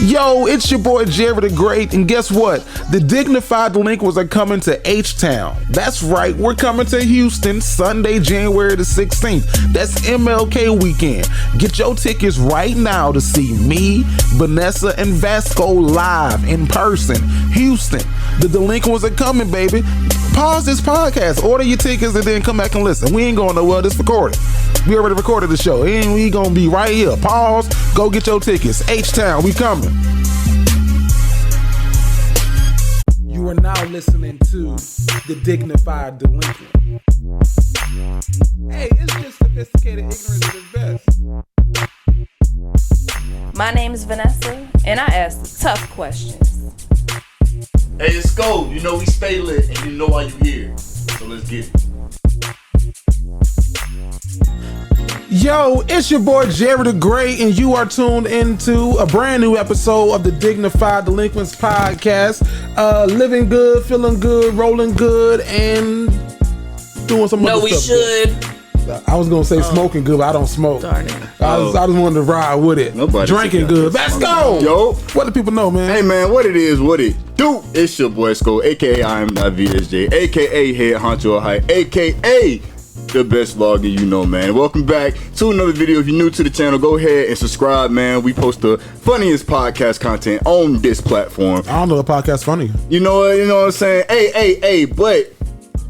Yo, it's your boy Jerry the Great, and guess what? The Dignified Delinquents are coming to H-Town. That's right, we're coming to Houston Sunday, January the 16th. That's MLK weekend. Get your tickets right now to see me, Vanessa, and Vasco live in person. Houston, the Delinquents are coming, baby. Pause this podcast, order your tickets, and then come back and listen. We ain't going nowhere, this recorded. We already recorded the show, and we gonna be right here. Pause, go get your tickets. H-Town, we coming. You are now listening to the Dignified Delinquent. Hey, it's just sophisticated ignorance at its best. My name is Vanessa, and I ask tough questions. Hey, it's Go. You know we stay lit, and you know why you here. So let's get it. Yo, it's your boy Jerry the Great, and you are tuned into a brand new episode of the Dignified Delinquents podcast. Living good, feeling good, rolling good, and doing some other stuff. No, we should. I was gonna say smoking good, but I don't smoke. Darn it. I just wanted to ride with it. Nobody drinking good. Let's go. Yo, what do people know, man? hey man, what it is, what it do? It's your boy Sko, aka I am not VSJ, aka Head Honcho High, aka the best vlogger you know, man. Welcome back to another video. If you're new to the channel, go ahead and subscribe, man. We post the funniest podcast content on this platform. I don't know the podcast funny. You know what I'm saying? Hey, but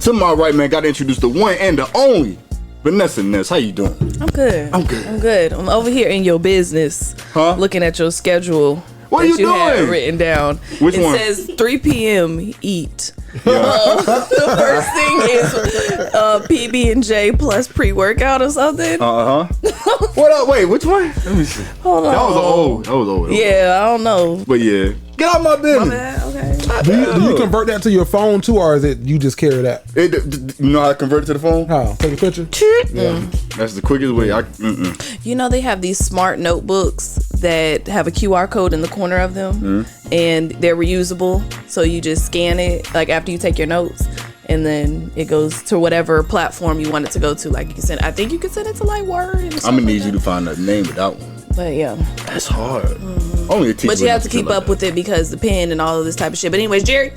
to my right, man, gotta introduce the one and the only Vanessa Ness. How you doing? I'm good. I'm good. I'm good. I'm over here in your business, looking at your schedule. What are you had doing? written down. Which one? It says 3 p.m. eat. The first thing is PB&J plus pre-workout or something. What up? Wait, which one? Let me see. Hold on. That was old. Yeah, I don't know. But yeah, get out my business. My bad. Okay. Do you convert that to your phone too, or is it you just carry that? You know how to convert it to the phone? How? Take a picture? Yeah. That's the quickest way. You know, they have these smart notebooks that have a QR code in the corner of them, and they're reusable. So you just scan it like after you take your notes, and then it goes to whatever platform you want it to go to. Like you can send, I think you can send it to like Word. And I'm gonna need you to find the name of that one. But yeah, that's hard. Only a teacher. But you have to keep up with it because the pen and all of this type of shit. But anyways, Jerry.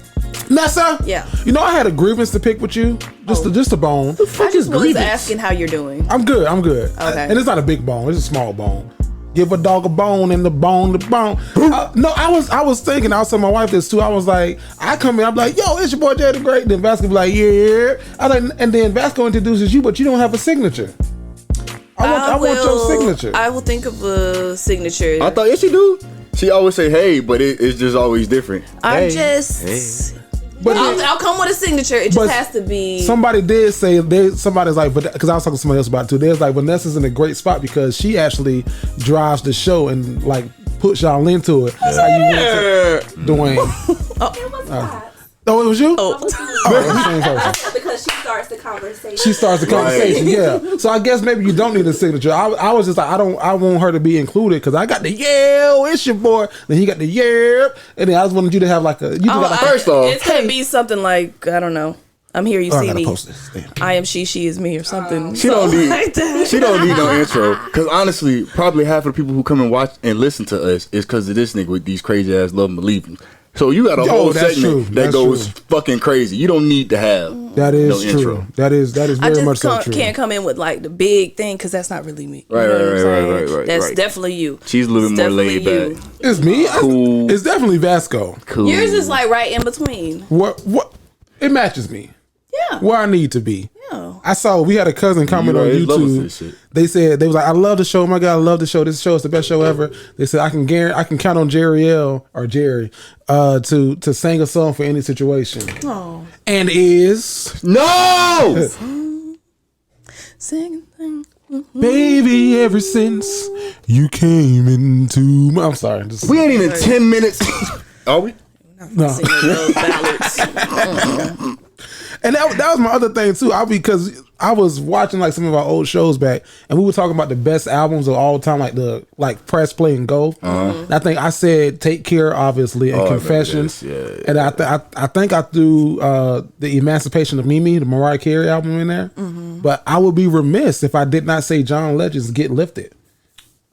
Nessa? Yeah. You know I had a grievance to pick with you. Just a bone. I just was asking how you're doing. I'm good. Okay. And it's not a big bone. It's a small bone. Give a dog a bone and the bone. No, I was thinking, I was telling my wife this too. I was like, I come in, I'm like, yo, it's your boy Jay the Great. Then Vasco be like, yeah. And then Vasco introduces you, but you don't have a signature. I want your signature. I will think of a signature. I thought, yes, you do. She always say, hey, but it's just always different. But I'll come with a signature. It just has to be. Somebody did say, somebody's like, because I was talking to somebody else about it too. There's like, Vanessa's in a great spot because she actually drives the show and like puts y'all into it. How you Dwayne. Oh, it was you? That's because she starts the conversation. Yeah. So I guess maybe you don't need a signature. I was just like, I want her to be included because I got the it's your boy. Then he got the and then I just wanted you to have like a. First off, it's gonna be something like, I don't know. I'm here, you see me. Post this. I am she is me or something. She don't need no intro. Because honestly, probably half of the people who come and watch and listen to us is because of this nigga with these crazy ass love and believe you. So you got a whole segment that goes fucking crazy. You don't need to have that is no true. Intro. That is very much so true. I can't come in with like the big thing because that's not really me. Right. That's definitely you. She's a little bit more laid back. It's me. Cool. It's definitely Vasco. Cool. Yours is like right in between. What? It matches me. Yeah. Where I need to be. Yeah. We had a cousin comment on YouTube. They said, they was like, I love the show. Oh my God, I love the show. This show is the best show ever. They said, I can count on Jerry to sing a song for any situation. Oh. And is no sing. Baby, ever since you came into my... I'm sorry. We ain't even 10 minutes. Are we? No. Ballads. And that was my other thing too. Because I was watching like some of our old shows back, and we were talking about the best albums of all time, like Press Play and Go. And I think I said Take Care, obviously, and Confessions. And I think I threw the Emancipation of Mimi, the Mariah Carey album, in there. But I would be remiss if I did not say John Legend's Get Lifted.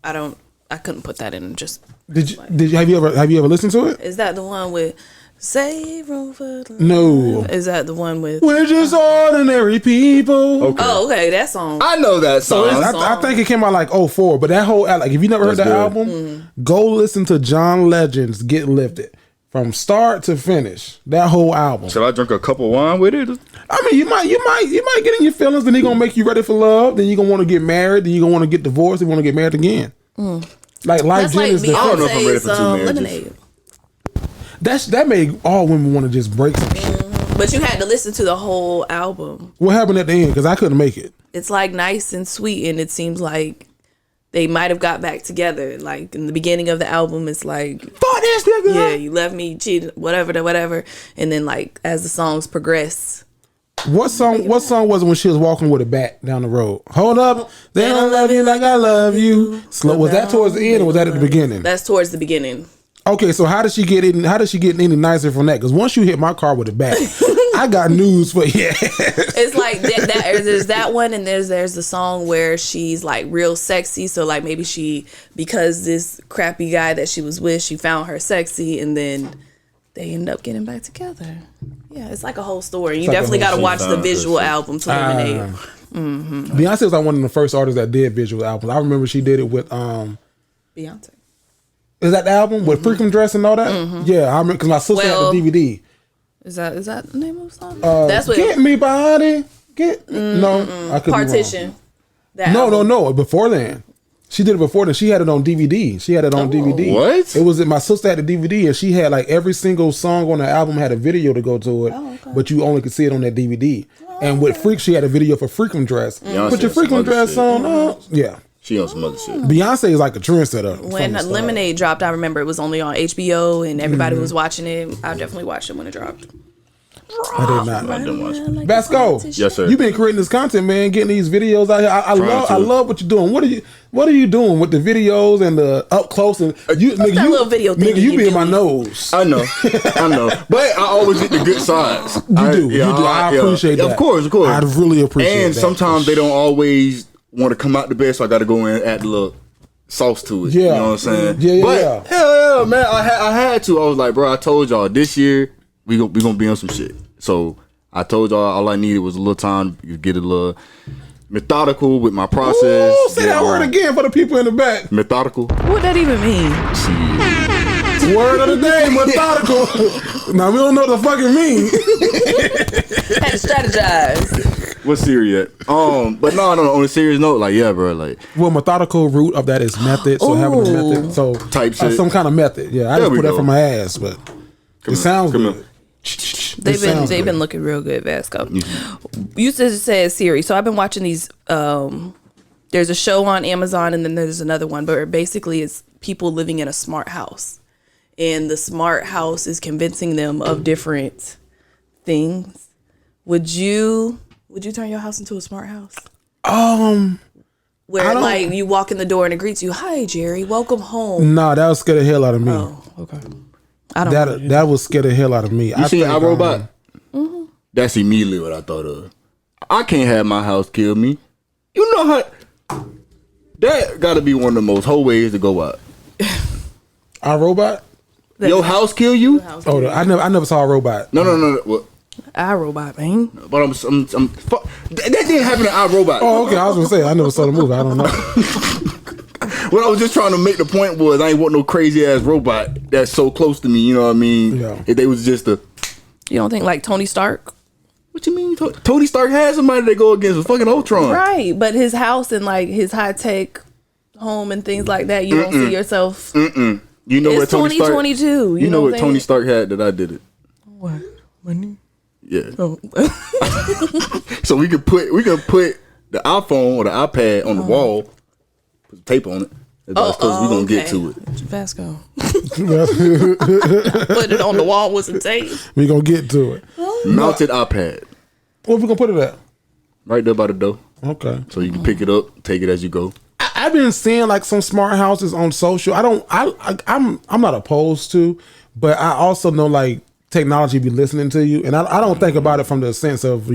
I I couldn't put that in. Just have you ever listened to it? is that the one with Save Room for the No. Is that the one with We're just ordinary people. Okay. Oh, okay, that song. I know that song. I think it came out like 04, but that whole like if you never heard that album, go listen to John Legend's Get Lifted from start to finish. That whole album. Should I drink a cup of wine with it? I mean, you might get in your feelings, then he gonna make you ready for love. Then you gonna want to get married. Then you gonna want to get divorced. You want to get married again. Like Life That's like is the I don't know if I'm ready for Beyonce's two marriages. Lemonade. that made all women want to just break some shit. But you had to listen to the whole album. What happened at the end? Because I couldn't make it. It's like nice and sweet, and it seems like they might have got back together. Like in the beginning of the album, it's like, Fuck this nigga. yeah, you left me, cheated, whatever. And then like as the songs progress, What song was it when she was walking with a bat down the road? Hold up, they don't love you like I love you. Slow. Was that towards the end or was that at the beginning? that's towards the beginning. Okay, so how did she get in? How did she get any nicer from that? Because once you hit my car with a bat, I got news for you. It's like there's that one, and there's the song where she's like real sexy. So like maybe because this crappy guy that she was with, she found her sexy, and then they end up getting back together. Yeah, it's like a whole story. You like a definitely whole got to watch the story. visual album to eliminate. Beyonce was like one of the first artists that did visual albums. I remember she did it with Beyonce. Is that the album with Freakum Dress and all that? Yeah, I remember because my sister had the DVD. Is that the name of the song? That's what Get me body. No, I could Partition. be wrong. No. Before then, she did it before then. She had it on DVD. DVD. What? It was my sister had the DVD and she had like every single song on the album had a video to go to it, but you only could see it on that DVD. And with Freak, she had a video for Freakum Dress. Put your Freakum Dress on. Yeah. She on some other shit. Beyonce is like a trendsetter. When Lemonade dropped, I remember it was only on HBO, and everybody was watching it. I definitely watched it when it dropped. I did not. I didn't watch it. Basco, Yes, sir. You've been creating this content, man. Getting these videos out here. I love what you're doing. What are you doing with the videos and the up close and you? Nigga, that little video thing you be in my doing? nose. I know, but I always get the good sides. You do. I appreciate that. Of course. I really appreciate that. And sometimes they don't always want to come out the best, so I got to go in and add a little sauce to it. Yeah. You know what I'm saying? Yeah. But hell yeah, man, I had to. I was like, bro, I told y'all this year we gonna be on some shit. So I told y'all all I needed was a little time to get a little methodical with my process. Ooh, say that word again for the people in the back. Methodical. What that even mean? Word of the day, methodical. Now we don't know what the fuck it means. Had to strategize. What serious? But no. On a serious note, like yeah, bro, like Well, methodical root of that is method. So having a method, so Type shit. some kind of method. Yeah, I There just we put that go. from my ass, but it sounds Come good. They've been looking real good, Vasco. You just said Siri, so I've been watching these. There's a show on Amazon, and then there's another one, but basically it's people living in a smart house, and the smart house is convincing them of different things. Would you turn your house into a smart house? Where like you walk in the door and it greets you, "Hi, Jerry, welcome home." Nah, that would scare the hell out of me. Oh, okay. I don't know. That would scare the hell out of me. you seen iRobot? That's immediately what I thought of. I can't have my house kill me. You know how that got to be one of the most whole ways to go out. iRobot? Your house kill you? Oh, I never saw a robot. No. What? iRobot, man. But I'm fuck. That didn't happen to iRobot. Oh, okay. I was gonna say I never saw the movie. I don't know. What I was just trying to make the point was I ain't want no crazy ass robot that's so close to me. You know what I mean? Yeah. If they was just a. You don't think like Tony Stark? What you mean? Tony Stark had somebody that go against with fucking Ultron. Right, but his house and like his high tech home and things like that, you don't see yourself. You know It's what Tony Stark? 2022. You know what what Tony Stark had that I did it. What? Money? Yeah. Oh. So we could put the iPhone or the iPad on the wall, put some tape on it. That's because we're gonna get to it. Vasco. Put it on the wall with some tape. We gonna get to it. Mounted iPad. Where we gonna put it at? Right there by the door. Okay. So you can pick it up, take it as you go. I've been seeing like some smart houses on social. I'm not opposed to, but I also know like technology be listening to you, and I don't think about it from the sense of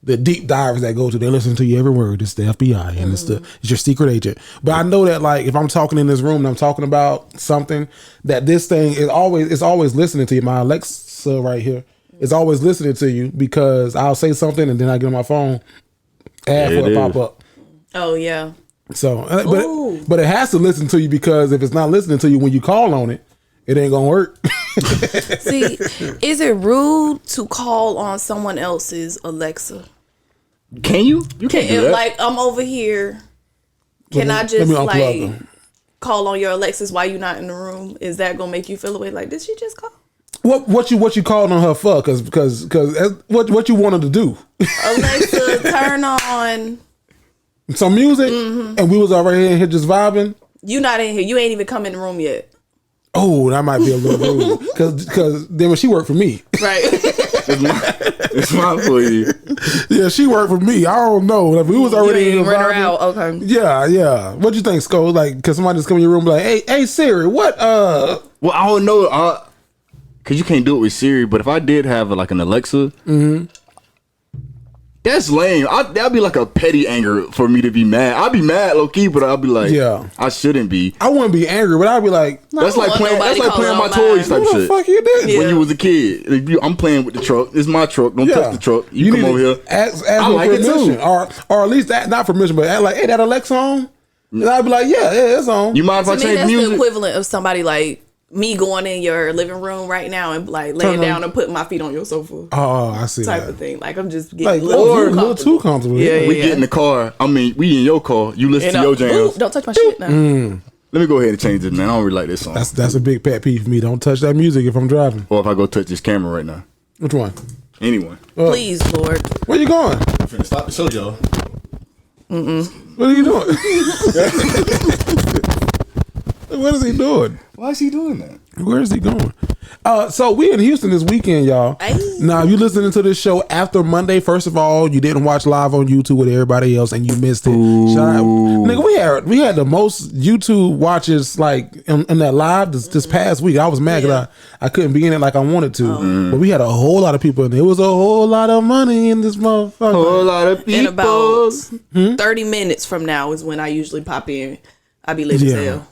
the deep divers that go to, they listen to you every word. It's the FBI and it's your secret agent. But I know that like if I'm talking in this room and I'm talking about something, that this thing is always listening to you. My Alexa right here is always listening to you because I'll say something and then I get on my phone, ad for it pop up. Oh yeah. So, but it has to listen to you because if it's not listening to you when you call on it, it ain't gonna work. See, is it rude to call on someone else's Alexa? Can you? You can't do that. Like I'm over here. Can I just like call on your Alexas while you're not in the room? Is that gonna make you feel away? Like, did she just call? What you called on her for? Because what you wanted to do? Alexa, turn on some music, and we was already in here just vibing. You not in here. You ain't even come in the room yet. Oh, that might be a little rude. Because then when she worked for me. Right. It's my for you. Yeah, she worked for me. I don't know. Like, we was already in run her out. Okay. Yeah. What you think, Sko? Like, because somebody just come in your room and be like, hey Siri, what? Well, I don't know. Because you can't do it with Siri, but if I did have like an Alexa, that's lame. That'd be like a petty anger for me to be mad. I'd be mad low key, but I'd be like, I shouldn't be. I wouldn't be angry, but I'd be like, that's like playing my toys type what shit. The fuck you did? When you was a kid, I'm playing with the truck. It's my truck. Don't touch the truck. You come over here. Ask I like permission, it too. or at least not permission, but act like, hey, that Alexa on? And I'd be like, yeah, it's on. You mind if I change that's music? The equivalent of somebody like me going in your living room right now and like laying down and putting my feet on your sofa. Oh, I see type that. of thing. Like I'm just getting like, a little too comfortable. Yeah, we get in the car. I mean, we in your car. You listen to your jams. Don't touch my shit now. Let me go ahead and change it, man. I don't really like this song. That's a big pet peeve for me. Don't touch that music if I'm driving. Or if I go touch this camera right now. Which one? Anyone. Please, Lord. Where you going? I'm finna stop the show, y'all. What are you doing? What is he doing? Why is he doing that? Where is he going? So we in Houston this weekend, y'all. Hey. Now, you listening to this show after Monday. First of all, you didn't watch live on YouTube with everybody else, and you missed it. Shout out, nigga. We had the most YouTube watches like in that live this past week. I was mad because I couldn't be in it like I wanted to, but we had a whole lot of people in there. It was a whole lot of money in this motherfucker. Whole lot of people. In about 30 minutes from now is when I usually pop in. I be late as hell.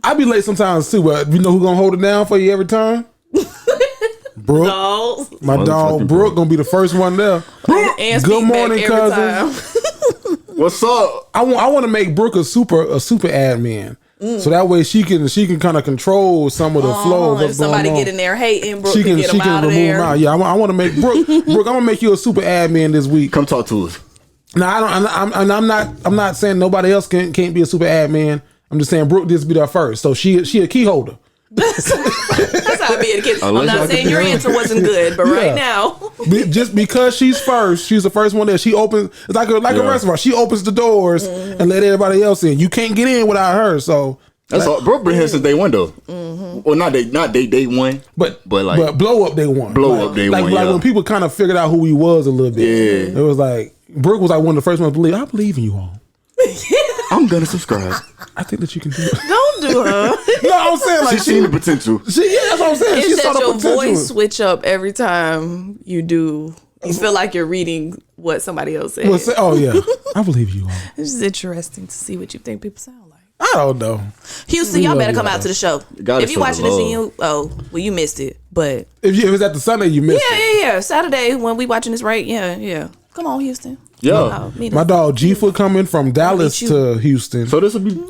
I be late sometimes too, but you know who gonna hold it down for you every time? Brooke. No. My dog Brooke gonna be the first one there. And Good morning, cousin. What's up? I want to make Brooke a super admin, so that way she can kind of control some of the flow of what's if somebody going on. get in there hating, Brooke She can get them out of remove there. them out. Yeah, I want to make Brooke. Brooke, I'm gonna make you a super admin this week. Come talk to us. Now I'm not saying nobody else can't be a super admin. I'm just saying Brooke just be there first, so she a key holder. That's how I be a kid. I'm not saying your answer wasn't good, but right now, just because she's first, she's the first one there. She opens. It's like a restaurant. She opens the doors and let everybody else in. You can't get in without her. So that's all. Brooke been here since day one, though. Well, not day one, but blow up day one. Blow up day one. Like when people kind of figured out who he was a little bit. Yeah, it was like Brooke was like one of the first ones to believe. I believe in you all. I'm gonna subscribe. I think that you can do it. don't do her. No, I'm saying like she's seen the potential. That's what I'm saying. It's She that saw the your potential. voice switch up every time you do. You feel like you're reading what somebody else said. Oh yeah, I believe you all. It's just interesting to see what you think people sound like. I don't know. Houston, y'all better come out to the show. If you're watching this and you missed it. But if it's at the Sunday, you missed it. Yeah. Saturday when we watching this, right? Yeah. Come on, Houston. Yeah. My dog G-Foot coming from Dallas to Houston. So this will be.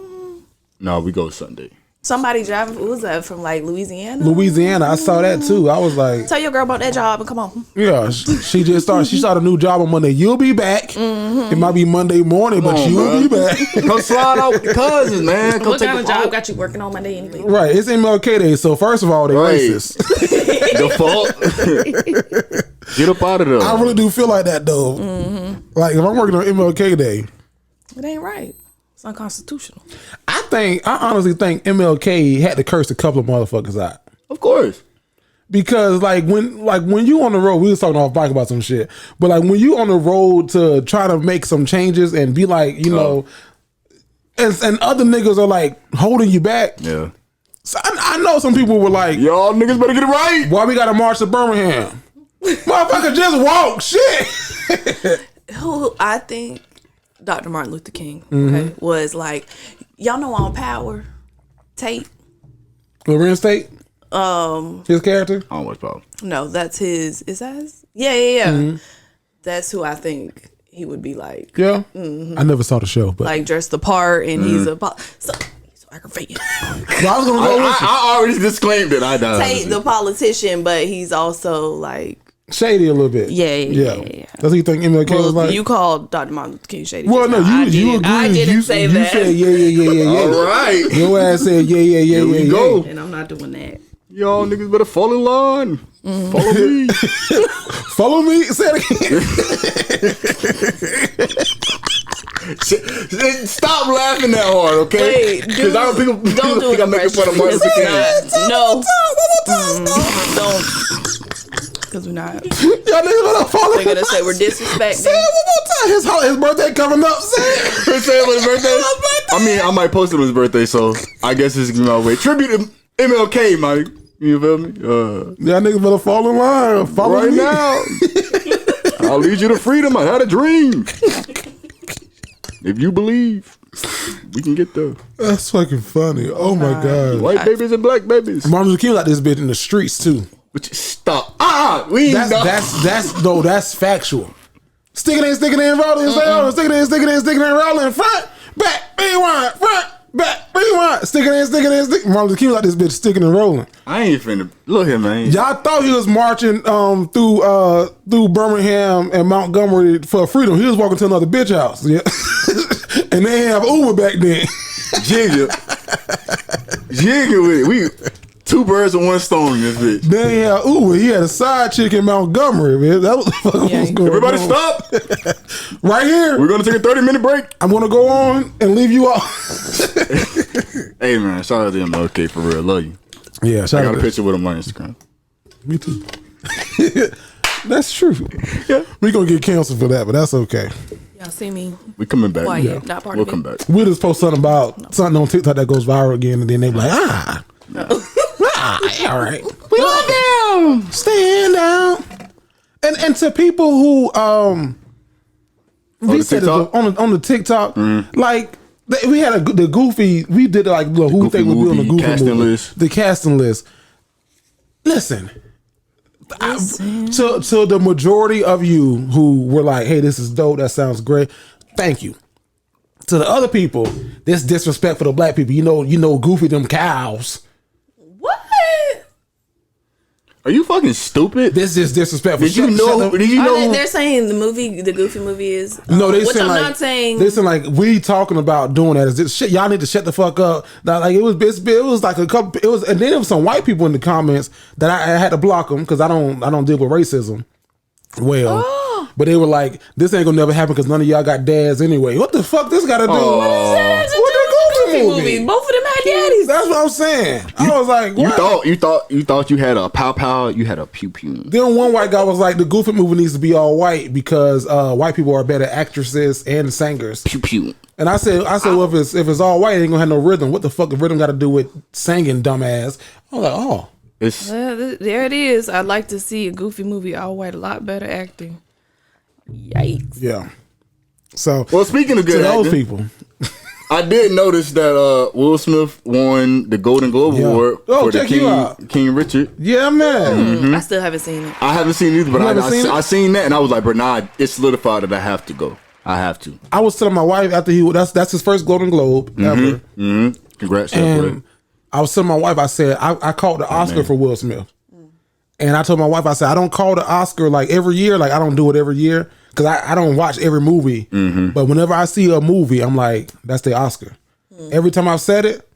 No, we go Sunday. Somebody driving. Who was that from? Like Louisiana. I saw that too. I was like, tell your girl about that job and come on. Yeah, she just started. She started a new job on Monday. You'll be back. It might be Monday morning, but you'll be back. Come slide out with the cousins, man. Come what kind of job got you working on Monday anyway? Right, it's MLK Day, so first of all, they racist. Default. Get up out of there. I really do feel like that though. Like if I'm working on MLK Day, it ain't right. It's unconstitutional. I honestly think MLK had to curse a couple of motherfuckers out. Of course. Because when you on the road, we was talking off bike about some shit, but like when you on the road to try to make some changes and be like, you know, and other niggas are like holding you back. Yeah. So I know some people were like, y'all niggas better get it right. Why we got to march to Birmingham? Motherfucker, just walk. Shit. who I think Dr. Martin Luther King okay, was like, y'all know on Power, Tate. Lorenz Tate? His character? I don't watch Power. No, that's his. Is that his? Yeah. That's who I think he would be like. Yeah? I never saw the show, but Like dressed the part, and he's aggravating. I was gonna go with you. I already disclaimed it. I died. Tate, the politician, but he's also like shady a little bit. Yeah. That's what you think MLK was like? You called Dr. Martin Luther King shady. Well, no, you agreed. I didn't say you that. You said yeah. All right. Your ass said yeah. Here we go. And I'm not doing that. Y'all niggas better fall in line. Follow me. Follow me. Say it again. Stop laughing that hard, okay? Because I don't think people think I'm making fun of Martin Luther King. No. Don't. Because we're not. Y'all niggas better follow me. They're going to say we're disrespecting. Say it one more time. His birthday coming up. Say it. Say it was his birthday? I mean, I might post it on his birthday, so I guess this is my way. Tribute to MLK, Mike. You feel me? Y'all niggas better fall in line. Follow right me. now. I'll lead you to freedom. I had a dream. If you believe, we can get there. That's fucking funny. Oh my god. White babies and black babies. Martin Luther King like this bitch in the streets too. But stop. We That's factual. Sticking in, rolling, sticking in, rolling, front, back, rewind, front, back, rewind, sticking in. Martin Luther King like this bitch sticking and rolling. I ain't finna look here, man. Y'all thought he was marching through Birmingham and Montgomery for freedom. He was walking to another bitch house. Yeah. And they didn't have Uber back then. Jigga with it. We two birds with one stone in this bitch. They didn't have Uber. He had a side chick in Montgomery, man. That was the fuck was going Everybody on. stop. Right here. We're gonna take a 30-minute break. I'm gonna go on and leave you off. Hey man, shout out to MLK for real. Love you. Yeah, I got a picture with him on Instagram. Me too. That's true. Yeah. We gonna get canceled for that, but that's okay. Y'all see me? We coming back. Quiet, not part We'll of it. come back. We'll just post something on TikTok that goes viral again, and then they be like, all right. We love them. Stand down. And to people who we said it on the TikTok, like we had the Goofy. We did like who we think would be on the Goofy casting movie. list. The casting list. Listen. To the majority of you who were like, hey, this is dope, that sounds great, thank you. To the other people, this disrespect for the black people. You know Goofy them cows. What? Are you fucking stupid? This is disrespectful. Did you know? They're saying the Goofy movie is. No, they which saying I'm like, not saying. They saying like we talking about doing that. Is this shit? Y'all need to shut the fuck up. Now, like it was like a couple. It was, and then there was some white people in the comments that I had to block them because I don't deal with racism. Well, but they were like, this ain't gonna never happen because none of y'all got dads anyway. What the fuck this got to do? What is that? What the Goofy movie? Both of them had daddies. That's what I'm saying. I was like, what? You thought you had a pow pow. You had a pew pew. Then one white guy was like, the Goofy movie needs to be all white because white people are better actresses and singers. Pew pew. And I said, well, if it's all white, it ain't gonna have no rhythm. What the fuck the rhythm got to do with singing, dumbass? I was like, oh, there it is. I'd like to see a Goofy movie all white, a lot better acting. Yikes. yeah. So, Well, speaking of to good those acting, people, I did notice that Will Smith won the Golden Globe Yeah. Award Oh, for the check you out. King Richard. yeah, man. I still haven't seen it. I haven't seen it either, but I seen it? seen that and I was like, bro, nah, it's solidified that I have to go. I have to. I was telling my wife after that's his first Golden Globe ever, Congrats. and I was telling my wife, I said I called the Oscar for Will Smith, and I told my wife, I said I don't call the Oscar like every year, like I don't do it every year because I don't watch every movie, but whenever I see a movie, I'm like, that's the Oscar. Every time I've said it,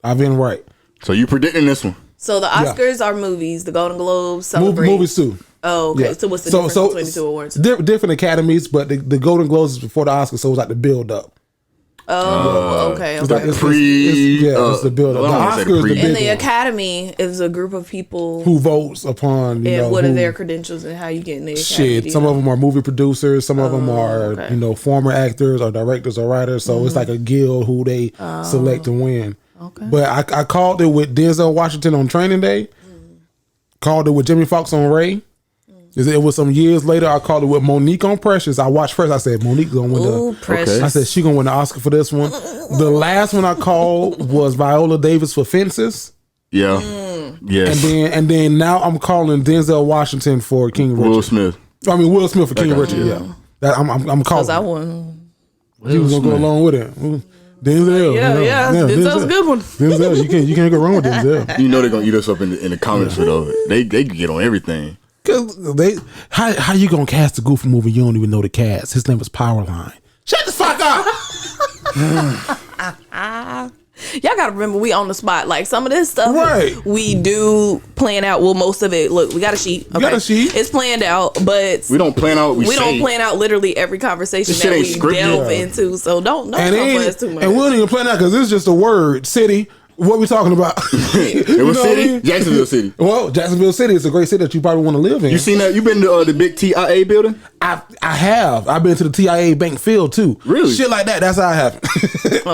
I've been right. So you predicting this one? So the Oscars are movies. The Golden Globes celebrate Movies too. Oh, okay. Yeah. So what's the difference between the two awards? Different academies, but the Golden Globes is before the Oscars, so it was like the build up. Oh, okay. It's like Okay. it's the build up. Well, The I wanna say Oscars, the pre- big And the one. Academy is a group of people. Who votes upon and what who, are their credentials and how you get in the Academy? shit. Some of them are movie producers. Some of them are okay. former actors or directors or writers. So it's like a guild who they select to win. Okay. But I called it with Denzel Washington on Training Day. Called it with Jimmy Foxx on Ray. It was some years later. I called it with Monique on Precious. I watched Precious. I said Monique's gonna win the. Precious. I said she gonna win the Oscar for this one. The last one I called was Viola Davis for Fences. Yeah. Yes. And then now I'm calling Denzel Washington for King Richard. Will Smith. I mean Will Smith for King Richard. Yeah. I'm calling. Because I won. He was gonna go along with it. Denzel. Yeah. Denzel's a good one. Denzel. You can't go wrong with Denzel. You know they're gonna eat us up in the comments with it. They can get on everything. Cause how you gonna cast a Goofy movie you don't even know the cast? His name was Powerline. Shut the fuck up. Y'all gotta remember we on the spot. Like some of this stuff we do plan out. Well, most of it. Look, we got a sheet. Okay? We got a sheet. It's planned out, but we don't plan out. We don't plan out literally every conversation that we delve into. So don't come for us too much. And we don't even plan out because it's just a word. City. What we talking about? It was city? I mean? Jacksonville City. Well, Jacksonville City is a great city that you probably want to live in. You seen that? You been to the big TIA building? I have. I've been to the TIA Bank Field too. Really? Shit like that. That's how it happened.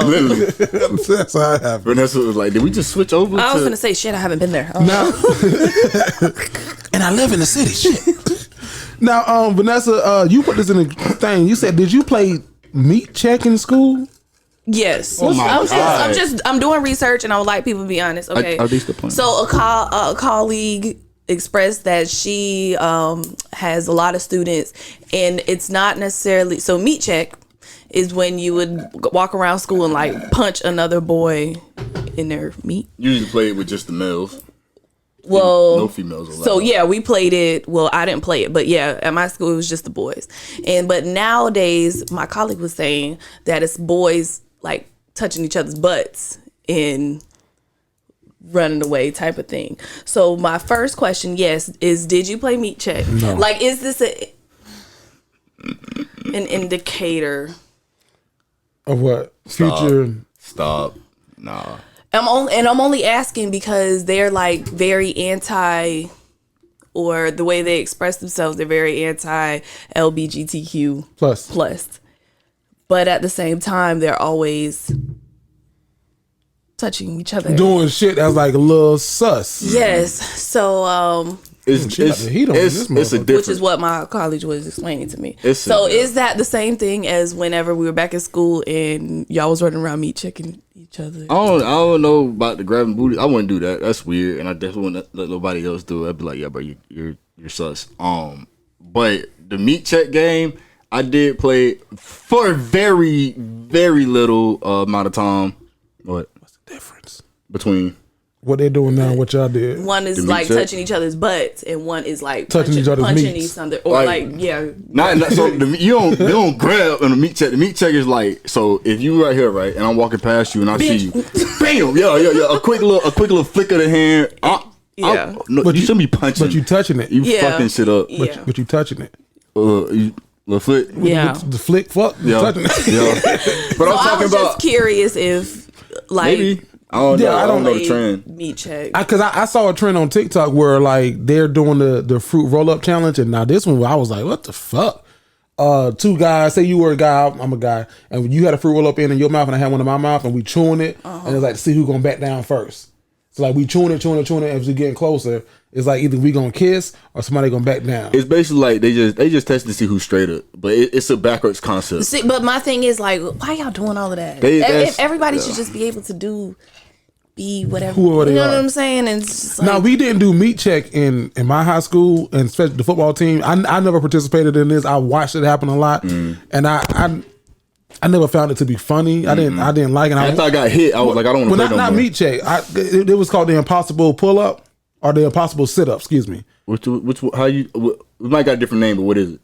Literally. That's how it happened. Vanessa was like, did we just switch over? I was gonna say shit. I haven't been there. Oh. Now, and I live in the city. Shit. Now, Vanessa, you put this in a thing. You said, did you play meat check in school? Yes. Oh my God. I'm doing research and I would like people to be honest. Okay. Are these the points? So a colleague expressed that she has a lot of students and it's not necessarily so meat check is when you would walk around school and like punch another boy in their meat. You usually play it with just the males. Well, no females allowed. So yeah, we played it. Well, I didn't play it, but yeah, at my school it was just the boys. But nowadays, my colleague was saying that it's boys like touching each other's butts and running away type of thing. So my first question, yes, is did you play meat check? No. Like, is this an indicator of what? Future? Stop. Nah. I'm only asking because they're like very anti, or the way they express themselves, they're very anti LGBTQ plus. But at the same time, they're always touching each other, doing shit that's like a little sus. Yes. So it's a difference, which is what my college was explaining to me. So is that the same thing as whenever we were back at school and y'all was running around meat checking each other? I don't know about the grabbing booty. I wouldn't do that. That's weird, and I definitely wouldn't let nobody else do it. I'd be like, yeah, bro, you're sus. But the meat check game, I did play for a very, very little amount of time. What's the difference between what they're doing now and what y'all did? One is like touching each other's butts, and one is like touching each other's punching meats. each other, or yeah. Not so you don't grab in the meat check. The meat check is like, so if you right here, right, and I'm walking past you and I see you, bam, yeah, a quick little flick of the hand. But you shouldn't be punching. But you touching it. You fucking shit up. But you touching it. The flick. Yeah. The flick. Fuck. Yeah. Touching it. Yeah. But so I'm talking I was about. Just curious if like. Maybe. I don't know the trend. Meat check. Because I saw a trend on TikTok where like they're doing the fruit roll up challenge, and now this one I was like, what the fuck? Two guys, say you were a guy, I'm a guy, and you had a fruit roll up in your mouth and I had one in my mouth, and we chewing it, and it's like to see who's gonna back down first. So like we chewing it as we getting closer. It's like either we gonna kiss or somebody gonna back down. It's basically like they just test to see who's straighter, but it's a backwards concept. See, but my thing is like, why y'all doing all of that? Everybody should just be able to be whatever. Whoever you know they what are. I'm saying? And it's just like, now we didn't do meat check in my high school, and especially the football team. I never participated in this. I watched it happen a lot, and I never found it to be funny. I didn't like it. After I got hit, I was like, I don't want to play no more. Not meat check. It was called the impossible pull up or the impossible sit up. Excuse me. We might got a different name, but what is it?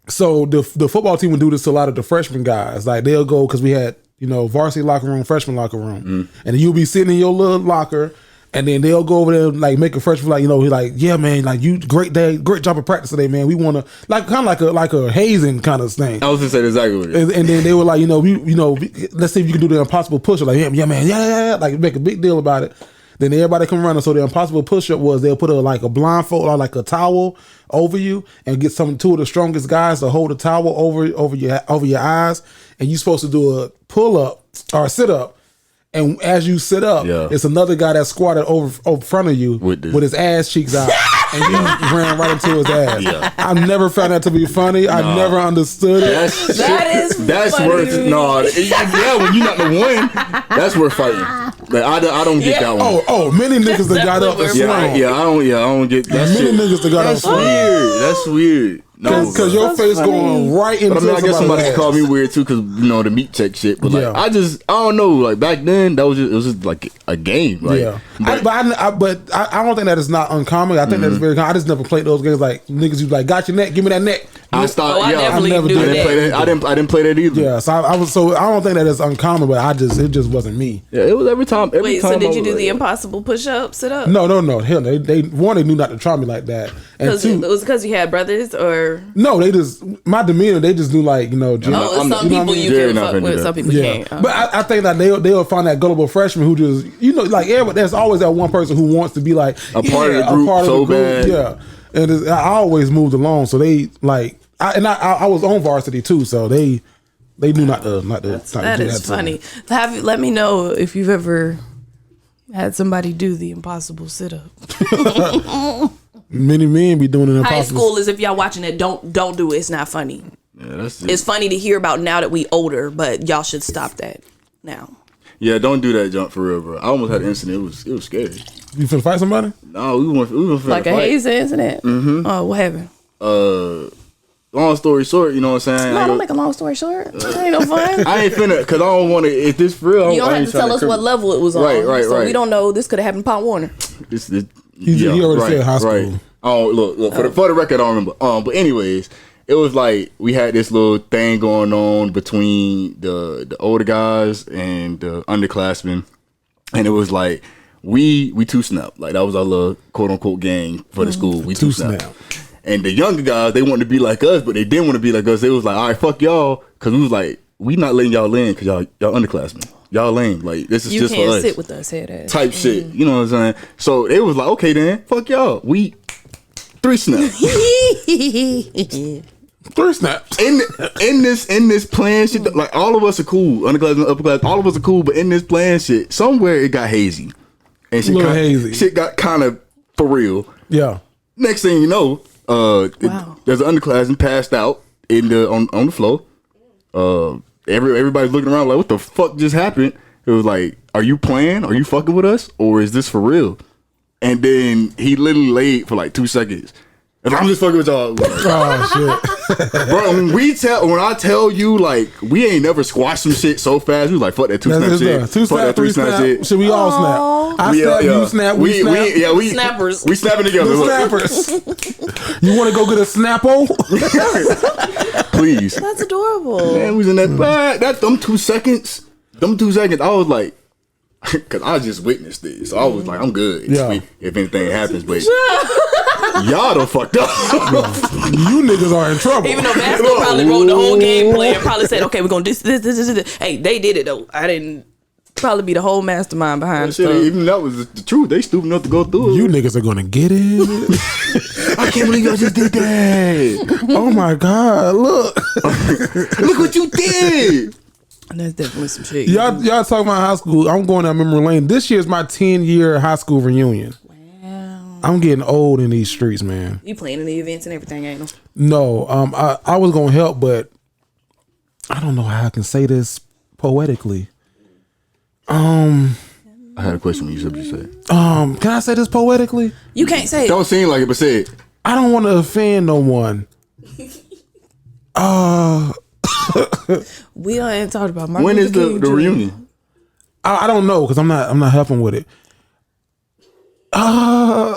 So the football team would do this to a lot of the freshman guys. Like they'll go because we had varsity locker room, freshman locker room, and you'll be sitting in your little locker. And then they'll go over there and like make a freshman like, he's like, yeah, man, like you great job of practice today, man. We want to like kind of like a hazing kind of thing. I was gonna say exactly what it is. And then they were like, let's see if you can do the impossible push-up. Like, yeah, man, yeah, like make a big deal about it. Then everybody come around, and so the impossible push-up was they'll put a blindfold or like a towel over you and get two of the strongest guys to hold the towel over your eyes, and you're supposed to do a pull-up or a sit-up. And as you sit up, it's another guy that's squatted over front of you with his ass cheeks out. and you ran right into his ass. Yeah. I never found that to be funny. I never understood it. That's worth yeah, when you're not the one, that's worth fighting. Like I don't get that one. Many niggas that got up and swung. I don't get that many shit. niggas that got up and swung. That's weird. No, because your face going right into. But I mean, I guess somebody ass. called me weird too, because the meat check shit. But like, I don't know. Like back then, it was just like a game. Like, but I don't think that is not uncommon. I think that's very common. I just never played those games like niggas. You like got your neck, give me that neck. I never do didn't play that. I didn't play that either. Yeah, so I don't think that is uncommon, but it just wasn't me. Yeah, it was every time. Wait, so did you do the impossible push up, sit up? No. Hell, they knew not to try me like that. And it was because you had brothers, or no, they just my demeanor. They just knew like some people you can fuck with, some people you can't. But I think that they'll find that gullible freshman who just like there's always that one person who wants to be like a part of the group so bad. Yeah, and I always moved along, so they like. I was on varsity too, so they knew not to that do is that funny. Let me know if you've ever had somebody do the impossible sit up. Many men be doing it impossible. High school is, if y'all watching it, don't do it. It's not funny. Yeah, it's funny to hear about now that we older, but y'all should stop that now. Yeah, don't do that jump for real, bro. I almost had an incident. It was scary. You finna fight somebody? No, we went like a haze incident. Mm-hmm. Oh, what happened? Long story short, you know what I'm saying? No, don't make a long story short. That ain't no fun. I ain't finna, because I don't want to, if this for real, you don't have to tell us what level it was on. Right. So we don't know. This could have happened in Pont Warner. He already said high school. Right. Oh, look, for the record, I don't remember. But anyways, it was like, we had this little thing going on between the older guys and the underclassmen. And it was like, we two snap. Like, that was our little quote unquote gang for the school. We two snap. And the younger guys, they wanted to be like us, but they didn't want to be like us. They was like, all right, fuck y'all. Because we was like, we not letting y'all in because y'all underclassmen. Y'all lame. Like, this is just for us. You can't sit with us, head ass. Type shit. You know what I'm saying? So they was like, okay then, fuck y'all. We 3 snaps. 3 snaps. In this plan shit, like all of us are cool. Underclass, upper class, all of us are cool, but in this plan shit, somewhere it got hazy. And shit got kind of for real. Yeah. Next thing you know, there's an underclassman passed out on the floor. Everybody's looking around like, what the fuck just happened? It was like, are you playing? Are you fucking with us? Or is this for real? And then he literally laid for like 2 seconds. And I'm just fucking with y'all. Oh shit. Bro, when I tell you, like, we ain't never squashed some shit so fast. We was like, fuck that 2 snap shit. 2 snap, 3 snap shit. Should we all snap? I snap, you snap, we snap. We snappers. We snapping together. Snappers. You want to go get a snappo? Please. That's adorable. Man, we was in that them 2 seconds. Them 2 seconds, I was like, because I just witnessed this. So I was like, I'm good if anything happens. But y'all done fucked up. You niggas are in trouble. Even though basketball probably wrote the whole game plan, probably said, okay, we're going to do this. Hey, they did it though. I didn't probably be the whole mastermind behind shit. Even that was the truth. They stupid enough to go through it. You niggas are going to get it. I can't believe y'all just did that. Oh my God, look. Look what you did. That's definitely some shit. Y'all talking about high school. I'm going down memory lane. This year's my 10-year high school reunion. Wow. I'm getting old in these streets, man. You planning the events and everything, ain't you? No, I was gonna help, but I don't know how I can say this poetically. I had a question when you said what you said. Can I say this poetically? You can't say it. Don't seem like it, but say it. I don't want to offend no one. We ain't talked about Martin when is Luther the King Jr. reunion? I don't know because I'm not helping with it. I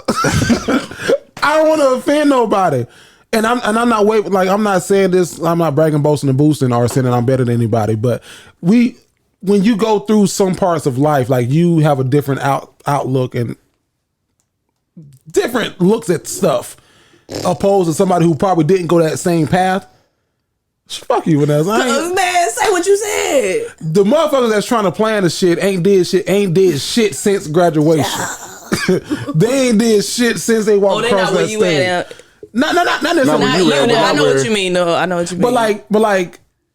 don't want to offend nobody, and I'm not waiting. Like, I'm not saying this. I'm not bragging, boasting, and boosting, or saying that I'm better than anybody. But when you go through some parts of life, like, you have a different outlook and different looks at stuff, opposed to somebody who probably didn't go that same path. Fuck you, Vanessa. Man, say what you said. The motherfuckers that's trying to plan the shit ain't did shit since graduation. They ain't did shit since they walked across that stage. Not necessarily. I know what you mean. No, I know what you mean. But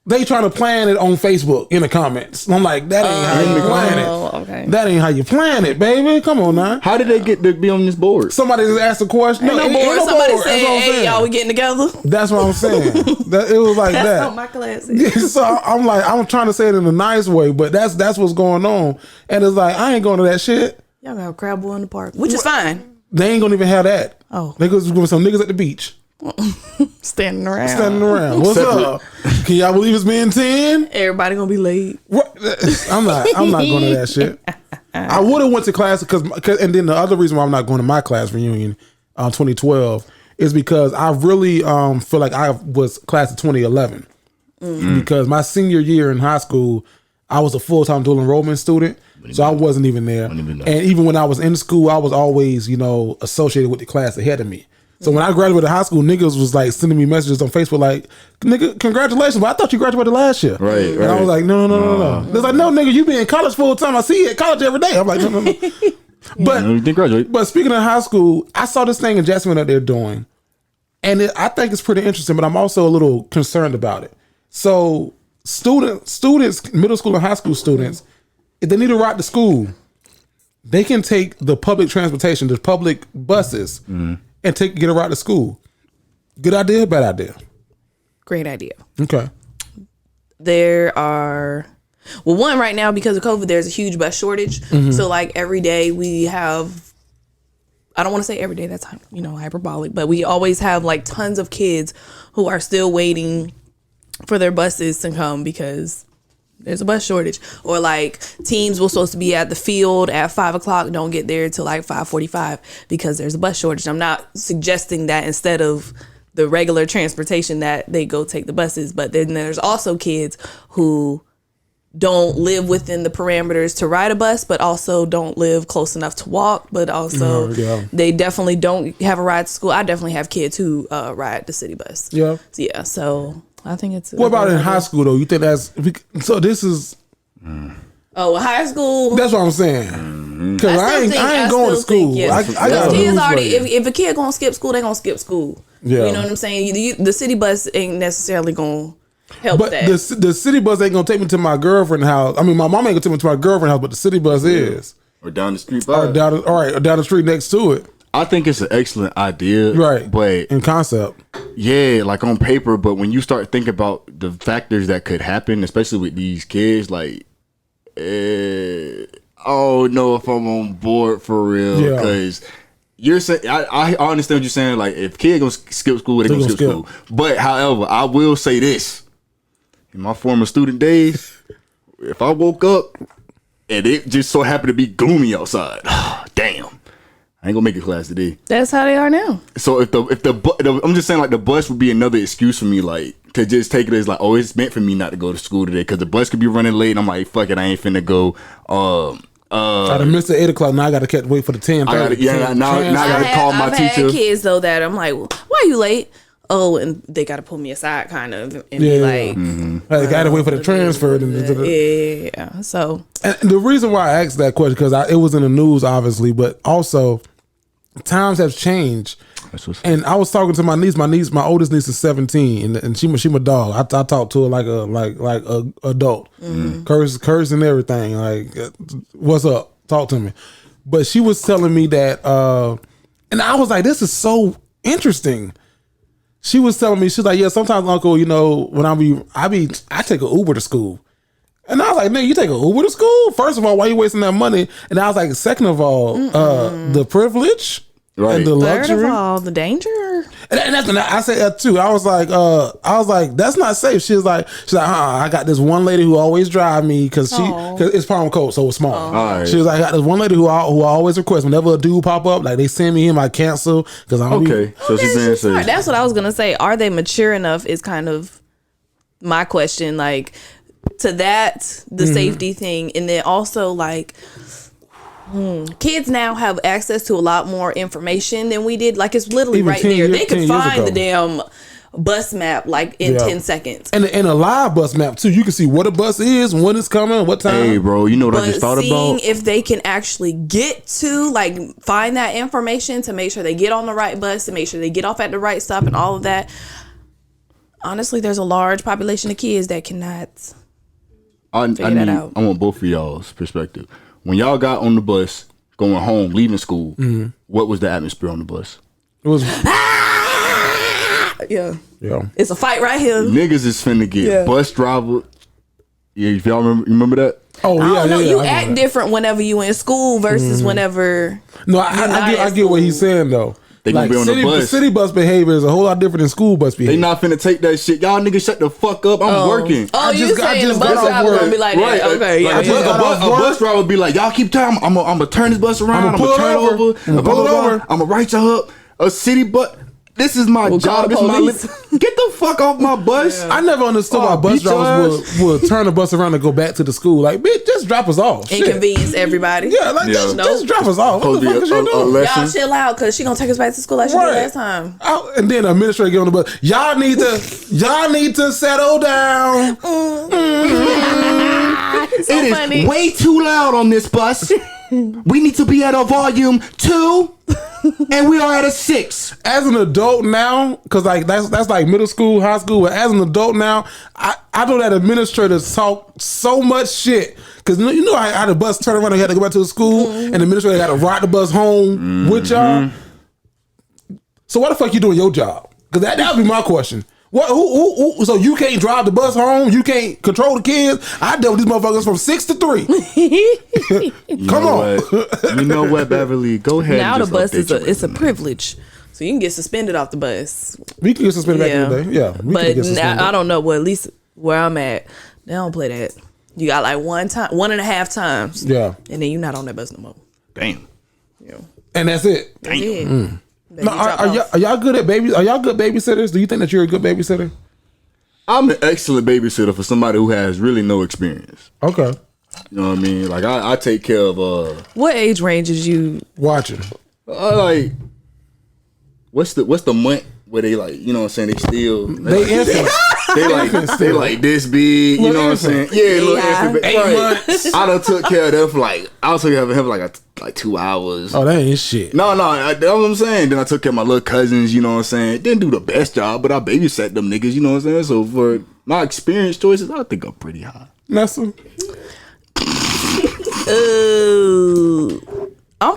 They trying to plan it on Facebook in the comments. I'm like, that ain't how you plan it. Okay. That ain't how you plan it, baby. Come on now. How did they get to be on this board? Somebody just asked a question. Ain't no board. Somebody said, "Hey, y'all, we getting together." That's what I'm saying. It was like That's that. not my classic. So I'm like, I'm trying to say it in a nice way, but that's what's going on. And it's like, I ain't going to that shit. Y'all gonna have crab boil in the park, which is fine. They ain't gonna even have that. Oh. They gonna give some niggas at the beach. Standing around. What's up? Can y'all believe it's been 10? Everybody gonna be late. What? I'm not going to that shit. I would have went to class because, and then the other reason why I'm not going to my class reunion 2012 is because I really feel like I was class of 2011 because my senior year in high school I was a full-time dual enrollment student, so I wasn't even there. And even when I was in school, I was always, associated with the class ahead of me. So when I graduated high school, niggas was like sending me messages on Facebook like, nigga, congratulations, but I thought you graduated last year. Right. And I was like, no. They're like, no, nigga, you be in college full time. I see you at college every day. I'm like, no. But, you didn't graduate. But speaking of high school, I saw this thing in Jacksonville that they're doing. And I think it's pretty interesting, but I'm also a little concerned about it. So students, middle school and high school students, if they need to ride to school, they can take the public transportation, the public buses, and get a ride to school. Good idea, bad idea? Great idea. Okay. There are, one right now because of COVID, there's a huge bus shortage. So like every day we have, I don't want to say every day, that's hyperbolic, but we always have like tons of kids who are still waiting for their buses to come because there's a bus shortage. Or like teams were supposed to be at the field at 5:00, don't get there till like 5:45 because there's a bus shortage. I'm not suggesting that instead of the regular transportation that they go take the buses, but then there's also kids who don't live within the parameters to ride a bus, but also don't live close enough to walk, but also they definitely don't have a ride to school. I definitely have kids who ride the city bus. Yeah, so I think it's... What about in high school, though? You think that's... So this is... Oh, high school? That's what I'm saying. Because I ain't going to school. Yes. I got if a kid going to skip school, they going to skip school. Yeah. You know what I'm saying? The city bus ain't necessarily going to help but that. The city bus ain't going to take me to my girlfriend's house. I mean, my mom ain't going to take me to my girlfriend's house, but the city bus is. Or down the street. Or down the street next to it. I think it's an excellent idea. Right. But in concept. Yeah, like on paper, but when you start thinking about the factors that could happen, especially with these kids, like, I don't know if I'm on board for real. Because you're saying, I understand what you're saying. Like, if kids gonna skip school, they gonna skip school. But however, I will say this: in my former student days, if I woke up and it just so happened to be gloomy outside, damn. I ain't gonna make it class today. That's how they are now. So if I'm just saying, like, the bus would be another excuse for me, like, to just take it as like, oh, it's meant for me not to go to school today because the bus could be running late and I'm like, fuck it, I ain't finna go. I done missed the 8 o'clock. Now I gotta wait for the 10:30. Now I gotta call my teacher. I've had kids though that I'm like, why are you late? Oh, and they gotta pull me aside, kind of, and be like, I gotta wait for the transfer. Yeah. So, and the reason why I asked that question because it was in the news, obviously, but also times have changed. And I was talking to my niece. My oldest niece is 17, and she my dog. I talk to her like a adult, curse and everything. Like, what's up? Talk to me. But she was telling me that, and I was like, this is so interesting. She was telling me, she's like, yeah, sometimes, Uncle, when I take an Uber to school. And I was like, nigga, you take an Uber to school? First of all, why you wasting that money? And I was like, second of all, the privilege. Right. And the luxury. Third of all, the danger. And that's when I said that too. I was like, that's not safe. She's like, I got this one lady who always drive me because it's Palm Coast, so it's small. Right. She was like, I got this one lady who I always request whenever a dude pop up, like they send me him, I cancel because I'm okay. So she's saying, that's what I was gonna say. Are they mature enough? Is kind of my question. Like to that, the safety thing, and then also like. Kids now have access to a lot more information than we did. Like it's literally right there. They could find the damn bus map like in 10 seconds. And a live bus map too. You can see what a bus is, when it's coming, what time. Hey bro, you know what I just thought about? If they can actually get to find that information to make sure they get on the right bus, to make sure they get off at the right stop and all of that. Honestly, there's a large population of kids that cannot figure that out. I want both of y'all's perspective. When y'all got on the bus, going home, leaving school, what was the atmosphere on the bus? It was. Yeah. Yeah. It's a fight right here. Niggas is finna get bus driver. Yeah, if y'all remember that? Oh, I yeah. don't know. Yeah, You act different whenever you in school versus whenever. No, I get what he's saying, though. They gonna be on the bus. City bus behavior is a whole lot different than school bus behavior. They not finna take that shit. Y'all niggas shut the fuck up. I'm working. Oh, you saying the bus driver gonna be like that? Okay, yeah. A bus driver be like, y'all keep telling I'm gonna turn this bus around. I'm gonna turn it over. I'm gonna pull it over. I'm gonna right you up. A city bus. This is my job. This is my get the fuck off my bus. I never understood why bus drivers would turn the bus around and go back to the school. Like, bitch, just drop us off. Inconvenience everybody. Yeah, like just drop us off. What the fuck is you doing? Y'all chill out because she gonna take us back to school like she did last time. And then the administrator get on the bus. Y'all need to settle down. It is way too loud on this bus. We need to be at a volume 2, and we are at a 6. As an adult now, because like that's like middle school, high school. But as an adult now, I know that administrators talk so much shit. Because you know how the bus turn around and had to go back to the school, and the administrator got to ride the bus home with y'all. So why the fuck you doing your job? Because that would be my question. What? Who? So you can't drive the bus home? You can't control the kids? I dealt with these motherfuckers from 6 to 3. Come on. You know what, Beverly? Go ahead. Now the bus is a privilege, so you can get suspended off the bus. We can get suspended back in the day. Yeah, but now, I don't know. Well, at least where I'm at, they don't play that. You got like 1.5 times. Yeah, and then you're not on that bus no more. Damn. Yeah. And that's it. Damn. No, are y'all good at babies? Are y'all good babysitters? Do you think that you're a good babysitter? I'm an excellent babysitter for somebody who has really no experience. Okay. You know what I mean? Like I take care of what age range is you watching? Like what's the month where they like, you know what I'm saying, they infants. they like this big, you know what I'm saying? Yeah, little infant. 8 months. I done took care of them for like 2 hours. Oh, that ain't shit. No, that's what I'm saying. Then I took care of my little cousins, you know what I'm saying? Didn't do the best job, but I babysat them niggas, you know what I'm saying? So for my experience choices, I think I'm pretty high. Nessa? I'm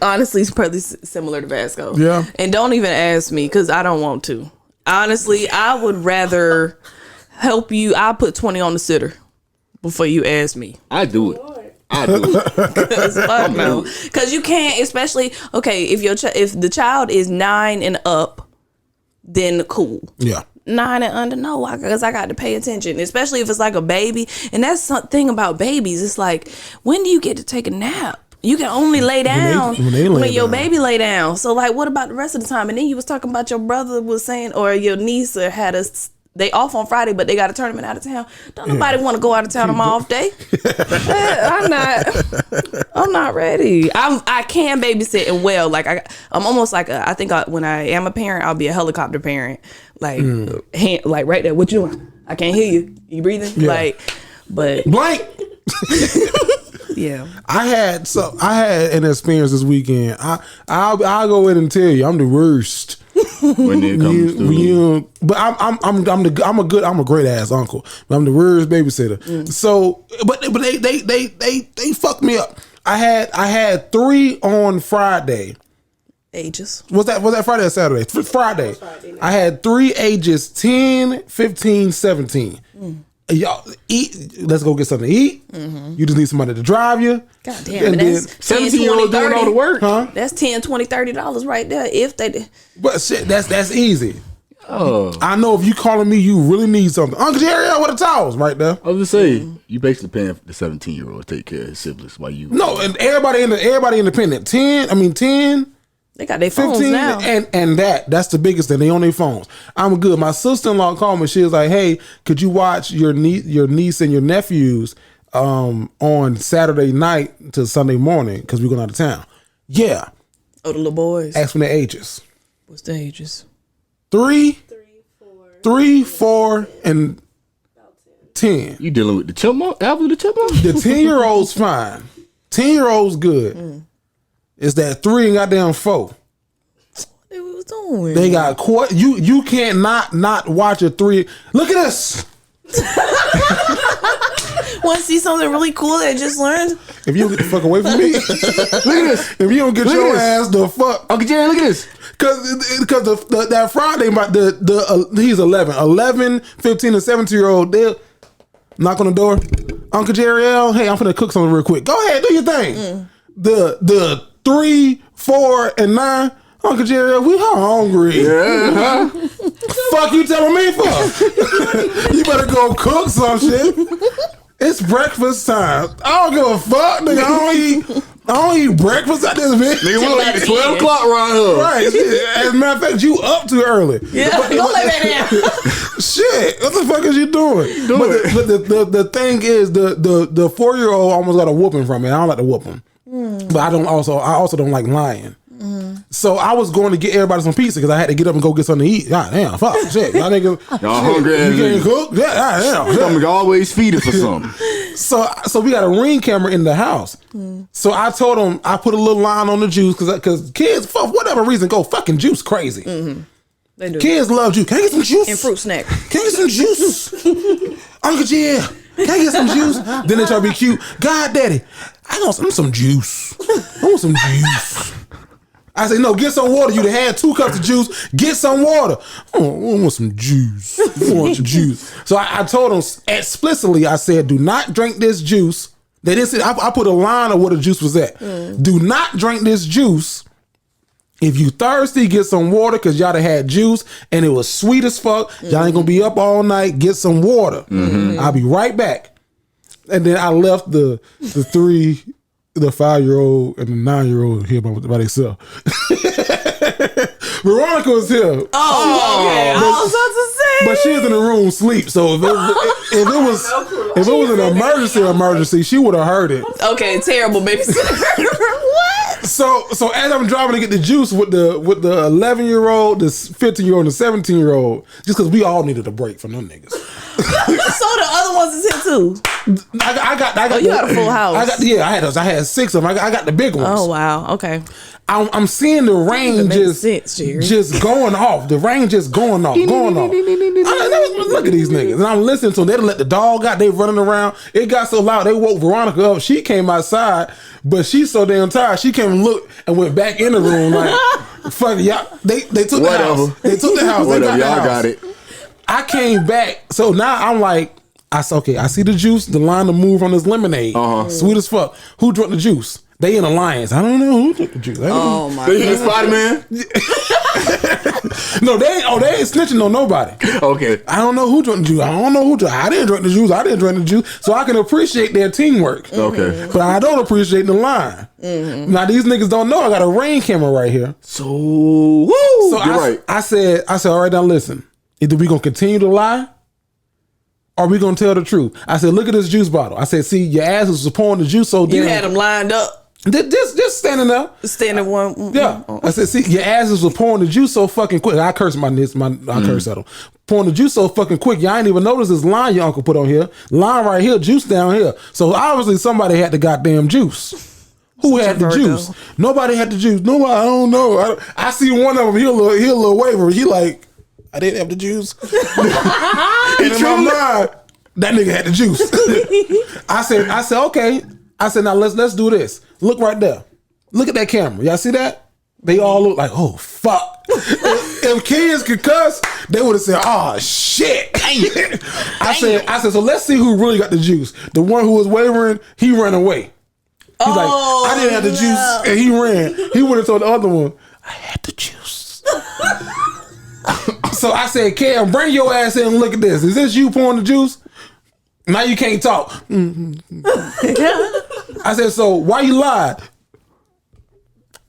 honestly similar to Vasco. Yeah. And don't even ask me because I don't want to. Honestly, I would rather help you. I'll put 20 on the sitter before you ask me. I do it. Because you can't, especially if the child is 9 and up, then cool. Yeah. 9 and under, no, because I got to pay attention, especially if it's like a baby. And that's something about babies. It's like, when do you get to take a nap? You can only lay down when your baby lay down. So like, what about the rest of the time? And then you was talking about your brother was saying, or your niece had they off on Friday, but they got a tournament out of town. Don't nobody want to go out of town on my off day. I'm not ready. I can babysit and well. Like I'm almost like I think when I am a parent, I'll be a helicopter parent. Like like right there. What you doing? I can't hear you. You breathing? Yeah. Like, but blank. Yeah. I had an experience this weekend. I'll go in and tell you, I'm the worst. When it comes to but I'm a great ass uncle. But I'm the worst babysitter. So but they fucked me up. I had 3 on Friday. Ages. Was that Friday or Saturday? Friday. I had 3 ages 10, 15, 17. Y'all eat. Let's go get something to eat. You just need somebody to drive you. God damn, that's 17-year-old doing all the work, huh? That's $10, $20, $30 right there. If they, but shit, that's easy. Oh, I know if you calling me, you really need something. Uncle Jerry out with the towels right there. I was just saying, you basically paying the 17-year-old to take care of his siblings while you. No, and everybody independent. 10. They got their phones 15, now. And that's the biggest thing. They on their phones. I'm good. My sister-in-law called me. She was like, hey, could you watch your niece and your nephews on Saturday night to Sunday morning because we're going out of town? Yeah. Oh, the little boys. Ask me their ages. What's the ages? 3, 4, and 10. You dealing with the chipmunk? Apple the chipmunk? The 10-year-old's fine. 10-year-old's good. It's that 3 and goddamn 4. What was doing? doing? They got you can't not watch a 3. Look at this. Want to see something really cool that I just learned? If you don't get the fuck away from me, look at this. If you don't get your ass the fuck, Uncle Jerry, look at this. Because that Friday, he's 11, 15, and 17-year-old. They'll knock on the door. Uncle Jerry L, hey, I'm finna cook something real quick. Go ahead, do your thing. The 3, 4, and 9. Uncle Jerry, we hungry. Yeah. Fuck you telling me for? You better go cook some shit. It's breakfast time. I don't give a fuck, nigga. I don't eat breakfast at this bitch. Nigga, we like 12 o'clock around here. Right. As a matter of fact, you up too early. Yeah, don't let that down. Shit, what the fuck is you doing? But the thing is, the 4-year-old almost got a whooping from me. I don't like to whoop him, but I also don't like lying. So I was going to get everybody some pizza because I had to get up and go get something to eat. God damn, fuck, shit, y'all niggas, y'all hungry? You can't cook? Yeah, God damn. Stomach always feeding for something. So we got a Ring camera in the house. So I told him I put a little line on the juice because kids, for whatever reason, go fucking juice crazy. They do. Kids love juice. Can I get some juice? And fruit snack. Can I get some juice? Uncle G, can I get some juice? Then they try to be cute. God daddy, I want some juice. I want some juice. I say, no, get some water. You done had 2 cups of juice. Get some water. I want some juice. I want some juice. So I told them explicitly, I said, do not drink this juice. They didn't say, I put a line of where the juice was at. Do not drink this juice. If you thirsty, get some water because y'all done had juice and it was sweet as fuck. Y'all ain't going to be up all night. Get some water. I'll be right back. And then I left the 3... the 5-year-old and the 9-year-old here by themselves. Veronica was here. Oh, okay. I was about to say. But she was in the room sleep. So if it was an emergency, she would have heard it. Okay, terrible babysitter. What? So as I'm driving to get the juice with the 11-year-old, the 15-year-old, and the 17-year-old, just because we all needed a break from them niggas. So the other ones is here too. I got You got a full house. I had 6 of them. I got the big ones. Oh wow. Okay. I'm seeing the rain just going off. The rain just going off. Look at these niggas. And I'm listening to them. They let the dog out. They running around. It got so loud. They woke Veronica up. She came outside, but she's so damn tired. She came and looked and went back in the room like, fuck it, y'all. They took the house. They took the house. Whatever, they got y'all got it. I came back. So now I'm like, I said, okay, I see the juice, the line to move on this lemonade. Sweet as fuck. Who drank the juice? They in alliance. I don't know who took the juice. Oh my god. They Spider-Man? No, they ain't snitching on nobody. Okay. I don't know who drank the juice. I didn't drink the juice. I didn't drink the juice. So I can appreciate their teamwork. Okay. But I don't appreciate the line. Now these niggas don't know I got a Ring camera right here. So woo. I said, all right, now listen. Either we gonna continue to lie or we gonna tell the truth. I said, look at this juice bottle. I said, see, your ass was pouring the juice so damn. You had them lined up. Just standing there. Standing one. Yeah. I said, see, your asses were pouring the juice so fucking quick. I cursed I cursed at him. Pouring the juice so fucking quick. Y'all ain't even notice this line your uncle put on here. Line right here, juice down here. So obviously somebody had the goddamn juice. Who had the juice? Nobody had the juice. Nobody, I don't know. I see one of them, he a little waver. He like, I didn't have the juice. And in my mind, that nigga had the juice. I said, okay. I said, now let's do this. Look right there. Look at that camera. Y'all see that? They all look like, oh fuck. If kids could cuss, they would have said, oh shit. I said, so let's see who really got the juice. The one who was wavering, he ran away. He's like, I didn't have the juice, and he ran. He would have told the other one, I had the juice. So I said, Cam, bring your ass in and look at this. Is this you pouring the juice? Now you can't talk. I said, so why you lied?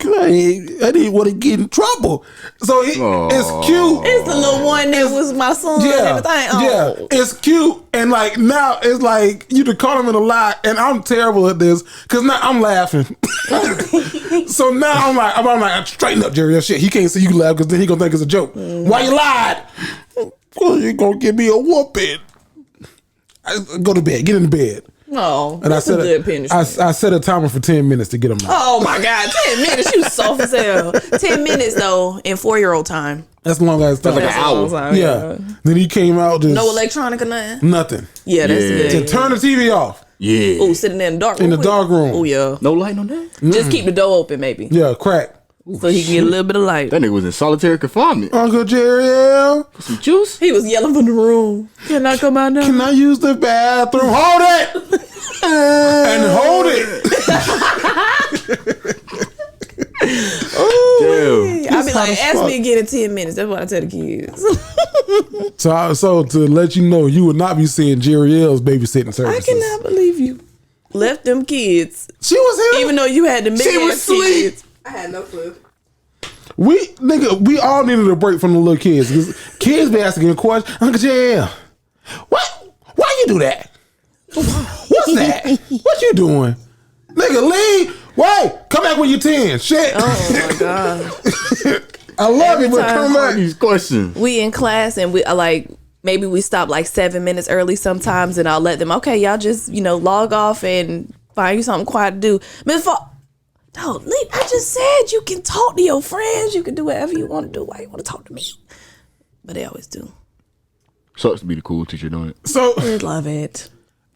I didn't want to get in trouble. So it's cute. It's the little one that was my son and everything. Yeah, it's cute. And like now it's like you to call him in a lie, and I'm terrible at this because now I'm laughing. So now I'm like, straighten up, Jerry. That shit. He can't see you laugh because then he gonna think it's a joke. Why you lied? Well, you gonna give me a whooping. Go to bed. Get in the bed. Oh, And that's a good punishment. I set a timer for 10 minutes to get him out. Oh my God, 10 minutes. You soft as hell. 10 minutes though in 4-year-old time. That's a long ass time. That's like an hour. Time, Yeah. Then he came out just No electronic or nothing. nothing. Yeah, that's Yeah. good. And turn the TV off. Yeah. Oh, sitting there in the dark room. In the dark room. Oh yeah. No light on that? Just keep the door open, maybe, Yeah, crack. so he can get a little bit of light. That nigga was in solitary confinement. Uncle Jerry, Some juice? He was yelling from the room. Can I come out now? can I use the bathroom? Hold it! And hold it. Damn. I be like, hot as ask fuck. me again in 10 minutes. That's what I tell the kids. So to let you know, you would not be seeing Jerry L's babysitting I services. cannot believe you left them kids, She was here. even though you had the She was ass asleep. kids. I had no clue. We all needed a break from the little kids. 'Cause kids be asking a question. Uncle Jerry, why you do that? What's that? What you doing? Nigga, leave. Wait, come back when you're 10. Shit. Oh my God. I love Every it, but time. come back. These questions. We in class and we like maybe we stop like 7 minutes early sometimes, and I'll let them. Okay, y'all just log off and find you something quiet to do. Miss Fall, don't leave. I just said you can talk to your friends. You can do whatever you want to do. Why you want to talk to me? But they always do. Sucks to be the cool teacher doing it. So I love it.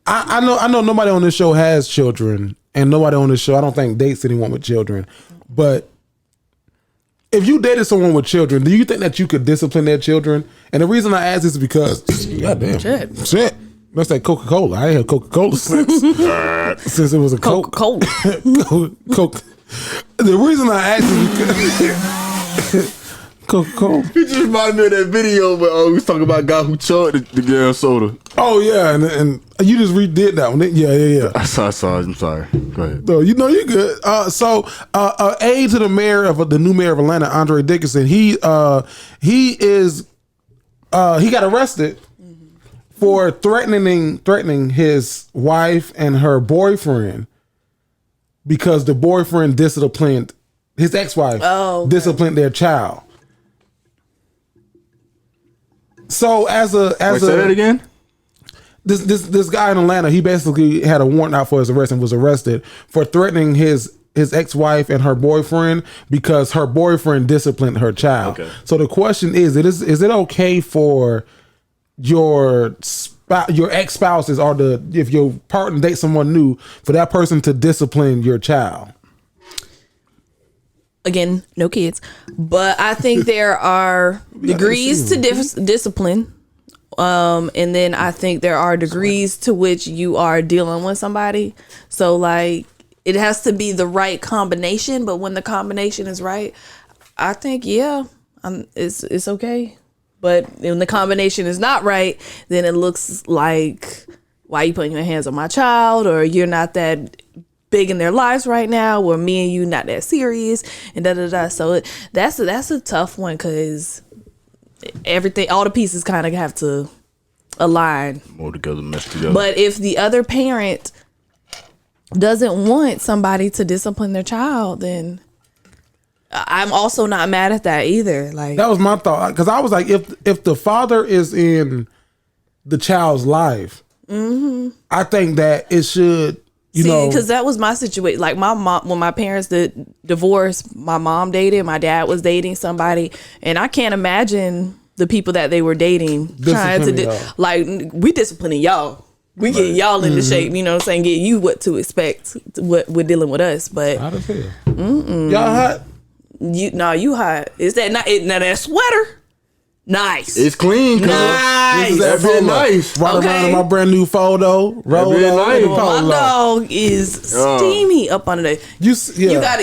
I know nobody on this show has children, and nobody on this show I don't think dates anyone with children. But if you dated someone with children, do you think that you could discipline their children? And the reason I ask this is because goddamn shit. That's like Coca-Cola. I ain't had Coca-Cola since it was a Coke. Coca-Cola. Coke. The reason I asked is because Coca-Cola. He just reminded me of that video where we was talking about a guy who chugged the damn soda. Oh yeah, and you just redid that one. Yeah. I saw it. I'm sorry. Go ahead. No, you're good. So aide to the mayor of the new mayor of Atlanta, Andre Dickinson, he got arrested for threatening his wife and her boyfriend because the boyfriend disciplined his ex-wife. Disciplined their child. So Wait, say that again? This guy in Atlanta, he basically had a warrant out for his arrest and was arrested for threatening his ex-wife and her boyfriend because her boyfriend disciplined her child. Okay. So the question is it okay for your ex-spouses or if your partner dates someone new for that person to discipline your child? Again, no kids, but I think there are degrees to discipline. And then I think there are degrees to which you are dealing with somebody. So like it has to be the right combination, but when the combination is right, I think it's okay. But when the combination is not right, then it looks like, why are you putting your hands on my child, or you're not that big in their lives right now, or me and you not that serious, and da. So that's a tough one because everything, all the pieces kind of have to align. More together, mess together. But if the other parent doesn't want somebody to discipline their child, then I'm also not mad at that either. Like That was my thought, because I was like, if the father is in the child's life, I think that it should, because that was my situation. Like my mom, when my parents did divorce, my mom dated, my dad was dating somebody, and I can't imagine the people that they were dating trying to Disciplining we disciplining y'all. We get y'all into shape, you know what I'm saying? Get you what to expect, what we're dealing with us. But hot as hell. Y'all hot? you hot. Is that not now that sweater? Nice. It's clean. Nice. That been nice. Right Okay. around in my brand new photo. Roll been nice. in the My polo. dog is steamy up under there. You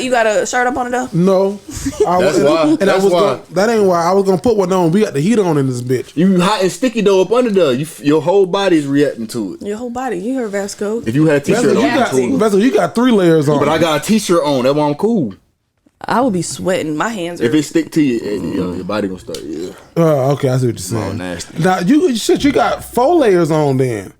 got a shirt up under there? No. That's why. That's why. That ain't why. I was gonna put one on. We got the heat on in this bitch. You hot and sticky though up under there. Your whole body's reacting to it. Your whole body. You heard Vasco. If you had a t-shirt on, Vessel, you got 3 layers on. but I got a t-shirt on. That's why I'm cool. I would be sweating. My hands are. If it stick to you, your body gonna start. Yeah. Okay, I see what you're saying. Oh, nasty. Now you got 4 layers on. Then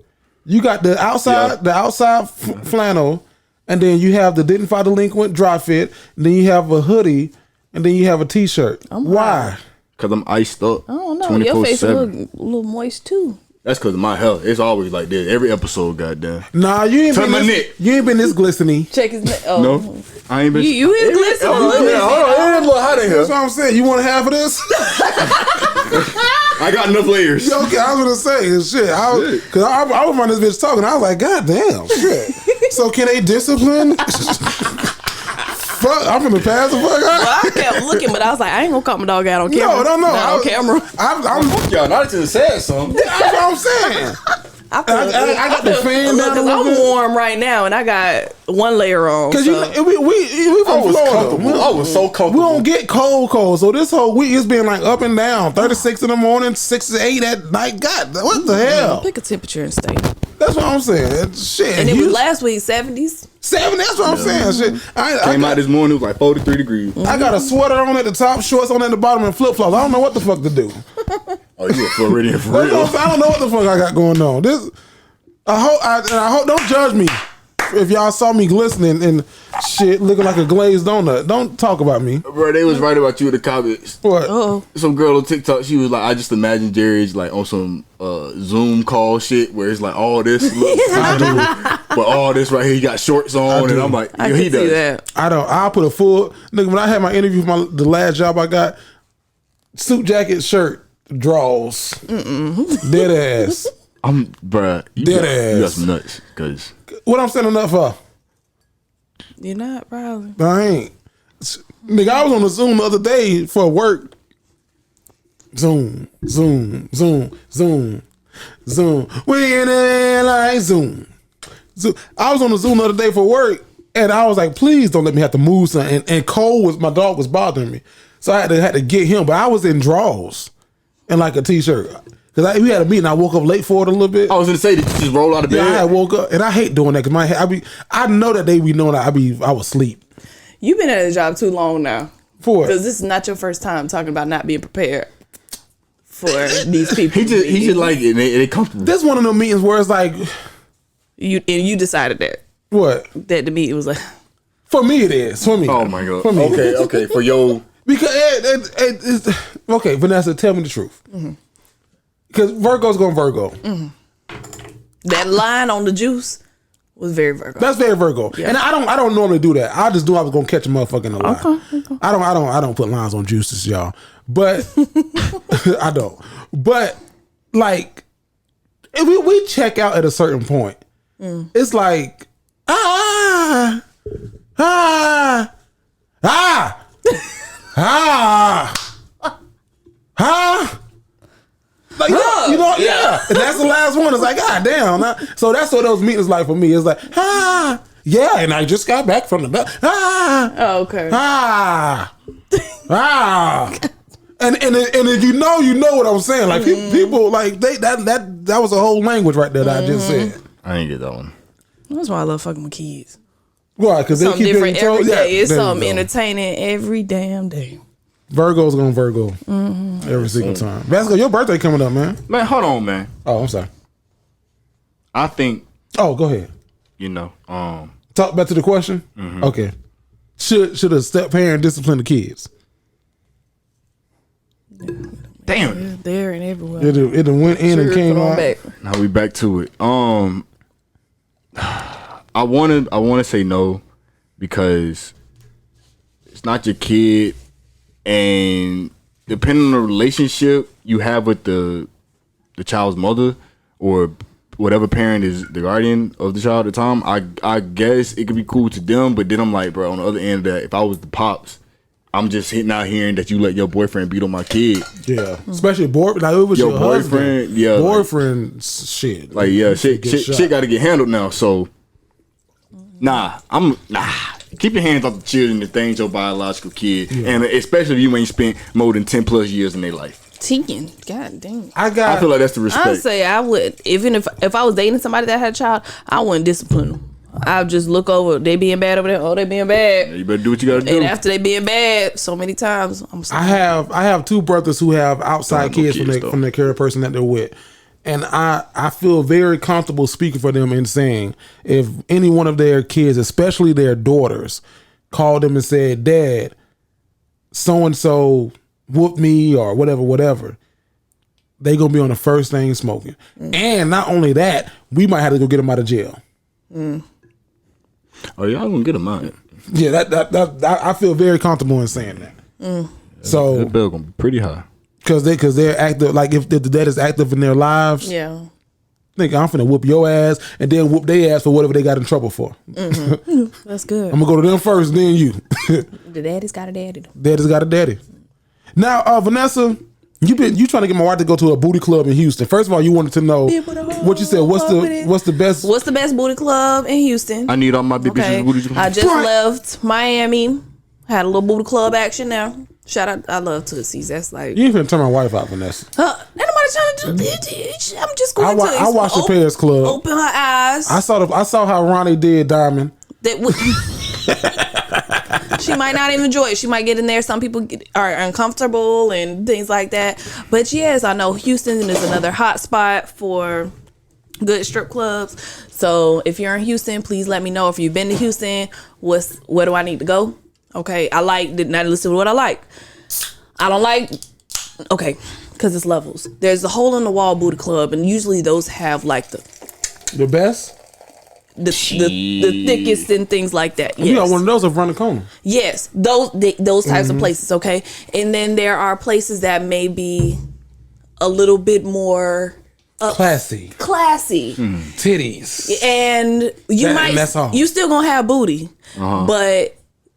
you got the outside, flannel, and then you have the Dignified Delinquent dry fit. And then you have a hoodie, and then you have a t-shirt. Why? Cause I'm iced up. I don't know. Your face look a little moist too. That's because of my health. It's always like this. Every episode, goddamn. Nah, you ain't Turn been my this, neck. you ain't been this glistening. Check his neck. Oh. No, I ain't been. You is glistening a little bit. Yeah, hold on. It is a little hot in That's here. what I'm saying. You want half of this? I got enough layers. Okay, I was gonna say shit. I was on this bitch talking. I was like, God damn, shit. So can they discipline? Fuck, I'm gonna pass the fuck out. Well, I kept looking, but I was like, I ain't gonna call my dog out on camera. No. Not on camera. I'm Y'all not to said something. that's what I'm saying. I got the fan down a Because little I'm bit. warm right now, and I got one layer on. Cause So. we from Florida. I was so We comfortable. don't get cold. So this whole week it's been like up and down. 36 in the morning, 6 to 8 at night. God, what the hell? Pick a temperature and stay. That's what I'm saying. Shit. And it was last week 70s. 7. That's what I'm saying. Shit. I Came out this morning, it was like 43 degrees. I got a sweater on at the top, shorts on at the bottom, and flip flops. I don't know what the fuck to do. Oh, you a Floridian for That's what I'm real? saying. I don't know what the fuck I got going on. This. I hope. Don't judge me if y'all saw me glistening and shit, looking like a glazed donut. Don't talk about me. Bro, they was right about you in the comments. What? Oh. Some girl on TikTok, she was like, I just imagine Jerry's like on some Zoom call shit where it's like all this, but all this right here, he got shorts on, and I'm like, I yo, can he see does. that. I'll put a full nigga. When I had my interview for the last job I got, suit jacket, shirt, draws, dead ass. Bruh, you Dead got ass. some nuts, cause What I'm standing up for? You're not, probably. I ain't. Nigga, I was on the Zoom the other day for work. Zoom. We in the like Zoom. I was on the Zoom the other day for work, and I was like, please don't let me have to move something. And Cole my dog was bothering me. So I had to get him, but I was in drawers and like a t-shirt. Cause we had a meeting, I woke up late for it a little bit. I was gonna say, did you just roll out of bed? Yeah, I had woke up, and I hate doing that because my head, I know that they be knowing that I was asleep. You've been at a job too long now. For Because it. this is not your first time talking about not being prepared for these people. He just like it. And they comfortable. This one of them meetings where it's like, you decided that what? the meeting was like, For me, it is. For me. Oh my god. For me. Okay. For your Because it's okay, Vanessa, tell me the truth. Because Virgo's going Virgo. that line on the juice was very Virgo. That's very Virgo, Yeah. and I don't normally do that. I just knew I was gonna catch a motherfucker in a lie. Okay. I don't put lines on juices, y'all. But I don't. But like, if we check out at a certain point, it's like ah. Like, you know, yeah. And that's the last one. It's like, God damn. So that's what those meetings like for me. It's like, yeah, and I just got back from the back. Oh, okay. And if you know what I'm saying. Like people like that was a whole language right there that I just said. I ain't get that one. That's why I love fucking with kids. Why? Because they Something keep different getting told. every day. It's there you something go. entertaining every damn day. Virgo's going Virgo every single time. Vasco, your birthday coming up, man. Man, hold on, man. Oh, I'm sorry. I think Oh, go ahead. Talk back to the question. Okay. Should a step parent discipline the kids? damn. There and everywhere. It went in and came out. back. Now we back to it. I wanna say no because it's not your kid, and depending on the relationship you have with the child's mother or whatever parent is the guardian of the child at the time, I guess it could be cool to them, but then I'm like, bro, on the other end of that, if I was the pops, I'm just hitting out hearing that you let your boyfriend beat on my kid. Yeah, especially like it was Your your boyfriend, husband. yeah, boyfriend shit. Like, yeah, shit Get got to get handled now. So, nah. Keep your hands off the children if they ain't your biological kid, and especially if you ain't spent more than 10 plus years in their life. 10. God damn. I feel like that's the respect. I'd say I would, even if I was dating somebody that had a child, I wouldn't discipline them. I'll just look over, they being bad over there. Oh, they being bad. You better do what you gotta do. And after they being bad so many times, I'm sorry. I have two brothers who have outside kids kids, from the care person that they're with. And I feel very comfortable speaking for them and saying if any one of their kids, especially their daughters, called them and said, Dad, so-and-so whooped me or whatever, they gonna be on the first thing smoking. And not only that, we might have to go get them out of jail. Oh, y'all gonna get them out. Yeah, that I feel very comfortable in saying that. So that bill gonna be pretty high. Cause they're active. Like if the dead is active in their lives, Yeah. nigga, I'm finna whoop your ass and then whoop their ass for whatever they got in trouble for. That's good. I'm gonna go to them first, then you. The daddy's got a daddy. Daddy's got a daddy. Now, Vanessa, you trying to get my wife to go to a booty club in Houston. First of all, you wanted to know what you said. What's the best? What's the best booty club in Houston? I need all my big bitches booties. I just left Miami. Had a little booty club action now. Shout out! I love Tootsie's. That's like You ain't finna turn my wife out, Vanessa. ain't nobody trying to do it. I'm just going to. I watched the Paris Club. Open her eyes. I saw how Ronnie did Diamond. She might not even enjoy it. She might get in there. Some people are uncomfortable and things like that. But yes, I know Houston is another hot spot for good strip clubs. So if you're in Houston, please let me know. If you've been to Houston, where do I need to go? Okay, I did not listen to what I like. I don't like. Okay, because it's levels. There's the hole in the wall booty club, and usually those have like the best. The thickest and things like that. Yes. You got one of those around the corner. Yes, those types of places. Okay, and then there are places that may be a little bit more classy, titties, and you still gonna have booty, but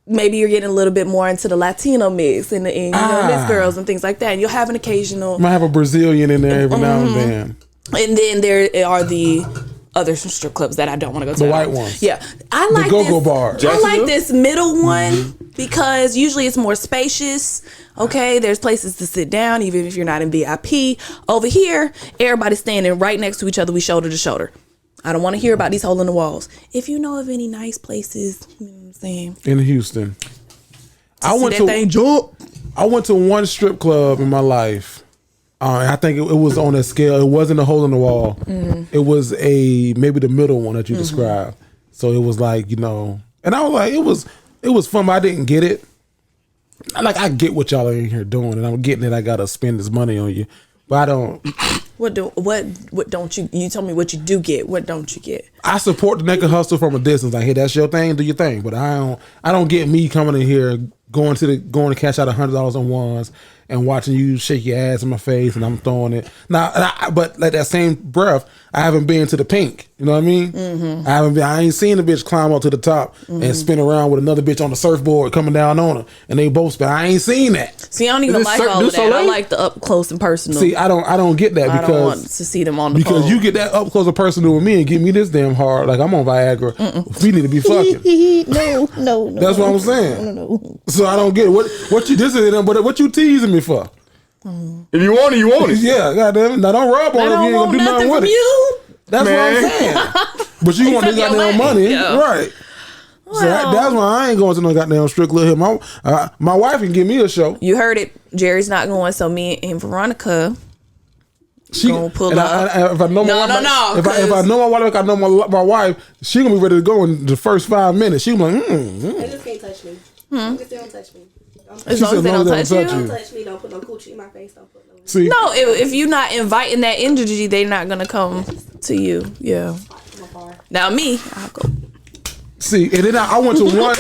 maybe you're getting a little bit more into the Latino mix and you know, mixed girls and things like that. And you'll have an occasional. Might have a Brazilian in there every now and then. And then there are the other strip clubs that I don't want to go to. The white ones. Yeah. I like the go-go bars. I like this middle one because usually it's more spacious. Okay. There's places to sit down, even if you're not in VIP. Over here, everybody's standing right next to each other. We shoulder to shoulder. I don't want to hear about these hole in the walls. If you know of any nice places, you know what I'm saying? In Houston. I went to one strip club in my life. I think it was on a scale. It wasn't a hole in the wall. It was maybe the middle one that you described. So it was like, and I was like, it was fun, but I didn't get it. Like, I get what y'all are in here doing, and I'm getting it. I gotta spend this money on you, but I don't. What don't you? You tell me what you do get. What don't you get? I support the naked hustle from a distance. Like, hey, that's your thing. Do your thing. But I don't get me coming in here going to cash out $100 on ones and watching you shake your ass in my face and I'm throwing it. But like that same breath, I haven't been to the pink. You know what I mean? I ain't seen the bitch climb up to the top and spin around with another bitch on the surfboard coming down on her and they both spin. I ain't seen that. See, I don't even like all of that. I like the up close and personal. See, I don't get that I don't want to see them on the because pole. You get that up close and personal with me and give me this damn hard like I'm on Viagra. We need to be fucking. No. That's what I'm saying. No. So I don't get it. What you what you teasing me for? If you want it, you want it. Yeah, goddamn. Now don't rub on it if you ain't gonna do nothing with it. You. That's what I'm saying. But you want this goddamn money, right? Well, so that's why I ain't going to no goddamn strip club here. My wife can give me a show. You heard it. Jerry's not going, so me and Veronica gonna pull up. If I know my wife, if I know my wife, like I know my wife, she gonna be ready to go in the first 5 minutes. She gonna be like, They just can't touch me. They don't touch me. As long as they don't touch you. Don't touch me. Don't put no coochie in my face. Don't put no. See? No, if you're not inviting that energy, they're not gonna come to you. Yeah. Now me, I'll go. See, and then I went to one.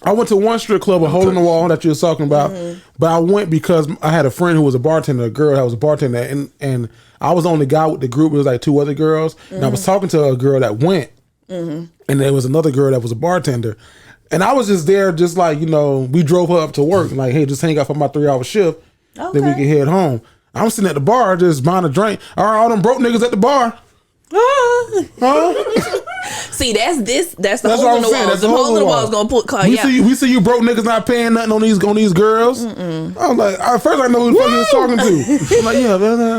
I went to one strip club, a hole in the wall that you were talking about. But I went because I had a friend who was a bartender, a girl that was a bartender, and I was the only guy with the group. It was like 2 other girls, and I was talking to a girl that went, and there was another girl that was a bartender. And I was just there, just like, we drove her up to work. Like, hey, just hang out for my 3-hour shift. Okay. Then we can head home. I'm sitting at the bar, just buying a drink. All them broke niggas at the bar. See, that's the hole in the wall. The hole in the wall is gonna call you out. We see you broke niggas not paying nothing on these girls. I was like, at first I know who the fuck he was talking to. I'm like,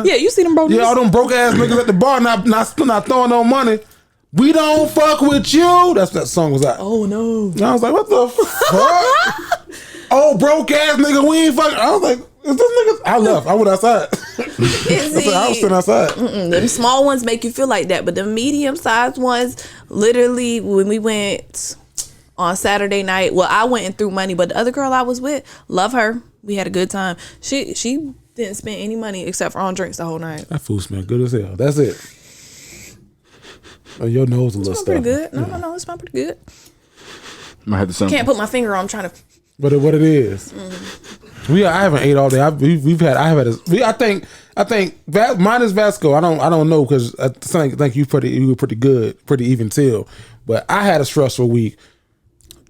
yeah, you see them broke niggas. Yeah, all them broke ass niggas at the bar not throwing no money. We don't fuck with you. That's what that song was at. Oh no. And I was like, what the fuck? Oh, broke ass nigga, we ain't fucking. I was like, is this nigga? I left. I went outside. I was sitting outside. Them small ones make you feel like that, but the medium sized ones, literally, when we went on Saturday night, well, I went and threw money, but the other girl I was with, love her. We had a good time. She Didn't spend any money except for on drinks the whole night. That food smell good as hell. That's it. Oh, your nose a little It's pretty stuffy. good. No, it smells pretty good. Might have to sample. Can't put my finger on. I'm trying to. But what it is, I haven't ate all day. I think mine is Vasco. I don't know because I think you were pretty good, pretty even till. But I had a stressful week.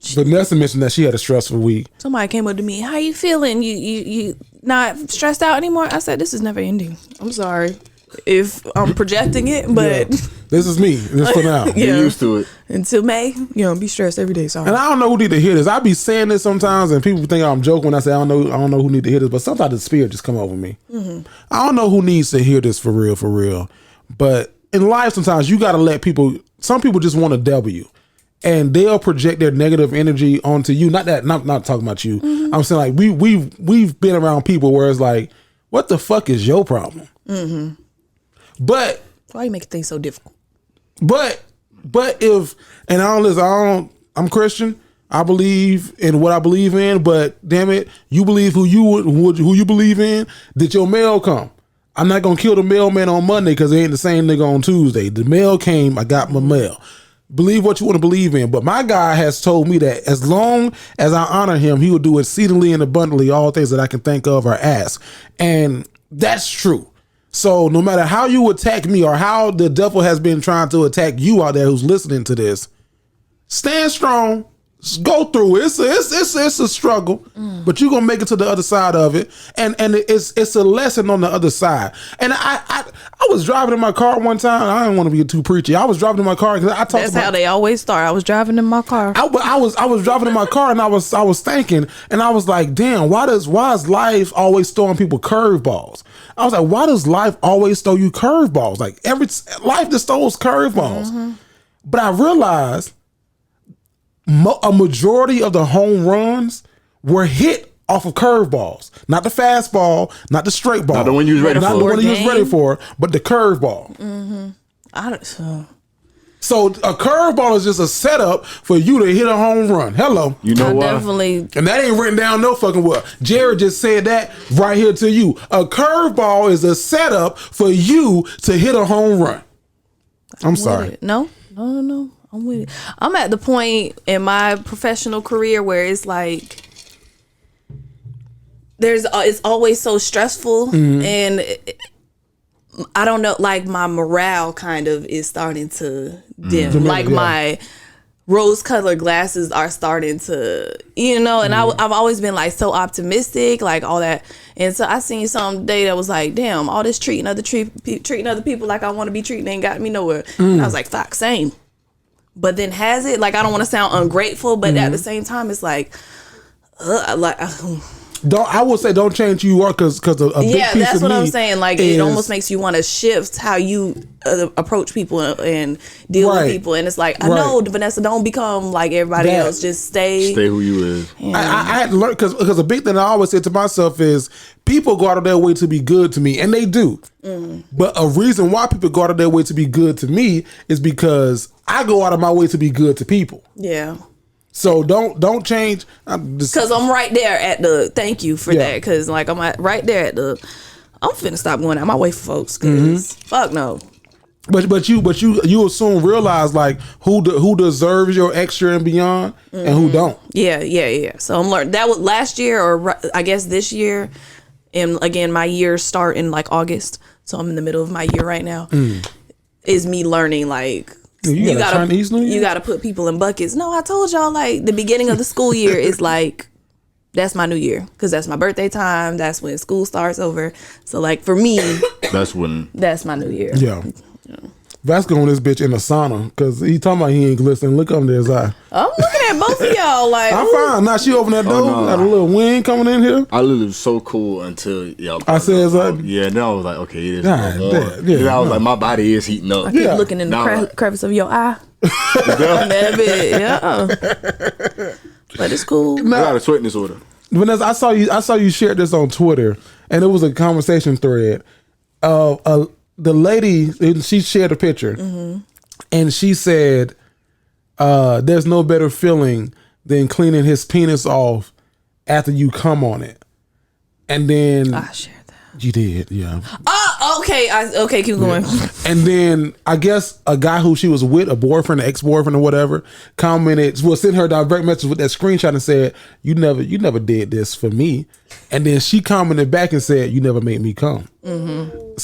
Vanessa mentioned that she had a stressful week. Somebody came up to me. How you feeling? You not stressed out anymore? I said, this is never ending. I'm sorry if I'm projecting it, but this is me. This for now. Get used to it. Until May, be stressed every day. Sorry. And I don't know who need to hear this. I be saying this sometimes, and people think I'm joking when I say I don't know who need to hear this. But sometimes the spirit just come over me. Mm-hmm. I don't know who needs to hear this for real. But in life, sometimes you got to let people. Some people just want a W, and they'll project their negative energy onto you. Not talking about you. Mm-hmm. I'm saying like we've been around people where it's like, what the fuck is your problem? Mm-hmm. But why you making things so difficult? But if I'm Christian. I believe in what I believe in. But damn it, you believe who you believe in. Did your mail come? I'm not gonna kill the mailman on Monday because it ain't the same nigga on Tuesday. The mail came. I got my mail. Believe what you want to believe in. But my God has told me that as long as I honor him, he will do exceedingly and abundantly all things that I can think of or ask. And that's true. So no matter how you attack me or how the devil has been trying to attack you out there who's listening to this, stand strong. Go through it. It's a struggle, but you're gonna make it to the other side of it, and it's a lesson on the other side. And I was driving in my car one time. I didn't want to be too preachy. I was driving in my car because I talked. That's how they always start. I was driving in my car. I was driving in my car and I was thinking, and I was like, damn, why is life always throwing people curveballs? I was like, why does life always throw you curveballs? Like life just throws curveballs. Mm-hmm. But I realized a majority of the home runs were hit off of curveballs, not the fastball, not the straight ball, not the one you was ready for, not the one you was ready for, but the curveball. Mm-hmm. So a curveball is just a setup for you to hit a home run. Hello. You know what? Definitely. And that ain't written down no fucking well. Jared just said that right here to you. A curveball is a setup for you to hit a home run. I'm sorry. No. I'm with it. I'm at the point in my professional career where it's like it's always so stressful, mm-hmm. and I don't know, like my morale kind of is starting to dim. Mm-hmm. Like my rose-colored glasses are starting to, and mm-hmm. I've always been like so optimistic, like all that. And so I seen some today that was like, damn, all this treating other people like I want to be treated ain't got me nowhere. Mm. And I was like, fuck, same. But then has it? Like, I don't want to sound ungrateful, but at the same time, it's like, I would say don't change who you are because a big piece that's of what me I'm saying. Like, it almost makes you want to shift how you approach people and deal with people. And it's like, I know, Vanessa, don't become like everybody else. Just stay who you is. Yeah. I had to learn because a big thing I always say to myself is people go out of their way to be good to me, and they do. Mm. But a reason why people go out of their way to be good to me is because I go out of my way to be good to people. Yeah. So don't change. Because I'm right there at the thank you for that. Because like I'm right there at the. I'm finna stop going out my way for folks. Because fuck no. But you soon realize like who deserves your extra and beyond and who don't. Yeah. So I'm learning. That was last year, or I guess this year, and again my years start in like August. So I'm in the middle of my year right now. Is me learning like. You gotta put people in buckets. No, I told y'all like the beginning of the school year is like that's my new year because that's my birthday time. That's when school starts over. So like for me, that's my new year. Yeah. Vasco on this bitch in a sauna because he talking about he ain't glistening. Look under his eye. I'm looking at both of y'all like I'm fine. Now she open that door. Got a little wind coming in here. I literally was so cool until y'all. I said something. Yeah, then I was like, okay, it is. Then I was like, my body is heating up. I keep looking in the crevice of your eye. That bit, yeah. But it's cool. I got a sweat disorder. Vanessa, I saw you share this on Twitter, and it was a conversation thread. The lady, she shared a picture, and she said, "There's no better feeling than cleaning his penis off after you come on it." And then I shared that. You did, yeah. Oh, okay. Okay, keep going. And then I guess a guy who she was with, a boyfriend, an ex-boyfriend or whatever, sent her a direct message with that screenshot and said, you never did this for me. And then she commented back and said, you never made me come. Mm-hmm.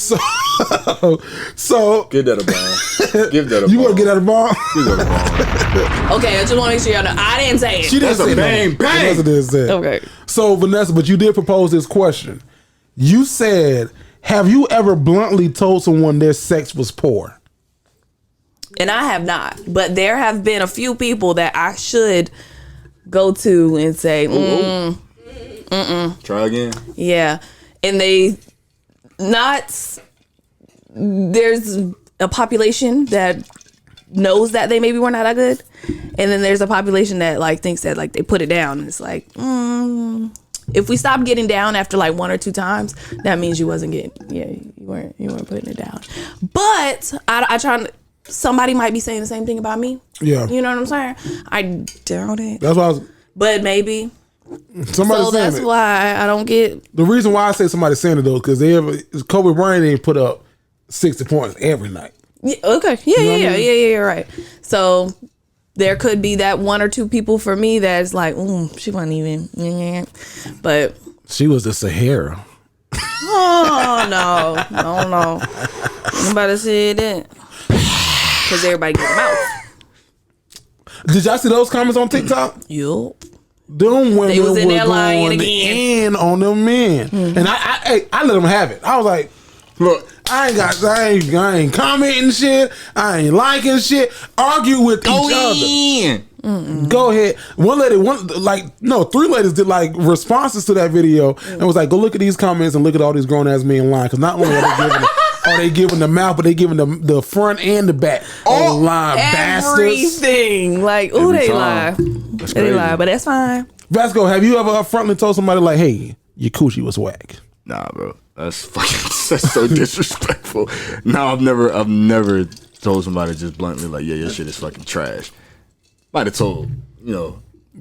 So Give that a bomb. Give that a bomb. You want to get out of bomb? Give that a bomb. Okay, I just want to make sure y'all know. I didn't say it. She didn't say bang, no. bang. Vanessa didn't say it. Okay. So Vanessa, but you did propose this question. You said, have you ever bluntly told someone their sex was poor? And I have not. But there have been a few people that I should go to and say, Try again. yeah. And there's a population that knows that they maybe were not that good. And then there's a population that like thinks that like they put it down and it's like, if we stop getting down after like 1 or 2 times, that means you weren't putting it down. But I try to, somebody might be saying the same thing about me. Yeah. You know what I'm saying? I doubt it. That's why I was. But maybe. Somebody So saying that's it. why I don't get. The reason why I say somebody saying it though, because Kobe Bryant didn't put up 60 points every night. Yeah, okay. Yeah, you're right. So there could be that 1 or 2 people for me that's like, she wasn't even. But She was the Sahara. oh no. Nobody said that. Because everybody get them out. Did y'all see those comments on TikTok? Yup. Them women They was in were there lying going again. in on them men, and I let them have it. I was like, look, I ain't commenting shit. I ain't liking shit. Argue with each other. Go ahead. 3 ladies did like responses to that video and was like, go look at these comments and look at all these grown ass men lying. Because not only are they giving the mouth, but they giving the front and the back. Oh, lying bastards. Everything. Like, ooh, they lie. That's They crazy. lie, but that's fine. Vasco, have you ever upfrontly told somebody like, hey, your coochie was whack? Nah, bro. That's so disrespectful. No, I've never told somebody just bluntly like, yeah, your shit is fucking trash. Might have told, The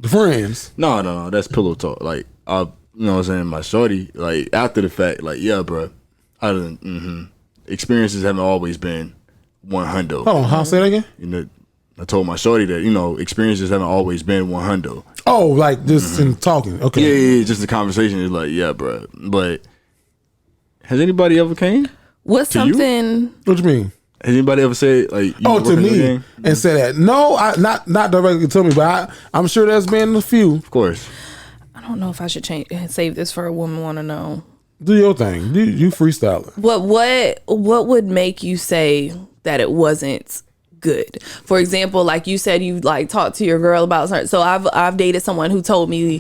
friends. No, that's pillow talk. Like, you know what I'm saying, my shorty, like, after the fact, like, yeah, bro, I didn't, experiences haven't always been 100. Hold on, how say that again? I told my shorty that, experiences haven't always been 100. Oh, like just in talking. Okay. Yeah, just the conversation is like, yeah, bro. But has anybody ever came? What's To you? something? What you mean? Has anybody ever said like, you Oh, work to on your me game? and say that? No, not directly to me, but I'm sure there's been a few. Of course. I don't know if I should save this for a woman want to know. Do your thing. You freestyle it. What would make you say that it wasn't good? For example, like you said, you like talked to your girl about something. So I've dated someone who told me,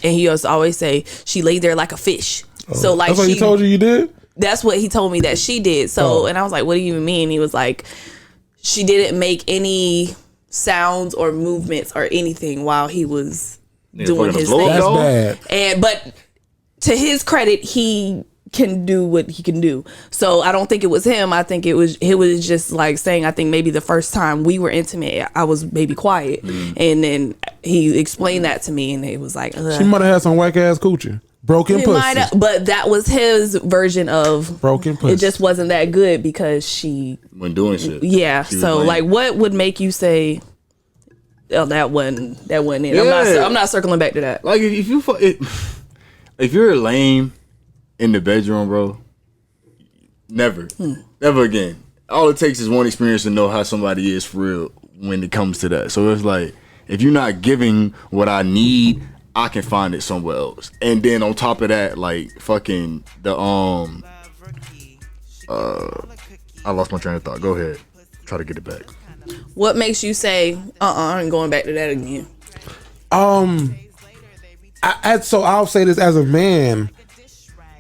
and he used to always say she laid there like a fish. So like That's what he told you did? That's what he told me that she did. So and I was like, what do you even mean? He was like, she didn't make any sounds or movements or anything while he was doing his thing. That's bad. But to his credit, he can do what he can do. So I don't think it was him. I think it was just like saying, I think maybe the first time we were intimate, I was maybe quiet. And then he explained that to me and it was like, She might have had some whack ass coochie. Broken pussy. But that was his version of Broken pussy. It just wasn't that good because she When doing shit. Yeah. She was So lame. like what would make you say, oh, that wasn't it. Yeah. I'm not circling back to that. Like if you're lame in the bedroom, bro, never again. All it takes is one experience to know how somebody is for real when it comes to that. So it's like, if you're not giving what I need, I can find it somewhere else. And then on top of that, like fucking the I lost my train of thought. Go ahead. Try to get it back. What makes you say, I ain't going back to that again? So I'll say this as a man.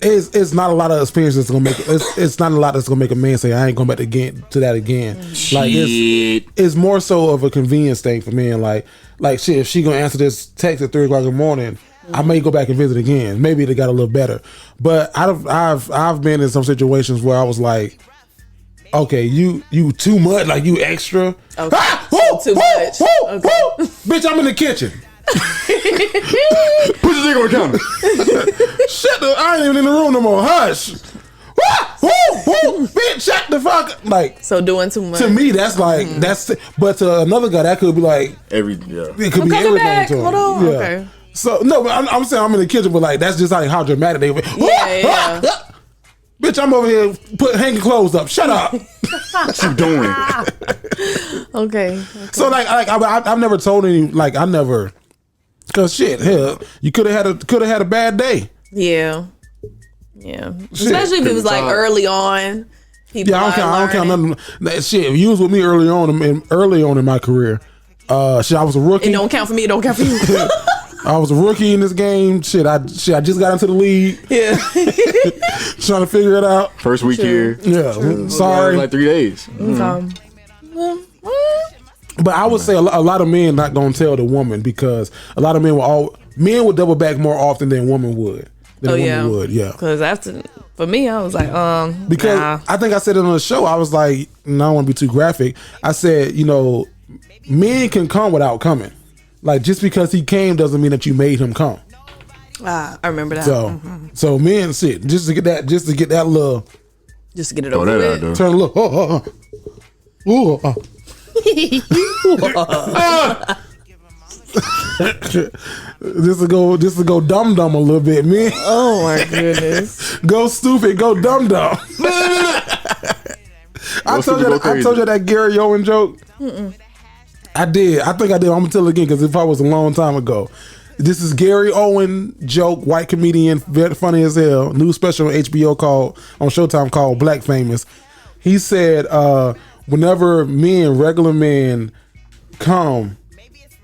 It's not a lot of experience that's gonna make it. It's not a lot that's gonna make a man say I ain't going back to that again. Like it's more so of a convenience thing for men. Like shit, if she gonna answer this text at 3 o'clock in the morning, I may go back and visit again. Maybe it got a little better. But I've been in some situations where I was like, okay, you too much, like you extra. Okay. Too much. Bitch, I'm in the kitchen. Put your dick on the counter. shut the, I ain't even in the room no more. Hush. Woo, woo, bitch, shut the fuck. Like, So doing too much. to me, that's like that's. But to another guy, that could be like yeah. it could be coming everything back. to him. Hold on. Yeah. Okay. So no, but I'm saying I'm in the kitchen, but like that's just like how dramatic they. Yeah. Bitch, I'm over here hanging clothes up. Shut up. What you doing? Okay. So like I've never told any like I never. Cause shit, hell, you could have had a bad day. Yeah. Especially if it was like early on. Yeah, I don't count nothing. That shit, if you was with me early on in my career, shit, I was a rookie. It don't count for me. It don't count for you. I was a rookie in this game. I just got into the league. Yeah. Trying to figure it out. First week here. Yeah, sorry. Like 3 days. But I would say a lot of men not gonna tell the woman because a lot of men would double back more often than women would. Yeah. Because for me, I was like, because nah. I think I said it on the show. I was like, no, I don't want to be too graphic. I said, men can come without coming. Like just because he came doesn't mean that you made him come. I remember that. So men sit just to get that little. Just to get it Throw over that with. out, Turn a little. This will go dum dum a little bit, man. Oh my goodness. Go stupid, go dum dum. I told you that Gary Owen joke. I did. I think I did. I'm gonna tell it again because if I was a long time ago. This is Gary Owen joke, white comedian, very funny as hell. New special on HBO on Showtime called Black Famous. He said, whenever regular men come,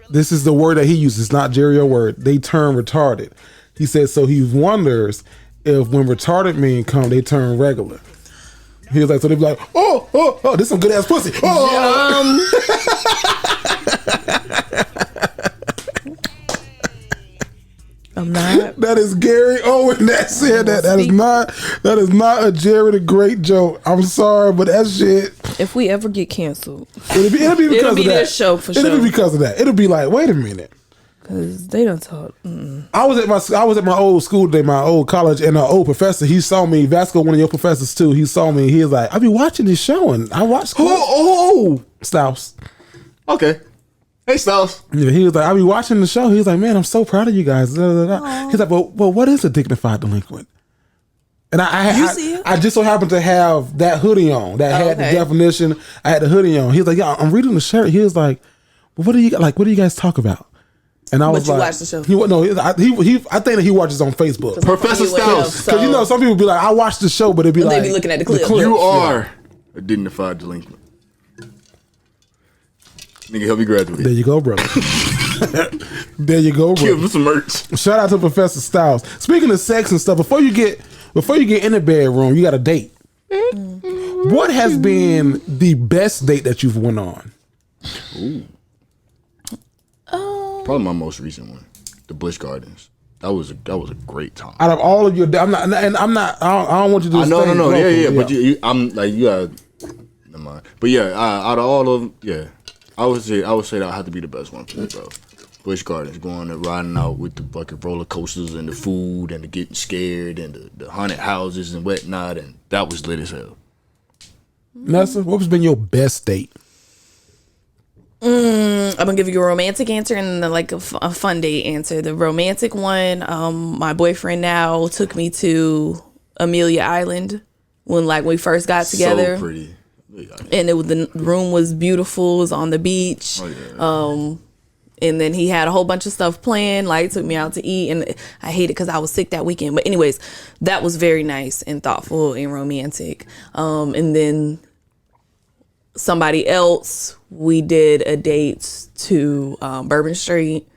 this is the word that he uses, not Jerry O word. They turn retarded. He said, so he wonders if when retarded men come, they turn regular. He was like, so they be like, oh, this some good ass pussy. I'm not. That is Gary Owen that said that. That is not a Jerry the Great joke. I'm sorry, but that shit. If we ever get canceled, It'll be because of that. This show for sure. It'll be because of that. It'll be like, wait a minute. Because they don't talk. I was at my old school today, my old college, and an old professor. He saw me. Vasco, one of your professors too. He saw me. He was like, I be watching this show, and I watched. Stouse. Okay. Hey, Styles. Yeah, he was like, I be watching the show. He was like, man, I'm so proud of you guys. He's like, well, what is a dignified delinquent? And I just so happened to have that hoodie on that had the definition. I had the hoodie on. He was like, yeah, I'm reading the shirt. He was like, well, what do you guys talk about? And I was like, watched the show? I think that he watches on Facebook. Professor Styles. Because some people be like, I watched the show, but it'd be like, they be looking at the clip. You are a dignified delinquent. Nigga, help me graduate. There you go, brother. There you go, Give brother. him some merch. Shout out to Professor Styles. Speaking of sex and stuff, before you get in the bedroom, you got a date. What has been the best date that you've went on? Ooh. Probably my most recent one, the Busch Gardens. That was a great time. Out of all of your, I don't want you to. No. Yeah. But you gotta. Never mind. But yeah, out of all of them, yeah, I would say that would have to be the best one for me, bro. Busch Gardens, going and riding out with the fucking roller coasters and the food and the getting scared and the haunted houses and whatnot, and that was lit as hell. Nessa, what has been your best date? I'm gonna give you a romantic answer and then like a fun date answer. The romantic one, my boyfriend now took me to Amelia Island when we first got together. So pretty. And the room was beautiful. It was on the beach. Oh, yeah. And then he had a whole bunch of stuff planned. Took me out to eat, and I hate it because I was sick that weekend. But anyways, that was very nice and thoughtful and romantic. And then somebody else, we did a date to Bourbon Street,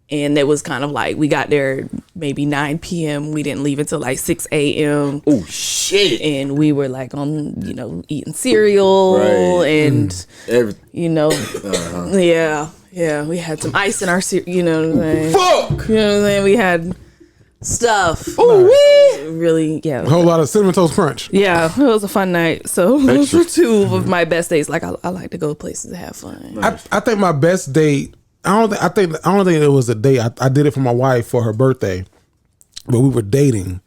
and it was kind of we got there maybe 9 p.m. We didn't leave until 6 a.m. Oh shit! And we were eating cereal and everything. Yeah, we had some ice in our cereal. You know what I'm saying? Fuck! You know what I'm saying? We had stuff. Oh, really, yeah. A whole lot of Cinnamon Toast Crunch. Yeah, it was a fun night. So those were two of my best days. I like to go places to have fun. Nice. I think my best date. I don't think it was a date. I did it for my wife for her birthday. but we were dating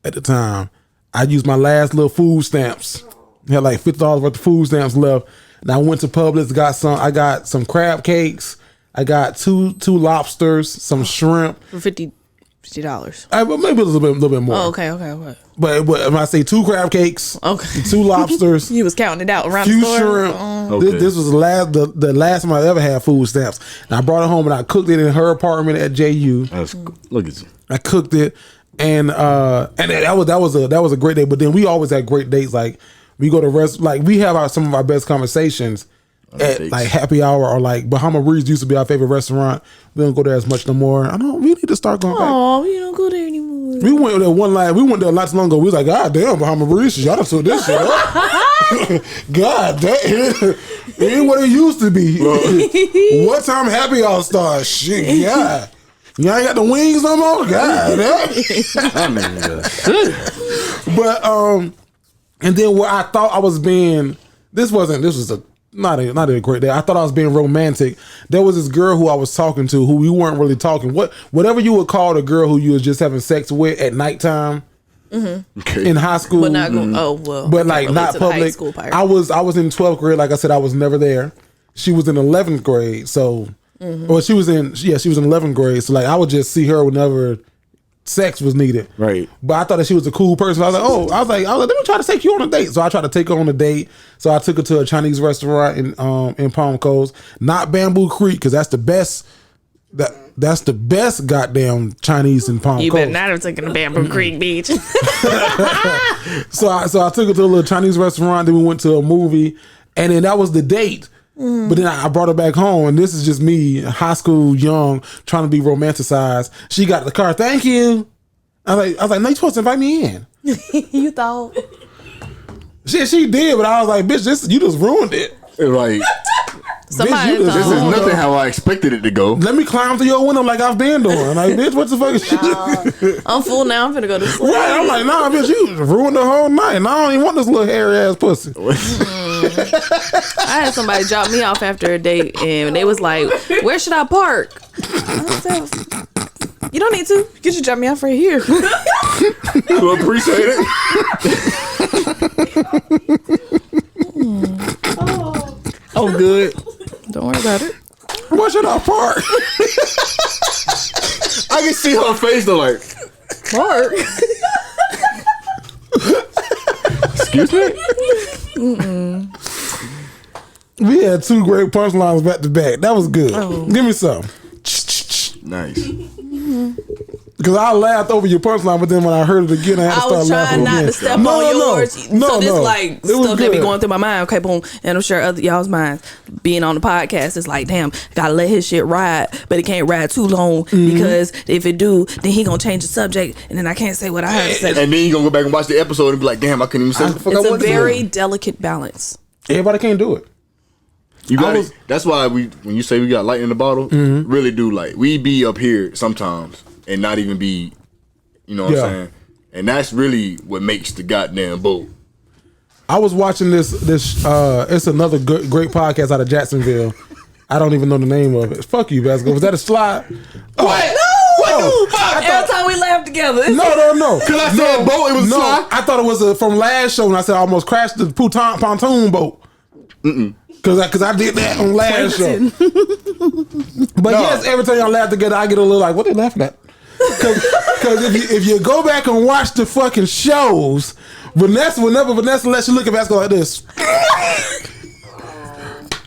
at the time. I used my last little food stamps. Had like $50 worth of food stamps left. And I went to Publix, I got some crab cakes. I got two lobsters, some shrimp. For $50. But maybe a little bit more. Oh, okay. But when I say 2 crab cakes, Okay. 2 lobsters, You was counting it out around few the store. shrimp. Okay. This was the last time I ever had food stamps. And I brought it home and I cooked it in her apartment at JU. Look at you. I cooked it, and that was a great day. But then we always had great dates. Like we go to we have some of our best conversations at dates. like happy hour, or like Bahama Breeze used to be our favorite restaurant. We don't go there as much no more. We need to start going back. Oh, you don't go there anymore. We went there we went there not too long ago. We was like, God damn, Bahama Breeze, y'all done took this shit up. God damn, it ain't what it used to be. What time happy hour starts? Shit, yeah. Y'all ain't got the wings no more? God damn. But and then where I thought I was being, this was not a great day. I thought I was being romantic. There was this girl who I was talking to who we weren't really talking. Whatever you would call the girl who you was just having sex with at nighttime in high school. But not going. Oh well. But like not to the high public. school part. I was in 12th grade. Like I said, I was never there. She was in 11th grade. So, or she was in 11th grade. So like I would just see her whenever sex was needed. Right. But I thought that she was a cool person. I was like, let me try to take you on a date. So I tried to take her on a date. So I took her to a Chinese restaurant in Palm Coast, not Bamboo Creek, because that's the best. That's the best goddamn Chinese in Palm Coast. You better not have taken the Bamboo Creek Beach. So I took her to a little Chinese restaurant. Then we went to a movie, and then that was the date. But then I brought her back home, and this is just me, high school, young, trying to be romanticized. She got the car. Thank you. I was like, no, you're supposed to invite me in. You thought? She did, but I was like, bitch, you just ruined it. Like, Somebody Bitch, you just- this is thought. nothing how I expected it to go. Let me climb through your window like I've been doing. Like, bitch, what the fuck is shit? I'm full now. I'm finna go to sleep. Right? I'm like, nah, bitch, you ruined the whole night. And I don't even want this little hairy ass pussy. I had somebody drop me off after a date, and they was like, "Where should I park?" I said, "You don't need to. You should drop me off right here." I appreciate it. I'm good. Don't worry about it. Where should I park? I can see her face though, like, Park. excuse me? We had 2 great punchlines back to back. That was good. Give me some. Nice. Because I laughed over your punchline, but then when I heard it again, I had to I start was laughing trying not again. to step on yours. No, So this like It was stuff that be good. going through my mind. Okay, boom. And I'm sure other y'all's minds being on the podcast is like, damn, gotta let his shit ride, but it can't ride too long because if it do, then he gonna change the subject and then I can't say what I heard to say. And then you gonna go back and watch the episode and be like, damn, I couldn't even say what the fuck I It's a wanted to very say. delicate balance. Everybody can't do it. You got I was- it. That's why when you say we got light in the bottle, really do like we be up here sometimes and not even be, you know what Yeah. I'm saying? And that's really what makes the goddamn boat. I was watching this. It's another great podcast out of Jacksonville. I don't even know the name of it. Fuck you, Vasco. Was that a slide? What? No! Every time we laugh together. It's No. Cause I said boat, it was no. slide. I thought it was from last show, and I said I almost crashed the pontoon boat. Cause I did that on last show. But yes, every time y'all laugh together, I get a little like, what they laughing at? Cause if you go back and watch the fucking shows, whenever Vanessa lets you look at Vasco like this.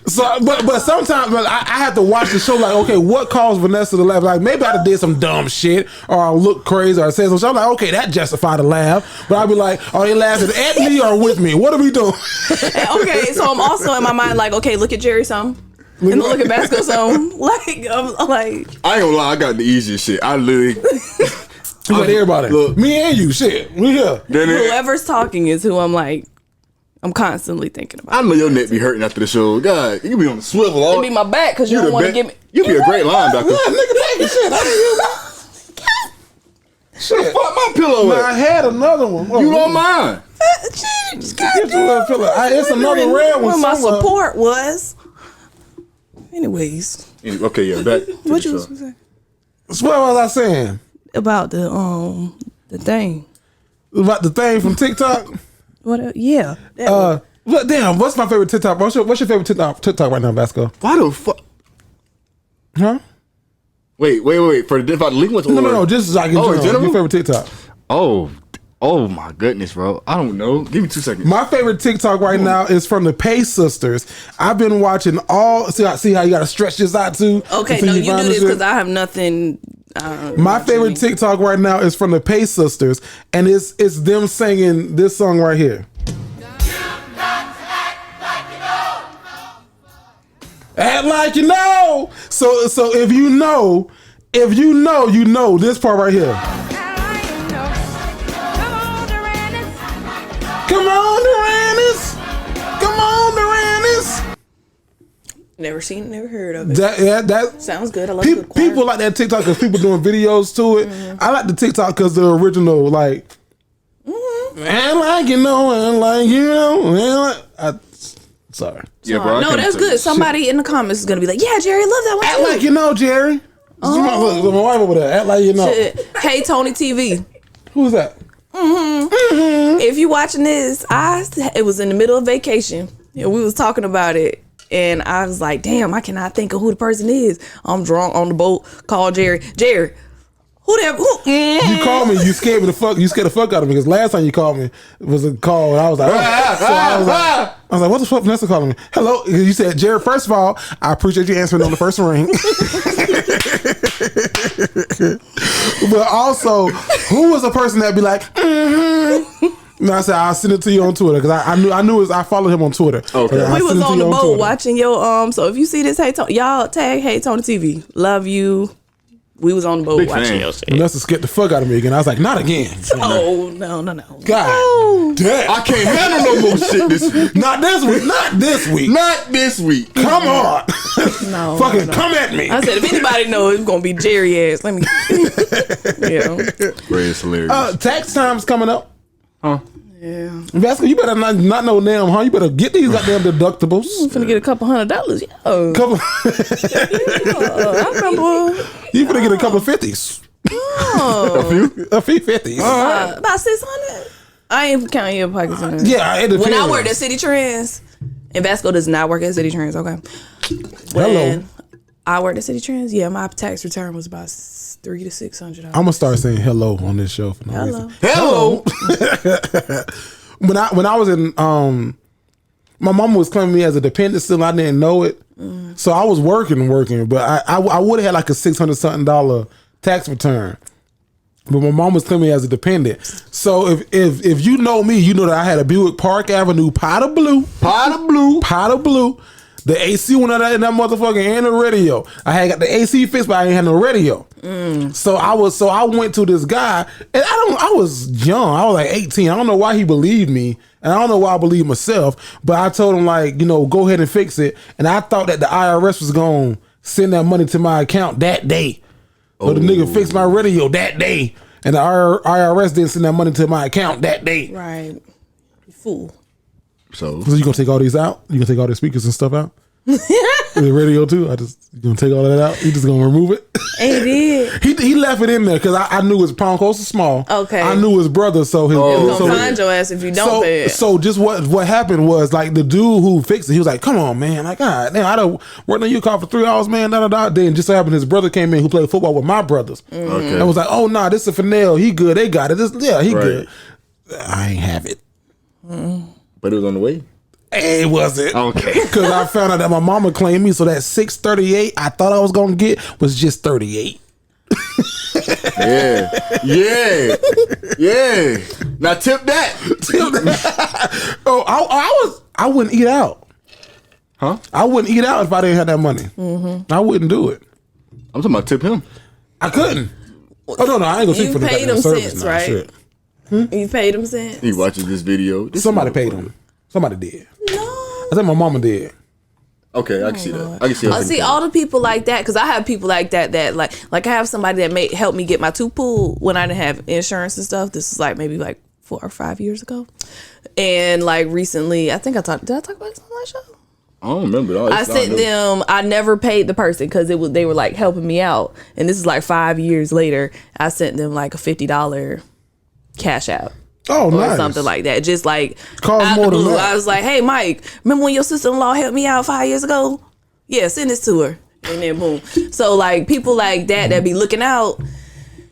So, but sometimes I have to watch the show like, okay, what caused Vanessa to laugh? Like maybe I done did some dumb shit, or I look crazy, or I said something. I'm like, okay, that justified the laugh. But I'll be like, are they laughing at me or with me? What are we doing? okay, so I'm also in my mind like, okay, look at Jerry some. And then look at Vasco some. Like, I'm like, I ain't gonna lie, I got the easiest shit. I literally Look, everybody, Look. me and you, shit, we here. then it, whoever's talking is who I'm constantly thinking about. I know your neck be hurting after the show. God, you be on the swivel all. It'd be my back because you You don't the want to be- give me. You be a great linebacker. Yeah, nigga, taking shit. I didn't shit. Fuck my pillow Man, I at. had another one. You don't mind. Get your little pillow. It's another red one Where my somewhere. support was. Anyways, Okay, yeah, back. To what the you show. was saying? So what was I saying? about the thing. About the thing from TikTok? What? Yeah. that one. Damn, what's my favorite TikTok? What's your favorite TikTok right now, Vasco? Why the fuck? Huh? Wait. For the Delinquents? No. Just like in general. Your favorite TikTok? Oh my goodness, bro. I don't know. Give me 2 seconds. My favorite TikTok right now is from the Pay Sisters. I've been watching all. See how you got to stretch this out too. Okay, no, you do this because I have nothing. My favorite TikTok right now is from the Pay Sisters, and it's them singing this song right here. Act like you know. So if you know, you know this part right here. Come on, Duranis. Come on, Duranis. Never seen it, never heard of it. That sounds good. I love good choir. People like that TikTok because people doing videos to it. Mm-hmm. I like the TikTok because the original, like, and like you know, and like you know, sorry. Yeah, bro. No, that's good. Somebody in the comments is gonna be like, "Yeah, Jerry, I love that one Act too." like you know, Jerry. Look, my wife over there. Act like you know. Hey, Tony TV. Who's that? If you watching this, it was in the middle of vacation and we was talking about it, and I was like, damn, I cannot think of who the person is. I'm drunk on the boat. Call Jerry. Jerry, who that? Who? You called me. You scared the fuck out of me because last time you called me was a call and I was like, I was like, what the fuck, Vanessa calling me? Hello. You said, Jerry. First of all, I appreciate you answering on the first ring. But also, who was the person that'd be like, No, I said I'll send it to you on Twitter because I knew I followed him on Twitter. Okay, we was on the boat watching your So if you see this, hey Tony, y'all tag Hey Tony TV. Love you. We was on the boat watching your shit. Vanessa scared the fuck out of me again. I was like, not again. Oh no. God damn. I can't handle no more shit this week. Not this week. Not this week. Come on. No. Fucking come at me. I said, if anybody knows, it's gonna be Jerry ass. Let me. Yeah. Ray is hilarious. Tax time's coming up. Huh? Yeah. Vasco, you better not know damn, huh? You better get these goddamn deductibles. I'm finna get a couple $100. Yeah. I remember. You finna get a couple 50s. A few 50s. About 600. I ain't counting your pockets in there. Yeah, it depends. When I worked at City Trends, and Vasco does not work at City Trends, okay? Hello. I worked at City Trends, yeah, my tax return was about $300 to $600. I'm gonna start saying hello on this show for no reason. Hello. When I was in my mom was claiming me as a dependent still. I didn't know it, so I was working, but I would have had like a $600 something tax return. But my mom was claiming me as a dependent. So if you know me, you know that I had a Buick Park Avenue pot of blue. The AC went out in that motherfucker and the radio. I had got the AC fixed, but I ain't had no radio. So I went to this guy, and I was young. I was like 18. I don't know why he believed me, and I don't know why I believed myself. But I told him, like, go ahead and fix it. And I thought that the IRS was gonna send that money to my account that day. So the nigga fixed my radio that day, and the IRS didn't send that money to my account that day. Right, you fool. So you gonna take all these out? You gonna take all the speakers and stuff out? The radio too? You gonna take all of that out? You just gonna remove it? And he did. He left it in there because I knew his palm close to small. Okay. I knew his brother, so his gonna find your ass if you don't pay it. So just what happened was, like, the dude who fixed it, he was like, "Come on, man! Like, God damn, I done worked on your car for 3 hours, man." Then just so happened his brother came in who played football with my brothers. Okay. And was like, "Oh nah, this is a Fennell. He good. They got it. He good. I ain't have it." But it was on the way. It wasn't. Okay. Because I found out that my mama claimed me, so that $638 I thought I was gonna get was just $38. Yeah. Now tip that. I wouldn't eat out. Huh? I wouldn't eat out if I didn't have that money. I wouldn't do it. I'm talking about tip him. I couldn't. Oh no, I ain't gonna speak for the paid goddamn him service cents, now. right? Shit. You paid him cents. He watching this video. Somebody paid him. Somebody did. No. I think my mama did. Okay, I can see that. I can see that. See all the people like that, because I have people like that like I have somebody that help me get my tooth pulled when I didn't have insurance and stuff. This is like maybe like 4 or 5 years ago, and like recently, I think did I talk about this on my show? I don't remember that. I sent them. I never paid the person because they were like helping me out, and this is like 5 years later. I sent them like a $50 cash out. Oh, or nice. something like that. Just like Cost out more the than blue. that. I was like, hey, Mike, remember when your sister-in-law helped me out 5 years ago? Yeah, send this to her. And then boom. So like people like that be looking out.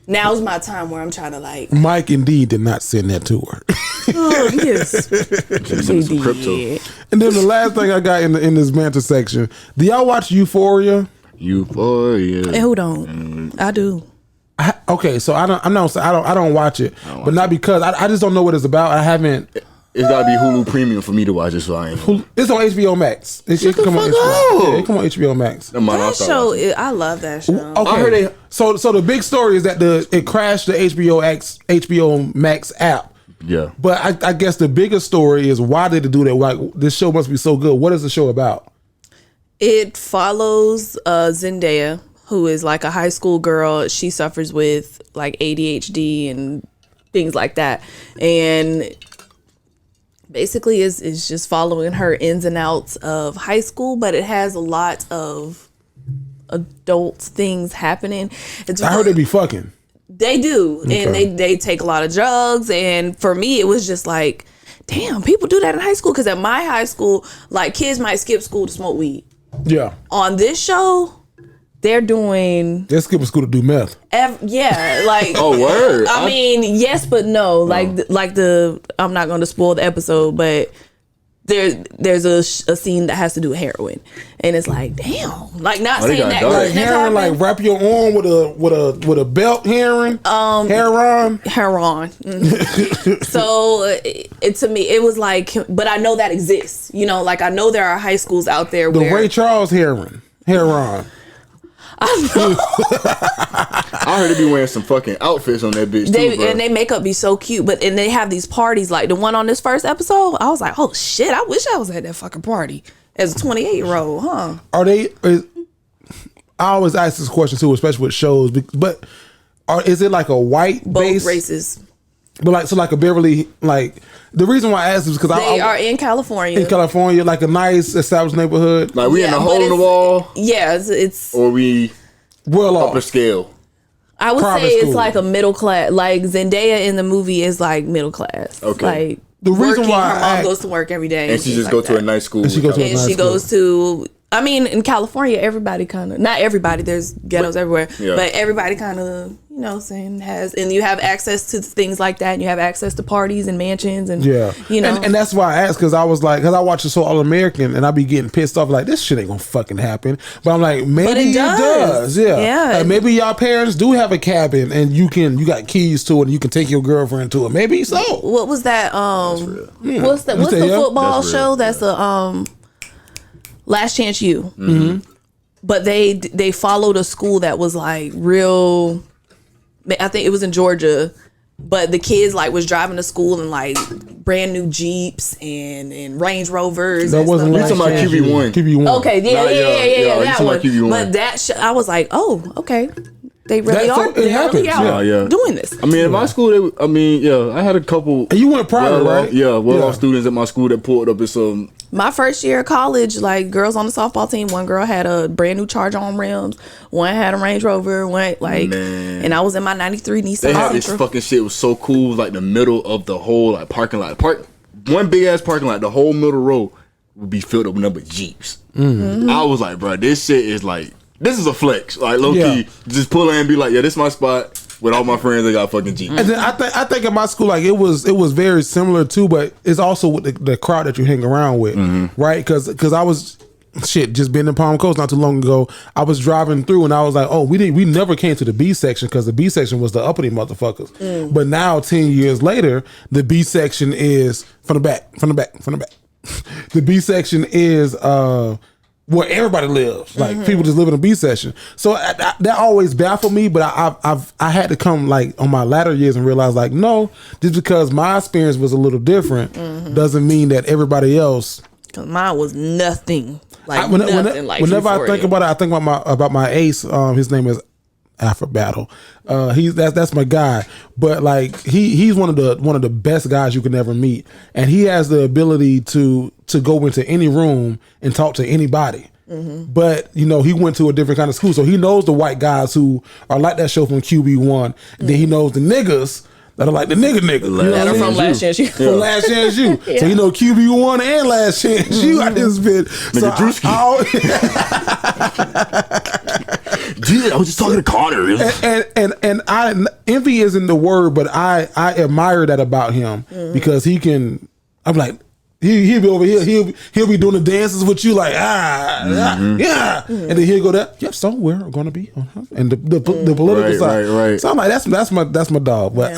Now's my time where I'm trying to like. Mike indeed did not send that to her. Oh, yes. Some crypto. And then the last thing I got in this banter section, do y'all watch Euphoria? Euphoria. And who don't? I do. Okay, so I don't watch it, but not because I just don't know what it's about. I haven't. It's gotta be Hulu Premium for me to watch it, so I ain't. It's on HBO Max. It come on HBO. Yeah, it come on HBO Max. Never mind, I'll That start show, watching. I love that show. Okay, I heard so the big story is that it crashed the HBO Max app. Yeah. But I guess the biggest story is why did it do that? Like, this show must be so good. What is the show about? It follows Zendaya, who is like a high school girl. She suffers with like ADHD and things like that. And basically is just following her ins and outs of high school, but it has a lot of adult things happening. I heard they be fucking. They do. Okay. And they take a lot of drugs. And for me, it was just like, damn, people do that in high school. Because at my high school, like kids might skip school to smoke weed. Yeah. On this show, they're doing They're skipping school to do meth. yeah, like Oh, word. I mean, yes, but no. Like I'm not going to spoil the episode, but there's a scene that has to do with heroin, and it's like, damn, like not they saying got that dark. Like couldn't have heroin, like happened. wrap your arm with a belt heroin. Heroin. Heroin. So it to me, it was like, but I know that exists. You know, like I know there are high schools out there The where Ray Charles heroin. I heard they be wearing some fucking outfits on that bitch too, bro. and they makeup be so cute, and they have these parties like the one on this first episode. I was like, oh shit, I wish I was at that fucking party as a 28-year-old, huh? Are they? I always ask this question too, especially with shows. But is it like a white Both base? races. But like a Beverly, like the reason why I asked is because They I are in California. in California, like a nice established neighborhood. Like we in Yeah, a but hole in the it's- wall, Yeah, it's or we Well upper off. scale. I would private say it's school. like a middle class. Like Zendaya in the movie is like middle class. Okay. Like The reason working, why her I- mom goes to work every day, And she things just like go to that. a nice school. And she go to a And nice she school. goes to. I mean, in California, everybody kind of, not everybody, there's ghettos everywhere, Yeah. but everybody kind of, you know, saying and you have access to things like that, and you have access to parties and mansions, and Yeah, you know, and that's why I asked, because I was like, because I watch the show All American, and I be getting pissed off like this shit ain't gonna fucking happen. But I'm like, maybe it does. Yeah, Yeah. Like, maybe y'all parents do have a cabin, and you got keys to it, and you can take your girlfriend to it. Maybe so. what was that? What's the You say, yeah? football That's real. show? That's the Last Chance U. Mm-hmm. But they followed a school that was like real. I think it was in Georgia, but the kids like was driving to school in like brand new Jeeps and Range Rovers. That and wasn't stuff like talking about QB1. QB1. Okay, Nah, yeah, you that talking one. about QB1. But that I was like, oh, okay, they really That- so are. it They happens, really are yeah. doing this. I mean, in my school, I had a couple. And you went private, right? Well-off students at my school that pulled up in some. My first year of college, like girls on the softball team, one girl had a brand new Charger on rims, one had a Range Rover, one like, Man. and I was in my '93 Nissan They had this Sentra. fucking shit was so cool, like the middle of the whole like parking lot. One big ass parking lot, the whole middle row would be filled up with nothing but Jeeps. Mm-hmm. I was like, bro, this shit is like, this is a flex. Like low Yeah. key, just pull in and be like, yeah, this is my spot. With all my friends, they got fucking Jeeps. And then I think in my school, like it was very similar too, but it's also with the crowd that you hang around with, right? Because I was just been in Palm Coast not too long ago. I was driving through and I was like, oh, we never came to the B section because the B section was the uppity motherfuckers. But now 10 years later, the B section is from the back. The B section is where everybody lives, like people just live in a B section. So that always baffled me, but I had to come like on my latter years and realize like, no, just because my experience was a little different doesn't mean that everybody else. Cause mine was nothing like Whenever I Euphoria. think about it, I think about my ace. His name is after battle. That's my guy. But like he's one of the best guys you can ever meet, and he has the ability to go into any room and talk to anybody. But he went to a different kind of school, so he knows the white guys who are like that show from QB1. And then he knows the niggas that are like the niggas. That are from Last Chance U. From Last Chance U. Yeah. So QB1 and Last Chance U out this bitch. So Dude, I was just talking to Connor. and envy isn't the word, but I admire that about him because he can. I'm like. He'll be over here. He'll be doing the dances with you like yeah, and then he'll go there. Yep, so we're going to be and the political side. Right. So I'm like that's my dog. But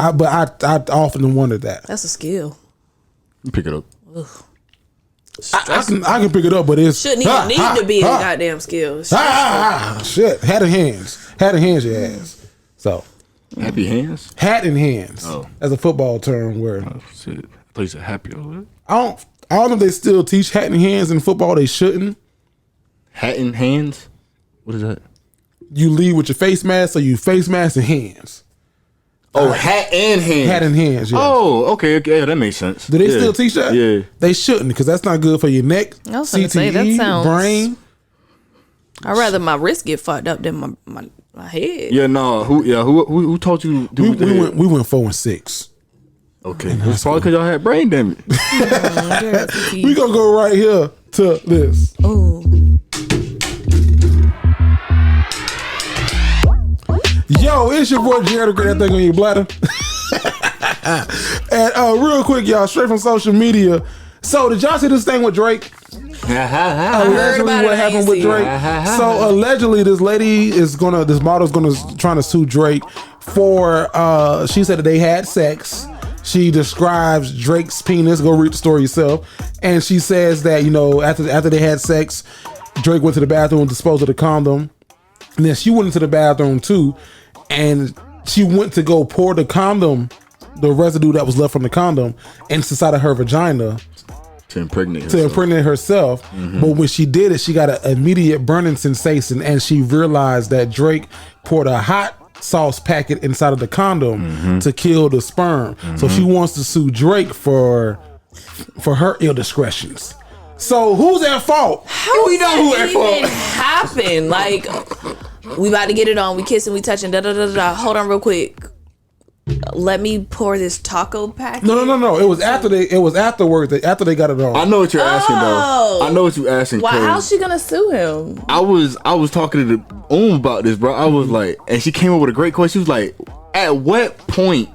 I often wondered that. That's a skill. Pick it up. I can pick it up, but it's Shouldn't even need to be a goddamn skill. Shit, hat in hands, your ass. So Happy hands. hat in hands. Oh. As a football term where Shit, I thought you said happy over I don't know if they still teach hat in hands in football. They shouldn't. Hat in hands. What is that? You lead with your face mask, so you face mask and hands. Oh, hat and hands. Hat in hands. Yeah. Oh, okay, yeah, that makes sense. Do they still teach that? Yeah. They shouldn't because that's not good for your neck, I was gonna say, that CTE, sounds- brain. I'd rather my wrist get fucked up than my head. Yeah, no. Who told you to do with the head? We went 4 and 6. Okay, it's probably because y'all had brain damage. We gonna go right here to this. Oh, Yo, it's your boy Jared. Get that thing on your bladder. And real quick, y'all, straight from social media. So did y'all see this thing with Drake? Allegedly, about it, what I happened ain't with see Drake? So allegedly, this model's trying to sue Drake for. She said that they had sex. She describes Drake's penis. Go read the story yourself. And she says that after they had sex, Drake went to the bathroom and disposed of the condom. And then she went into the bathroom too, and she went to go pour the condom, the residue that was left from the condom, inside of her vagina. To impregnate herself. But when she did it, she got an immediate burning sensation, and she realized that Drake poured a hot sauce packet inside of the condom to kill the sperm. So she wants to sue Drake for her indiscretions. So who's at fault? how we know who at fault happened? Like, we about to get it on. We kissing, we touching. Da da da da. Hold on, real quick. Let me pour this taco packet. No. It was afterwards. After they got it on. I know what you're asking though. I know what you're asking. Why? How's she gonna sue him? I was talking to the about this, bro. I was like, and she came up with a great question. She was like, at what point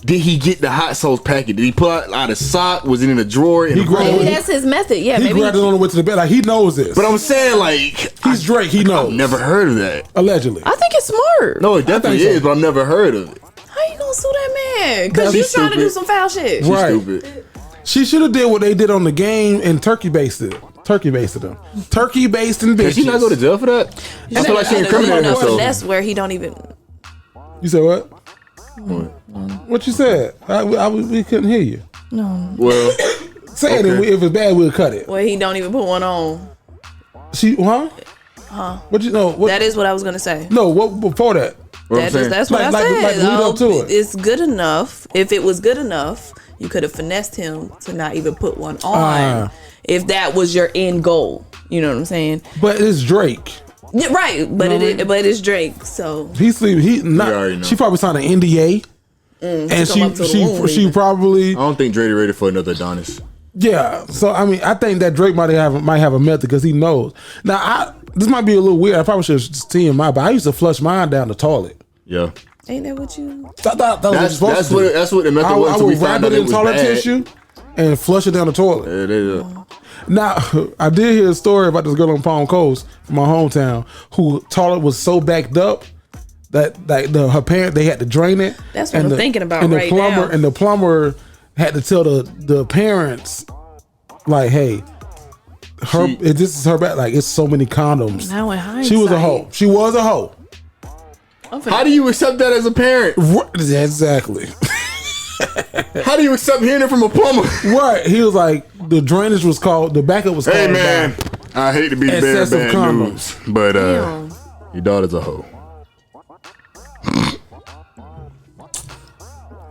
did he get the hot sauce packet? Did he pull out a sock? Was it in a drawer? Maybe that's his method. Yeah, he maybe grabbed it on the way to the bed. Like, he knows this. But I'm saying, like, he's Drake. He knows. I've never heard of that. Allegedly. I think it's smart. No, it definitely is, but I've never heard of it. How you gonna sue that man? Because you trying to do some foul shit. She's Right. stupid. She should have did what they did on the game and turkey basted them. Turkey basting bitches. Did she not go to jail for that? I feel like she incriminated herself. That's where he don't even. You said what? What you said? We couldn't hear you. No. Well, Say it. If it's bad, we'll cut it. Well, he don't even put one on. What you know? What, That is what I was gonna say. no. What before that? what I'm saying. That's what I Like said. lead up to it. It's good enough. If it was good enough, you could have finessed him to not even put one on. If that was your end goal, you know what I'm saying? But it's Drake. Yeah, right. But but it's Drake. So He not. already know. She probably signed an NDA, and come up to the womb, she even. probably I don't think Drake ready for another Adonis. yeah. So I mean, I think that Drake might have a method because he knows. Now this might be a little weird. I probably should see him out, but I used to flush mine down the toilet. Yeah. ain't that what you? That's what the method I was. would wrap it in toilet tissue and flush it down the toilet. It is. Now, I did hear a story about this girl on Palm Coast, from my hometown, who toilet was so backed up that her parent, they had to drain it. That's what I'm thinking about and the right plumber, now. And the plumber had to tell the parents, like, hey, this is her back. Like, it's so many condoms. Now in hindsight, She was a hoe. She was a hoe. How do you accept that as a parent? Exactly. How do you accept hearing it from a plumber? Right. He was like, the drainage was called, the backup was called. Hey man, I hate to be the bearer of excessive bad news, but Damn. your daughter's a hoe.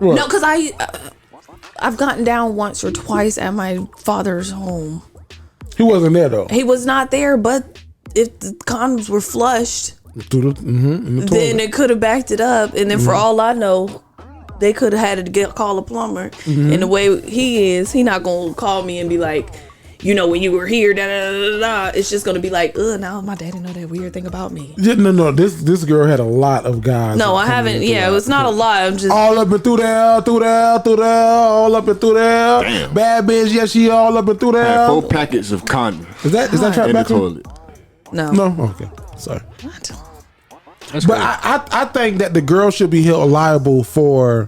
No, because I've gotten down once or twice at my father's home. He wasn't there though. He was not there, but if the condoms were flushed, in the then toilet. it could have backed it up. And then for all I know, they could have had to call a plumber. And the way he is, he not going to call me and be like, you know, when you were here, da da da da. It's just going to be like, now my daddy know that weird thing about me. Yeah, no. This girl had a lot of guys. No, I haven't. Yeah, it was not a lot. I'm just all up and through there, all up and through there. Damn. Bad bitch, yeah, she all up and through Had there. 4 packets of condoms Is that trap in the back on? toilet. no. No, okay, sorry. What? That's But crazy. I think that the girl should be held liable for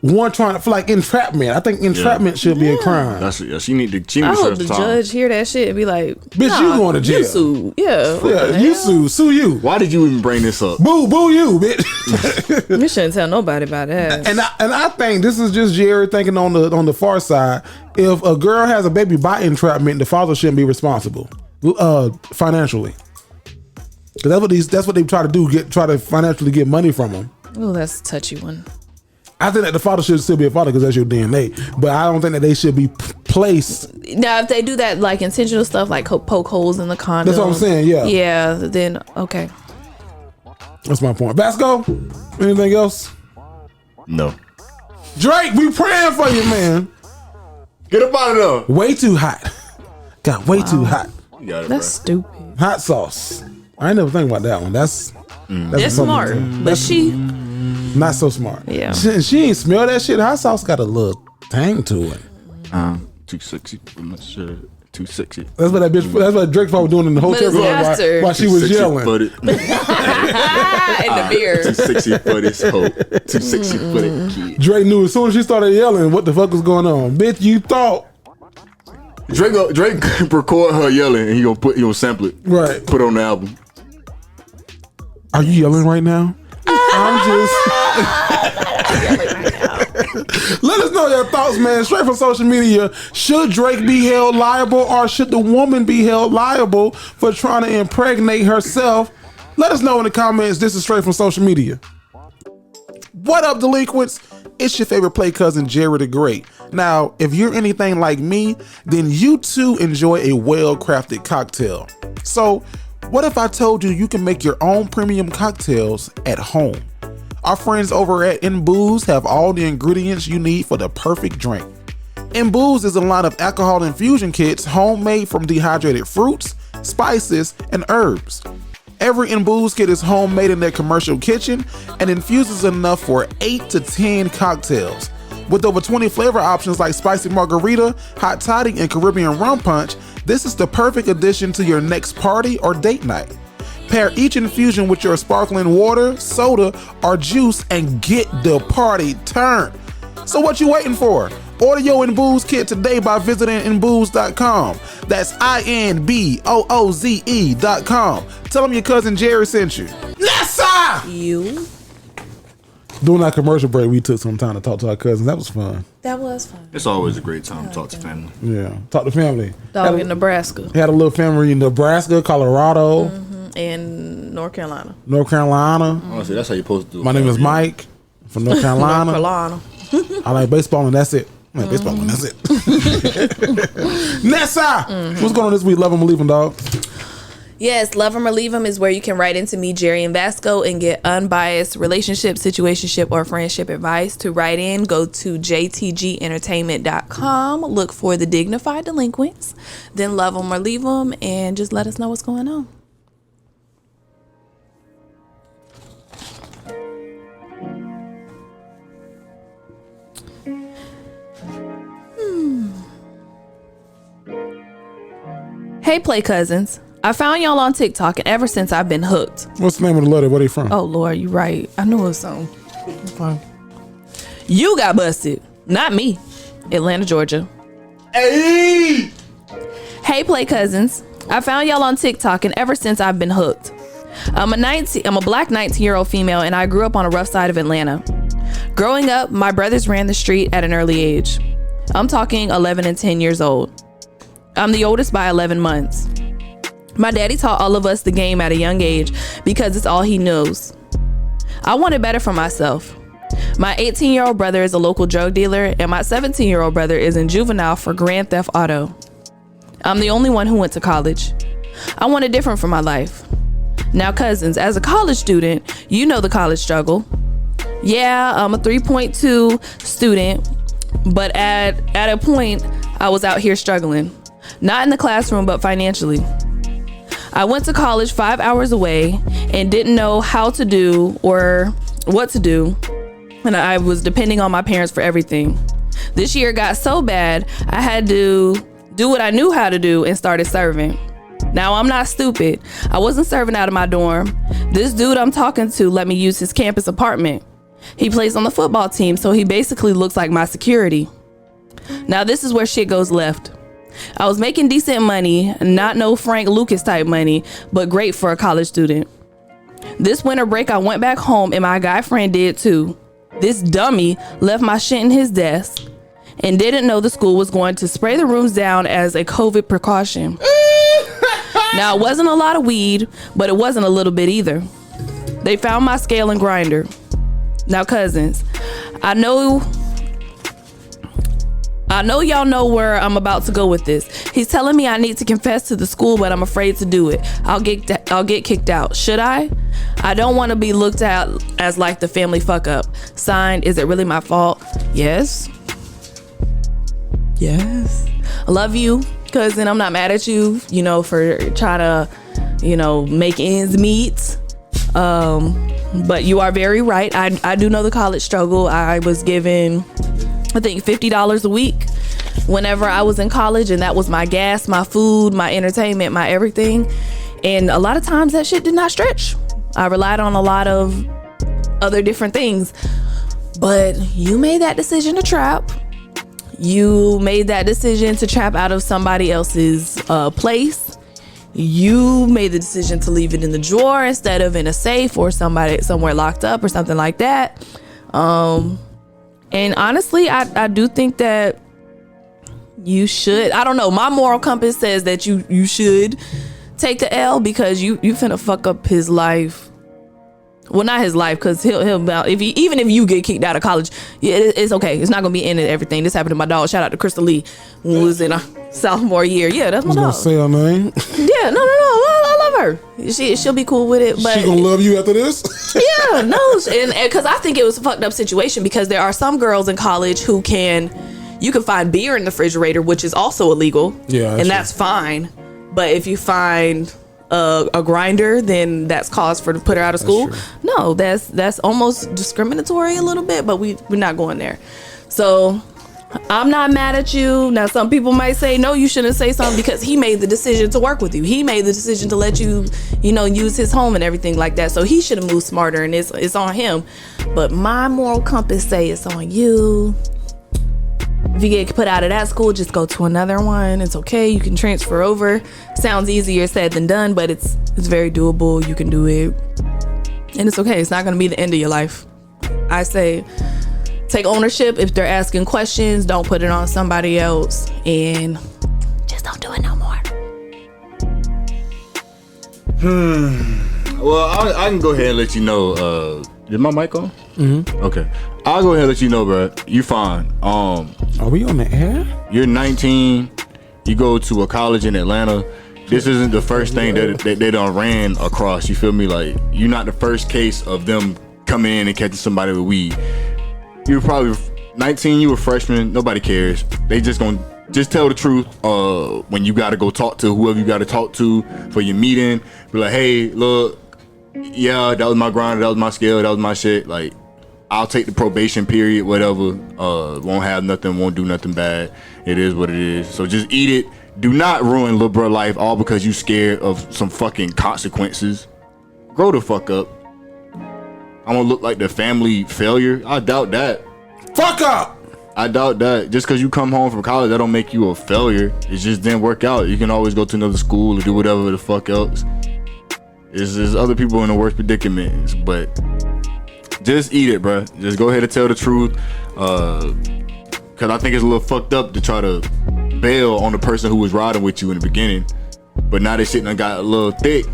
like entrapment. I think entrapment should be a crime. That's it. Yeah, she need to I hope serve the time. judge hear that shit and be like, Bitch, you going to jail. You sued. Yeah. Yeah, you sue you. Why did you even bring this up? Boo you, bitch. You shouldn't tell nobody about that. And I think this is just Jerry thinking on the far side. If a girl has a baby by entrapment, the father shouldn't be responsible financially. 'Cause that's what they try to do. Try to financially get money from them. Oh, that's a touchy one. I think that the father should still be a father because that's your DNA. But I don't think that they should be placed. Now, if they do that like intentional stuff, like poke holes in the condom. That's what I'm saying. Yeah. Yeah, then okay. That's my point. Vasco, anything else? No. Drake, we praying for you, man. Get up out of there. Way too hot. Got way too hot. You got it, That's stupid. Hot sauce. I ain't never think about that one. That's That's smart, but she. not so smart. Yeah. She ain't smell that shit. Hot sauce got a little tang to it. Too sexy for my shirt. Too sexy. That's what that bitch. That's what Drake was doing in the hotel it's room after. while she Too was sexy yelling. for it. In the beer. Too sexy for this hoe. Too sexy for that kid. Drake knew as soon as she started yelling what the fuck was going on. Bitch, you thought. Drake record her yelling and he gonna sample it. Right. Put it on the album. Are you yelling right now? I'm just. Let us know your thoughts, man. Straight from social media. Should Drake be held liable or should the woman be held liable for trying to impregnate herself? Let us know in the comments. This is straight from social media. What up, delinquents? It's your favorite play cousin, Jerry the Great. Now, if you're anything like me, then you too enjoy a well-crafted cocktail. So, what if I told you you can make your own premium cocktails at home? Our friends over at In Booze have all the ingredients you need for the perfect drink. In Booze is a line of alcohol infusion kits homemade from dehydrated fruits, spices, and herbs. Every In Booze kit is homemade in their commercial kitchen and infuses enough for 8 to 10 cocktails. With over 20 flavor options like spicy margarita, hot toddy, and Caribbean rum punch, this is the perfect addition to your next party or date night. Pair each infusion with your sparkling water, soda, or juice and get the party turned. So what you waiting for? Order your In Booze kit today by visiting inbooze.com. That's INBOOZE.com. Tell them your cousin Jerry sent you. Yes, sir! You. During our commercial break, we took some time to talk to our cousins. That was fun. That was fun. It's always a great time to talk to family. Yeah, talk to family. Dog in Nebraska Had a little family in Nebraska, Colorado, and North Carolina. North Carolina. Honestly, that's how you're supposed to do it. My name is Mike from North Carolina. North Carolina. I like baseball and that's it. I like baseball and that's it. Nessa! What's going on this week? Love 'em or leave 'em, dog. Yes, Love 'em or Leave 'em is where you can write into me, Jerry and Vasco, and get unbiased relationship, situationship, or friendship advice. To write in, go to jtgentertainment.com, look for the Dignified Delinquents, then Love 'em or Leave 'em, and just let us know what's going on. Hey, Play Cousins. I found y'all on TikTok, and ever since I've been hooked. What's the name of the letter? Where they from? Oh, Lord, you right. I knew it was something. You got busted. Not me. Atlanta, Georgia. Hey! Hey, Play Cousins. I found y'all on TikTok, and ever since I've been hooked. I'm a black 19-year-old female, and I grew up on a rough side of Atlanta. Growing up, my brothers ran the street at an early age. I'm talking 11 and 10 years old. I'm the oldest by 11 months. My daddy taught all of us the game at a young age because it's all he knows. I wanted better for myself. My 18-year-old brother is a local drug dealer, and my 17-year-old brother is in juvenile for grand theft auto. I'm the only one who went to college. I wanted different for my life. Now, cousins, as a college student, you know the college struggle. Yeah, I'm a 3.2 student, but at a point, I was out here struggling. Not in the classroom, but financially. I went to college 5 hours away and didn't know how to do or what to do, and I was depending on my parents for everything. This year got so bad, I had to do what I knew how to do and started serving. Now, I'm not stupid. I wasn't serving out of my dorm. This dude I'm talking to let me use his campus apartment. He plays on the football team, so he basically looks like my security. Now, this is where shit goes left. I was making decent money, not no Frank Lucas type money, but great for a college student. This winter break, I went back home and my guy friend did too. This dummy left my shit in his desk and didn't know the school was going to spray the rooms down as a COVID precaution. Now, it wasn't a lot of weed, but it wasn't a little bit either. They found my scale and grinder. Now, cousins, I know y'all know where I'm about to go with this. He's telling me I need to confess to the school, but I'm afraid to do it. I'll get kicked out. Should I? I don't want to be looked at as like the family fuck up. Signed, is it really my fault? Yes. Yes. I love you, cousin. I'm not mad at you, for trying to, make ends meet. But you are very right. I do know the college struggle. I was given, I think, $50 a week whenever I was in college, and that was my gas, my food, my entertainment, my everything. And a lot of times that shit did not stretch. I relied on a lot of other different things. But you made that decision to trap. You made that decision to trap out of somebody else's place. You made the decision to leave it in the drawer instead of in a safe or somewhere locked up or something like that. And honestly, I do think that you should. I don't know. My moral compass says that you should take the L, because you finna fuck up his life. Well, not his life, because he'll even if you get kicked out of college, it's okay. It's not gonna be in it everything. This happened to my dog. Shout out to Crystal Lee, who was in a sophomore year. Yeah, that's my dog. I was gonna say her name. Yeah, no. I love her. She'll be cool with it. But she gonna love you after this. Yeah, no, and because I think it was a fucked up situation, because there are some girls in college who you can find beer in the refrigerator, which is also illegal. Yeah, and that's fine. But if you find a grinder, then that's cause for to put her out of school. No, that's almost discriminatory a little bit, but we're not going there. So I'm not mad at you. Now, some people might say, no, you shouldn't say something, because he made the decision to work with you. He made the decision to let you, use his home and everything like that. So he should have moved smarter, and it's on him. But my moral compass say it's on you. If you get put out of that school, just go to another one. It's okay. You can transfer over. Sounds easier said than done, but it's very doable. You can do it. And it's okay. It's not going to be the end of your life. I say take ownership. If they're asking questions, don't put it on somebody else. And just don't do it no more. Well, I can go ahead and let you know. Is my mic on? Mm-hmm. Okay. I'll go ahead and let you know, bro. You fine. Are we on the air? You're 19. You go to a college in Atlanta. This isn't the first thing that they done ran across. You feel me? Like, you're not the first case of them coming in and catching somebody with weed. You were probably 19. You were a freshman. Nobody cares. They just gonna tell the truth. When you gotta go talk to whoever you gotta talk to for your meeting, be like, hey, look. Yeah, that was my grinder, that was my scale, that was my shit. Like, I'll take the probation period, whatever. Won't have nothing, won't do nothing bad. It is what it is. So just eat it. Do not ruin little bro life all because you scared of some fucking consequences. Grow the fuck up. I'm gonna look like the family failure. I doubt that. Fuck up! I doubt that. Just because you come home from college, that don't make you a failure. It just didn't work out. You can always go to another school or do whatever the fuck else. There's other people in the worst predicaments, but just eat it, bro. Just go ahead and tell the truth, because I think it's a little fucked up to try to bail on the person who was riding with you in the beginning, but now they shit done got a little thick,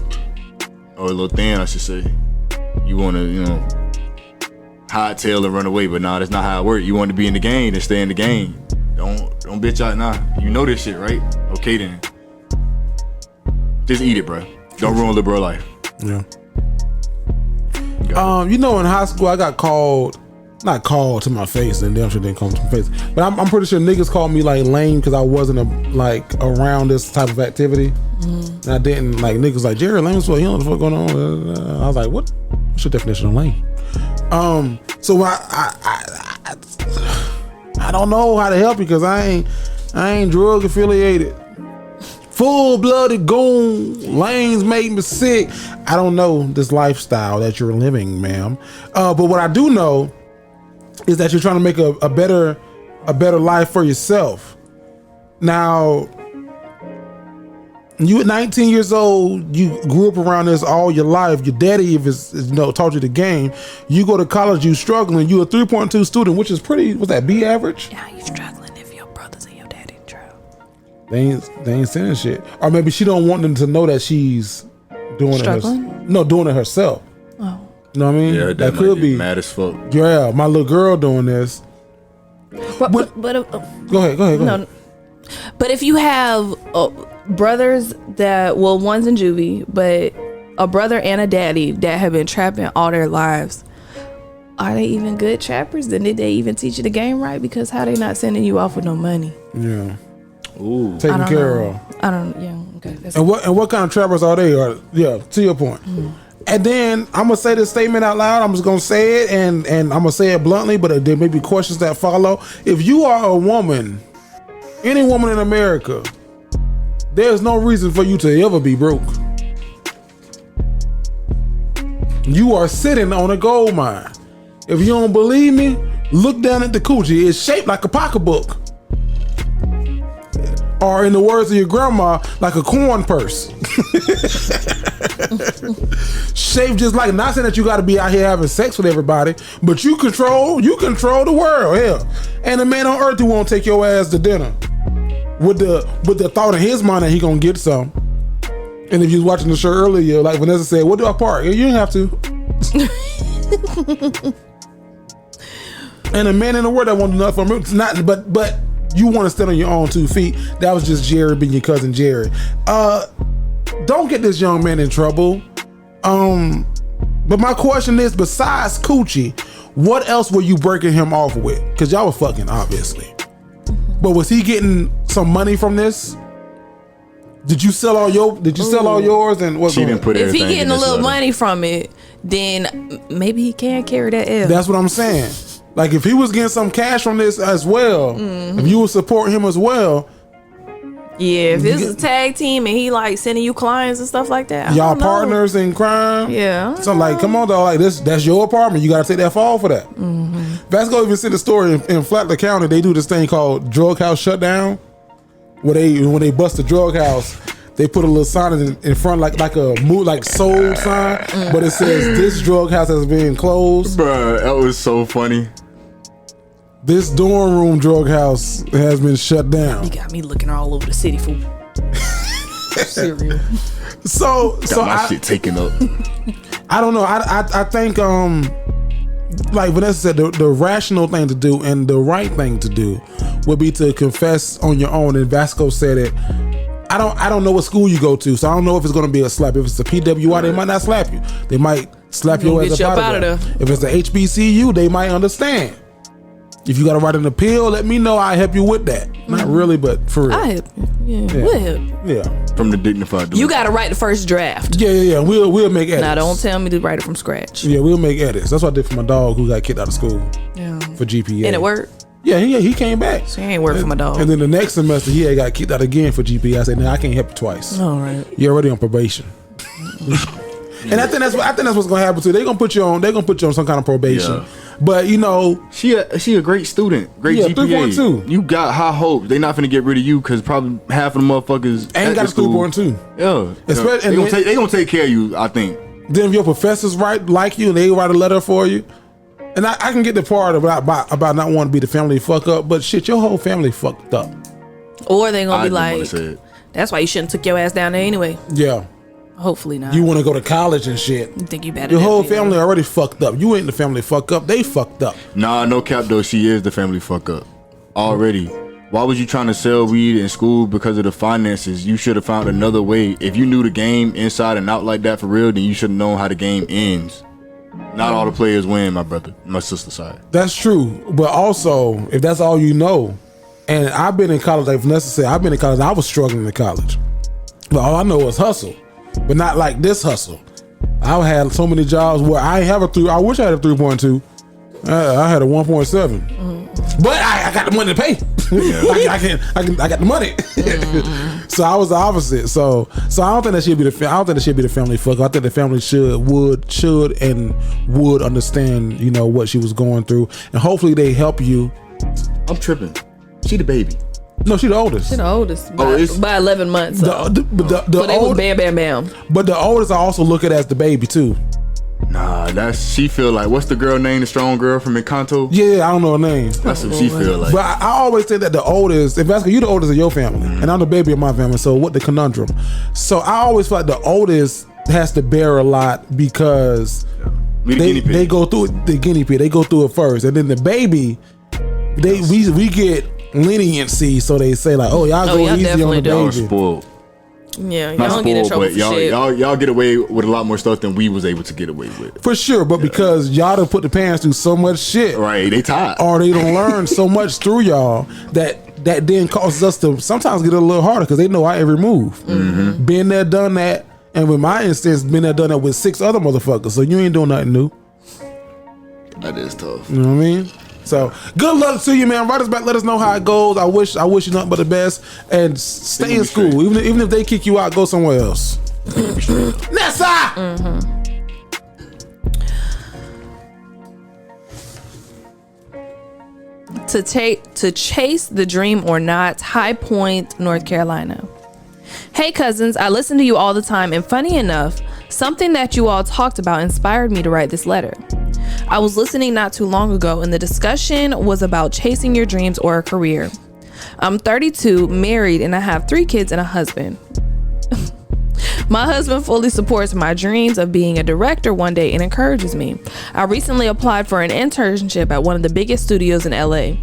or a little thin, I should say. You want to, hightail and run away, but nah, that's not how it works. You want to be in the game, then stay in the game. Don't bitch out. Nah, you know this shit, right? Okay then. Just eat it, bro. Don't ruin little bro life. Yeah. You know, in high school, I got not called to my face, and damn sure didn't come to my face. But I'm pretty sure niggas called me like lame because I wasn't around this type of activity. And I didn't like niggas like Jerry lame as well. You know what the fuck going on? I was like, what's your definition of lame? So I don't know how to help you because I ain't drug affiliated. Full-blooded goon. Lanes make me sick. I don't know this lifestyle that you're living, ma'am. But what I do know is that you're trying to make a better life for yourself. Now, you at 19 years old, you grew up around this all your life. Your daddy, taught you the game. You go to college, you struggling. You a 3.2 student, which is pretty. What's that? B average? Yeah, you struggling if your brothers and your daddy in trouble. They ain't saying shit. Or maybe she don't want them to know that she's doing doing it herself. Oh. You know what I mean? Yeah, that could be mad as fuck. Yeah, my little girl doing this. But Go ahead. No. But if you have brothers one's in juvie, but a brother and a daddy that have been trapping all their lives, are they even good trappers? Then did they even teach you the game right? Because how they not sending you off with no money? Yeah. Ooh. Taken care of. I don't. Yeah. Okay. And what kind of trappers are they? To your point. And then I'm gonna say this statement out loud. I'm just gonna say it, and I'm gonna say it bluntly, but there may be questions that follow. If you are a woman, any woman in America, there's no reason for you to ever be broke. You are sitting on a gold mine. If you don't believe me, look down at the coochie. It's shaped like a pocketbook. Or in the words of your grandma, like a corn purse. Shaped just like, not saying that you gotta be out here having sex with everybody, but you control the world, hell. And a man on earth who won't take your ass to dinner with the thought in his mind that he gonna get some. And if you was watching the show earlier, like Vanessa said, what do I park? You don't have to. And a man in the world that won't do nothing for him, it's not, but you want to stand on your own 2 feet. That was just Jerry being your cousin Jerry. Don't get this young man in trouble. But my question is, besides coochie, what else were you breaking him off with? Because y'all were fucking, obviously. But was he getting some money from this? Did you sell all yours? And what? She didn't put if he everything getting in a this little letter. money from it, then maybe he can carry that L. That's what I'm saying. Like if he was getting some cash from this as well, if you would support him as well. Yeah, if it's a tag team and he like sending you clients and stuff like that. Y'all partners in crime. Yeah. So like, come on, dog. Like that's your apartment. You gotta take that fall for that. Vasco even said the story in Flatler County. They do this thing called drug house shutdown, where when they bust the drug house, they put a little sign in front like a sold sign, but it says this drug house has been closed. Bruh, that was so funny. This dorm room drug house has been shut down. You got me looking all over the city for cereal. So My shit taken up. I don't know. I think like Vanessa said, the rational thing to do and the right thing to do would be to confess on your own. And Vasco said it. I don't know what school you go to, so I don't know if it's gonna be a slap. If it's a PWI, they might not slap you. They might slap your ass up out of there. If it's a HBCU, they might understand. If you gotta write an appeal, let me know. I'll help you with that. Not really, but for real. I help you. Yeah, we'll help you. Yeah. From the Dignified. You gotta write the first draft. Yeah. We'll make edits. Now don't tell me to write it from scratch. Yeah, we'll make edits. That's what I did for my dog who got kicked out of school. Yeah. For GPA. And it worked. Yeah, he came back. So he ain't work for my dog. And then the next semester he had got kicked out again for GPA. I said, "No, I can't help you twice. All right. You're already on probation." And I think that's what's gonna happen too. They're gonna put you on some kind of probation. Yeah. But you know, she a great student, great GPA. 3.2. You got high hopes. They not finna get rid of you because probably half of the motherfuckers ain't got a 3.2. Yeah, they gonna take care of you. I think. Then if your professors like you and they write a letter for you, and I can get the part about not wanting to be the family fuck up, but shit, your whole family fucked up. Or they gonna be I like, that's why you shouldn't took your ass down there anyway. Yeah. Hopefully not. You want to go to college and shit. You think you better? Your whole family already fucked up. You ain't the family fuck up. They fucked up. Nah, no cap though. She is the family fuck up already. Why was you trying to sell weed in school because of the finances? You should have found another way. If you knew the game inside and out like that for real, then you should have known how the game ends. Not all the players win, my brother, my sister side. That's true. But also, if that's all you know, and I've been in college, like Vanessa said, I've been in college, I was struggling in college. But all I know is hustle. But not like this hustle. I've had so many jobs where I have I wish I had a 3.2. I had a 1.7, but I got the money to pay. I got the money. So I was the opposite. So I don't think that should be the family fuck. I think the family would understand, you know, what she was going through, and hopefully they help you. I'm tripping. She the baby. No, she the oldest. She the oldest by 11 months. So. The they was bam. But the oldest I also look at as the baby too. Nah, she feel like, what's the girl name, the strong girl from Encanto? Yeah, I don't know her name. That's what she feel like. But I always say that the oldest, if that's, you the oldest of your family, and I'm the baby of my family, so what the conundrum? So I always feel like the oldest has to bear a lot because they go through the guinea pig, they go through it first, and then the baby, we get leniency, so they say like, oh, y'all go easy on the baby. Y'all spoiled. Yeah, y'all don't get in trouble for shit. Y'all get away with a lot more stuff than we was able to get away with. For sure, but because y'all done put the parents through so much shit. Right, they tired. Or they don't learn so much through y'all that then causes us to sometimes get a little harder because they know our every move. Mm-hmm. Been there, done that, and with my instance, been there, done that with 6 other motherfuckers, so you ain't doing nothing new. That is tough. You know what I mean? So good luck to you, man. Write us back. Let us know how it goes. I wish you nothing but the best, and stay in school. Even if they kick you out, go somewhere else. Nessa. Mm-hmm. To chase the dream or not. High Point, North Carolina. Hey cousins, I listen to you all the time, and funny enough, something that you all talked about inspired me to write this letter. I was listening not too long ago, and the discussion was about chasing your dreams or a career. I'm 32, married, and I have 3 kids and a husband. My husband fully supports my dreams of being a director one day and encourages me. I recently applied for an internship at one of the biggest studios in LA.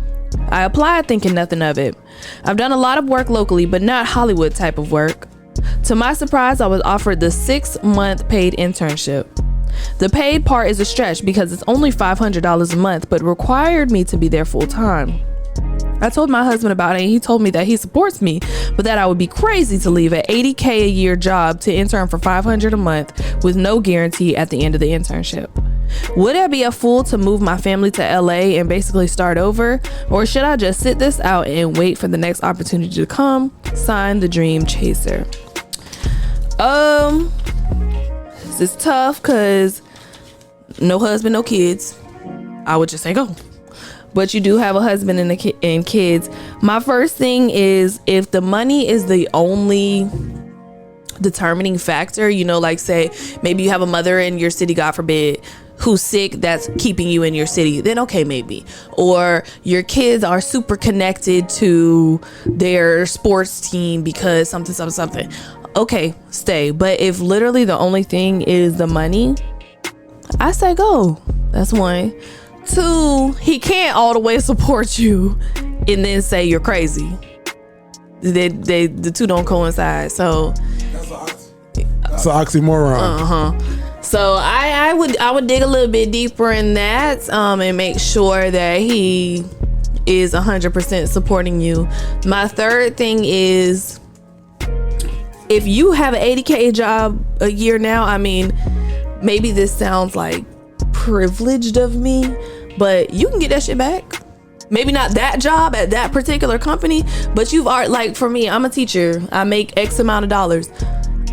I applied thinking nothing of it. I've done a lot of work locally, but not Hollywood type of work. To my surprise, I was offered the 6-month paid internship. The paid part is a stretch because it's only $500 a month, but required me to be there full time. I told my husband about it, and he told me that he supports me, but that I would be crazy to leave an $80K a year job to intern for $500 a month with no guarantee at the end of the internship. Would I be a fool to move my family to LA and basically start over? Or should I just sit this out and wait for the next opportunity to come? Signed, the Dream Chaser. This is tough because no husband, no kids. I would just say go. But you do have a husband and kids. My first thing is, if the money is the only determining factor, you know, like say maybe you have a mother in your city, God forbid, who's sick, that's keeping you in your city, then okay, maybe. Or your kids are super connected to their sports team because something. Okay, stay. But if literally the only thing is the money, I say go. That's 1. 2, he can't all the way support you and then say you're crazy. The 2 don't coincide. So that's an oxymoron. So I would dig a little bit deeper in that and make sure that he is 100% supporting you. My third thing is, if you have an $80K job a year now, I mean, maybe this sounds like privileged of me, but you can get that shit back. Maybe not that job at that particular company, but you've already, like for me, I'm a teacher. I make X amount of dollars.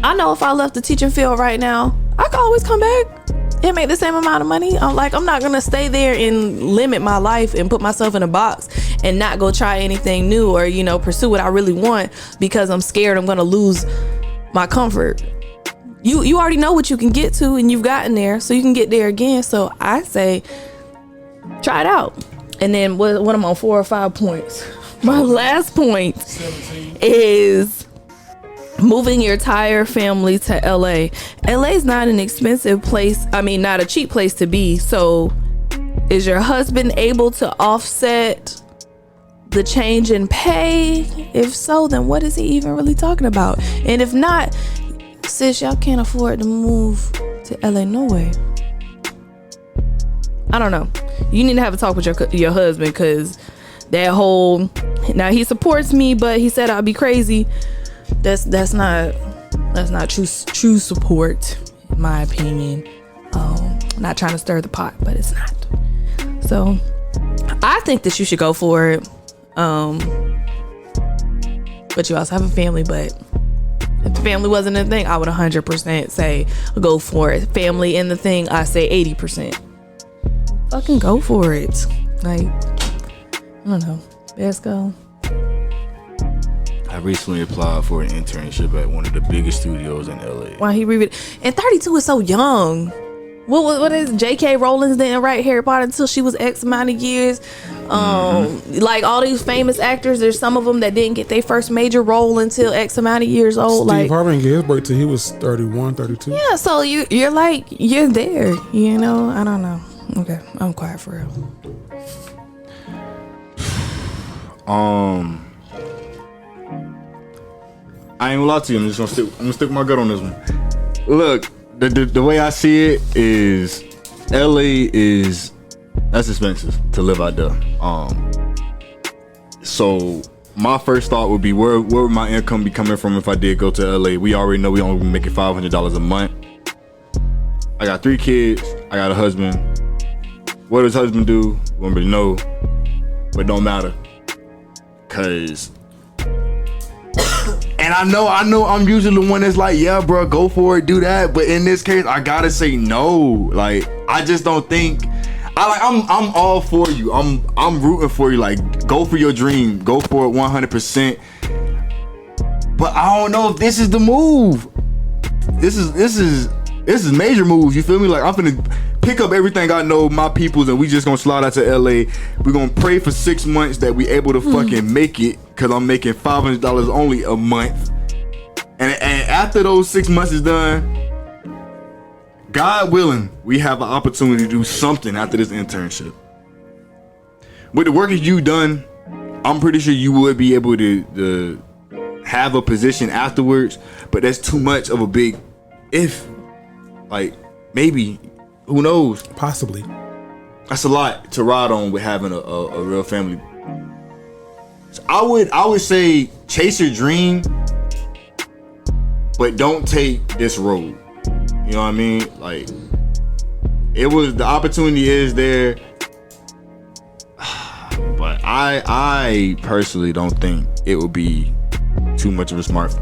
I know if I left the teaching field right now, I can always come back and make the same amount of money. I'm not gonna stay there and limit my life and put myself in a box and not go try anything new or, you know, pursue what I really want because I'm scared I'm gonna lose my comfort. You already know what you can get to, and you've gotten there, so you can get there again. So I say, try it out. And then what am I on, 4 or 5 points? My last point 17. Is moving your entire family to LA. LA is not an expensive place. I mean, not a cheap place to be. So is your husband able to offset the change in pay? If so, then what is he even really talking about? And if not, sis, y'all can't afford to move to LA, no way. I don't know. You need to have a talk with your husband, because that whole, now he supports me, but he said I'll be crazy. That's not true support, in my opinion. Not trying to stir the pot, but it's not. So I think that you should go for it. But you also have a family. But if the family wasn't a thing, I would 100% say go for it. Family in the thing, I say 80%. Fucking go for it. Like, I don't know. Let's go. I recently applied for an internship at one of the biggest studios in LA. Why he read it? And 32 is so young. What is J.K. Rowling's didn't write Harry Potter until she was X amount of years. Like all these famous actors, there's some of them that didn't get their first major role until X amount of years old. Steve Harvey didn't get his break till he was 31, 32. Yeah, so you're like, you're there, you know? I don't know. Okay, I'm quiet for real. I ain't gonna lie to you. I'm gonna stick my gut on this one. Look, the way I see it is, LA that's expensive to live out there. So my first thought would be, where would my income be coming from if I did go to LA? We already know we only making $500 a month. I got 3 kids. I got a husband. What does husband do? Won't really know, but it don't matter. Cause, and I know I'm usually the one that's like, yeah, bro, go for it, do that. But in this case, I gotta say no. Like, I just don't think. I'm all for you. I'm rooting for you. Like, go for your dream. Go for it 100%. But I don't know if this is the move. This is major moves. You feel me? Like, I'm finna pick up everything I know, my peoples, and we just gonna slide out to LA. We're gonna pray for 6 months that we able to fucking make it, cause I'm making $500 only a month. And after those 6 months is done, God willing, we have an opportunity to do something after this internship. With the work that you done, I'm pretty sure you would be able to have a position afterwards, but that's too much of a big if. Like, maybe, who knows? Possibly. That's a lot to ride on with having a real family. So I would say chase your dream, but don't take this road. You know what I mean? Like, the opportunity is there, but I personally don't think it would be too much of a smart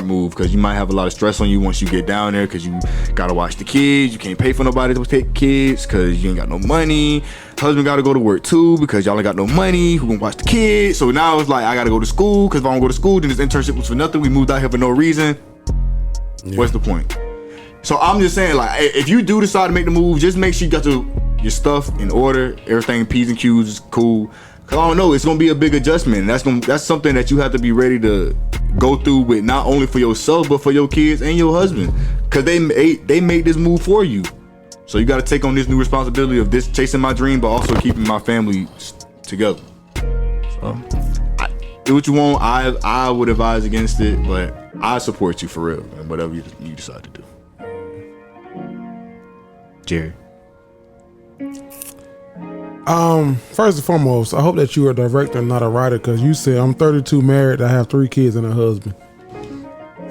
move, because you might have a lot of stress on you once you get down there, because you gotta watch the kids. You can't pay for nobody to take kids because you ain't got no money. Husband gotta go to work too because y'all ain't got no money. Who gonna watch the kids? So now it's like, I gotta go to school, because if I don't go to school, then this internship was for nothing. We moved out here for no reason. Yeah. What's the point? So I'm just saying, like, if you do decide to make the move, just make sure you got your stuff in order, everything P's and Q's is cool. Cause I don't know, it's gonna be a big adjustment. And that's something that you have to be ready to go through with, not only for yourself but for your kids and your husband. Cause they made this move for you. So you got to take on this new responsibility of this chasing my dream, but also keeping my family together. So do what you want. I would advise against it, but I support you for real, and whatever you decide to do. Jerry. First and foremost, I hope that you are a director and not a writer, because you said I'm 32, married, I have 3 kids and a husband.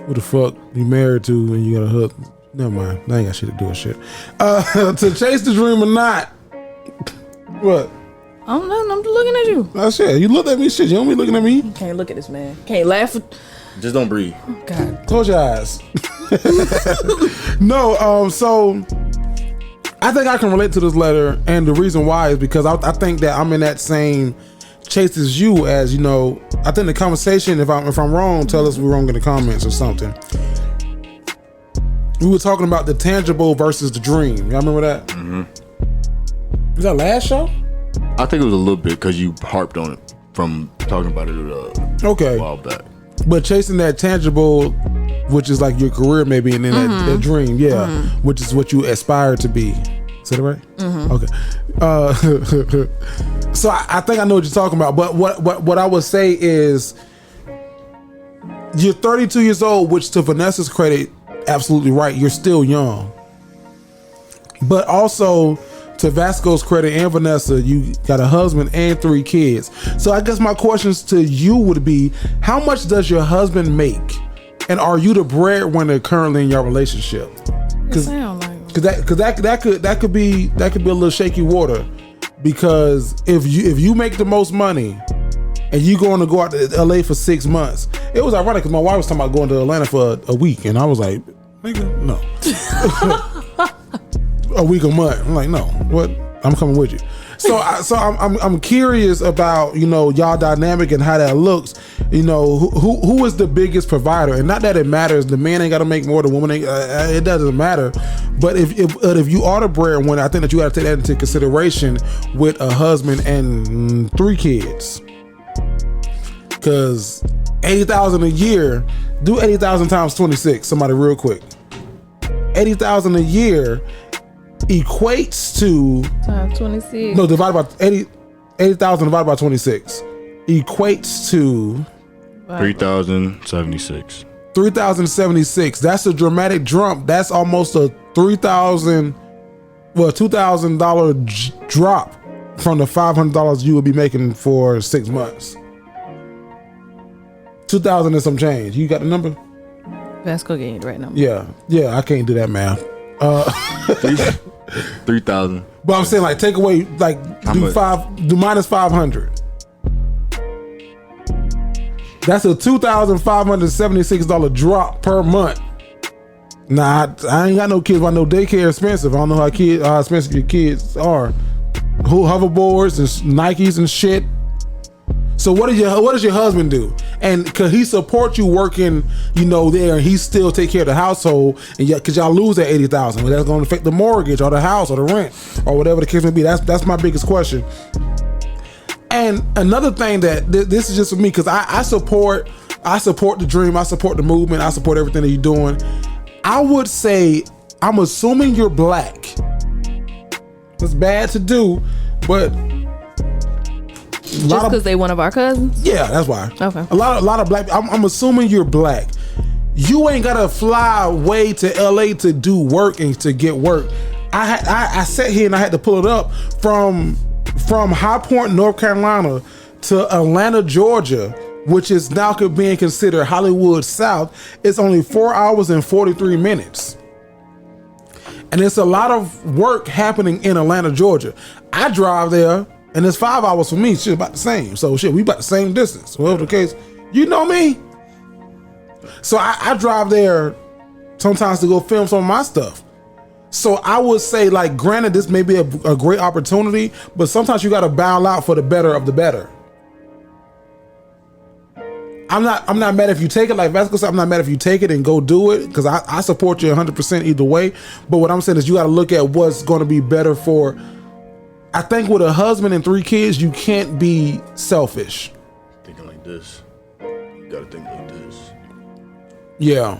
Who the fuck you married to and you got a husband? Never mind, that ain't got shit to do with shit. To chase the dream or not? What? I don't know, I'm looking at you. That's it. You look at me, shit. You don't be looking at me. You can't look at this man. Can't laugh. Just don't breathe. Oh, God. Close your eyes. No, so I think I can relate to this letter, and the reason why is because I think that I'm in that same chase as you. As you know, I think the conversation, if I'm wrong, tell us we're wrong in the comments or something. We were talking about the tangible versus the dream. Y'all remember that? Mm-hmm. Was that last show? I think it was a little bit, because you harped on it from talking about it okay. a while back. But chasing that tangible, which is like your career maybe, and then that dream, which is what you aspire to be. Is that right? Okay. So I think I know what you're talking about. But what I would say is, you're 32 years old, which to Vanessa's credit, absolutely right. You're still young. But also, to Vasco's credit and Vanessa, you got a husband and 3 kids. So I guess my questions to you would be, how much does your husband make? And are you the breadwinner currently in your relationship? Because that could be a little shaky water. Because if you make the most money and you going to go out to LA for 6 months, it was ironic because my wife was talking about going to Atlanta for a week, and I was like, nigga, no. A week, a month. I'm like, no, what? I'm coming with you. So I'm curious about, y'all dynamic and how that looks. Who is the biggest provider? And not that it matters. The man ain't got to make more. The woman ain't. It doesn't matter. But if you are the breadwinner, I think that you got to take that into consideration with a husband and 3 kids. Because $80,000 a year, do 80,000 times 26. Somebody real quick. 80,000 a year equates to times 26. No, divided by 80,000 divided by 26 equates to 3,076. 3,076. That's a dramatic jump. That's almost a $2,000 drop from the $500 you would be making for 6 months. 2,000 and some change. You got the number? Vasco getting it right now. Yeah, I can't do that math. 3,000. But I'm saying, like, take away, like, do minus 500. That's a $2,576 drop per month. Nah, I ain't got no kids. I know daycare expensive. I don't know how expensive your kids are. Hoverboards and Nikes and shit. So what does your husband do? And could he support you working, there, and he still take care of the household? And because y'all lose that 80,000, well, that's going to affect the mortgage or the house or the rent or whatever the case may be. That's my biggest question. And another thing that this is just for me, because I support the dream, I support the movement, I support everything that you're doing. I would say, I'm assuming you're black. It's bad to do, but just because they one of our cousins? Yeah, that's why. Okay. A lot of black. I'm assuming you're black. You ain't gotta fly way to LA to do work and to get work. I sat here and I had to pull it up from High Point, North Carolina to Atlanta, Georgia, which is now being considered Hollywood South. It's only 4 hours and 43 minutes. And it's a lot of work happening in Atlanta, Georgia. I drive there, and it's 5 hours for me. Shit, about the same. So shit, we about the same distance. Whatever the case, you know me. So I drive there sometimes to go film some of my stuff. So I would say, like, granted, this may be a great opportunity, but sometimes you got to bow out for the better of the better. I'm not mad if you take it. Like Vasco said, I'm not mad if you take it and go do it, because I support you 100% either way. But what I'm saying is you got to look at what's going to be better for. I think with a husband and 3 kids, you can't be selfish. Thinking like this. You got to think like this. Yeah.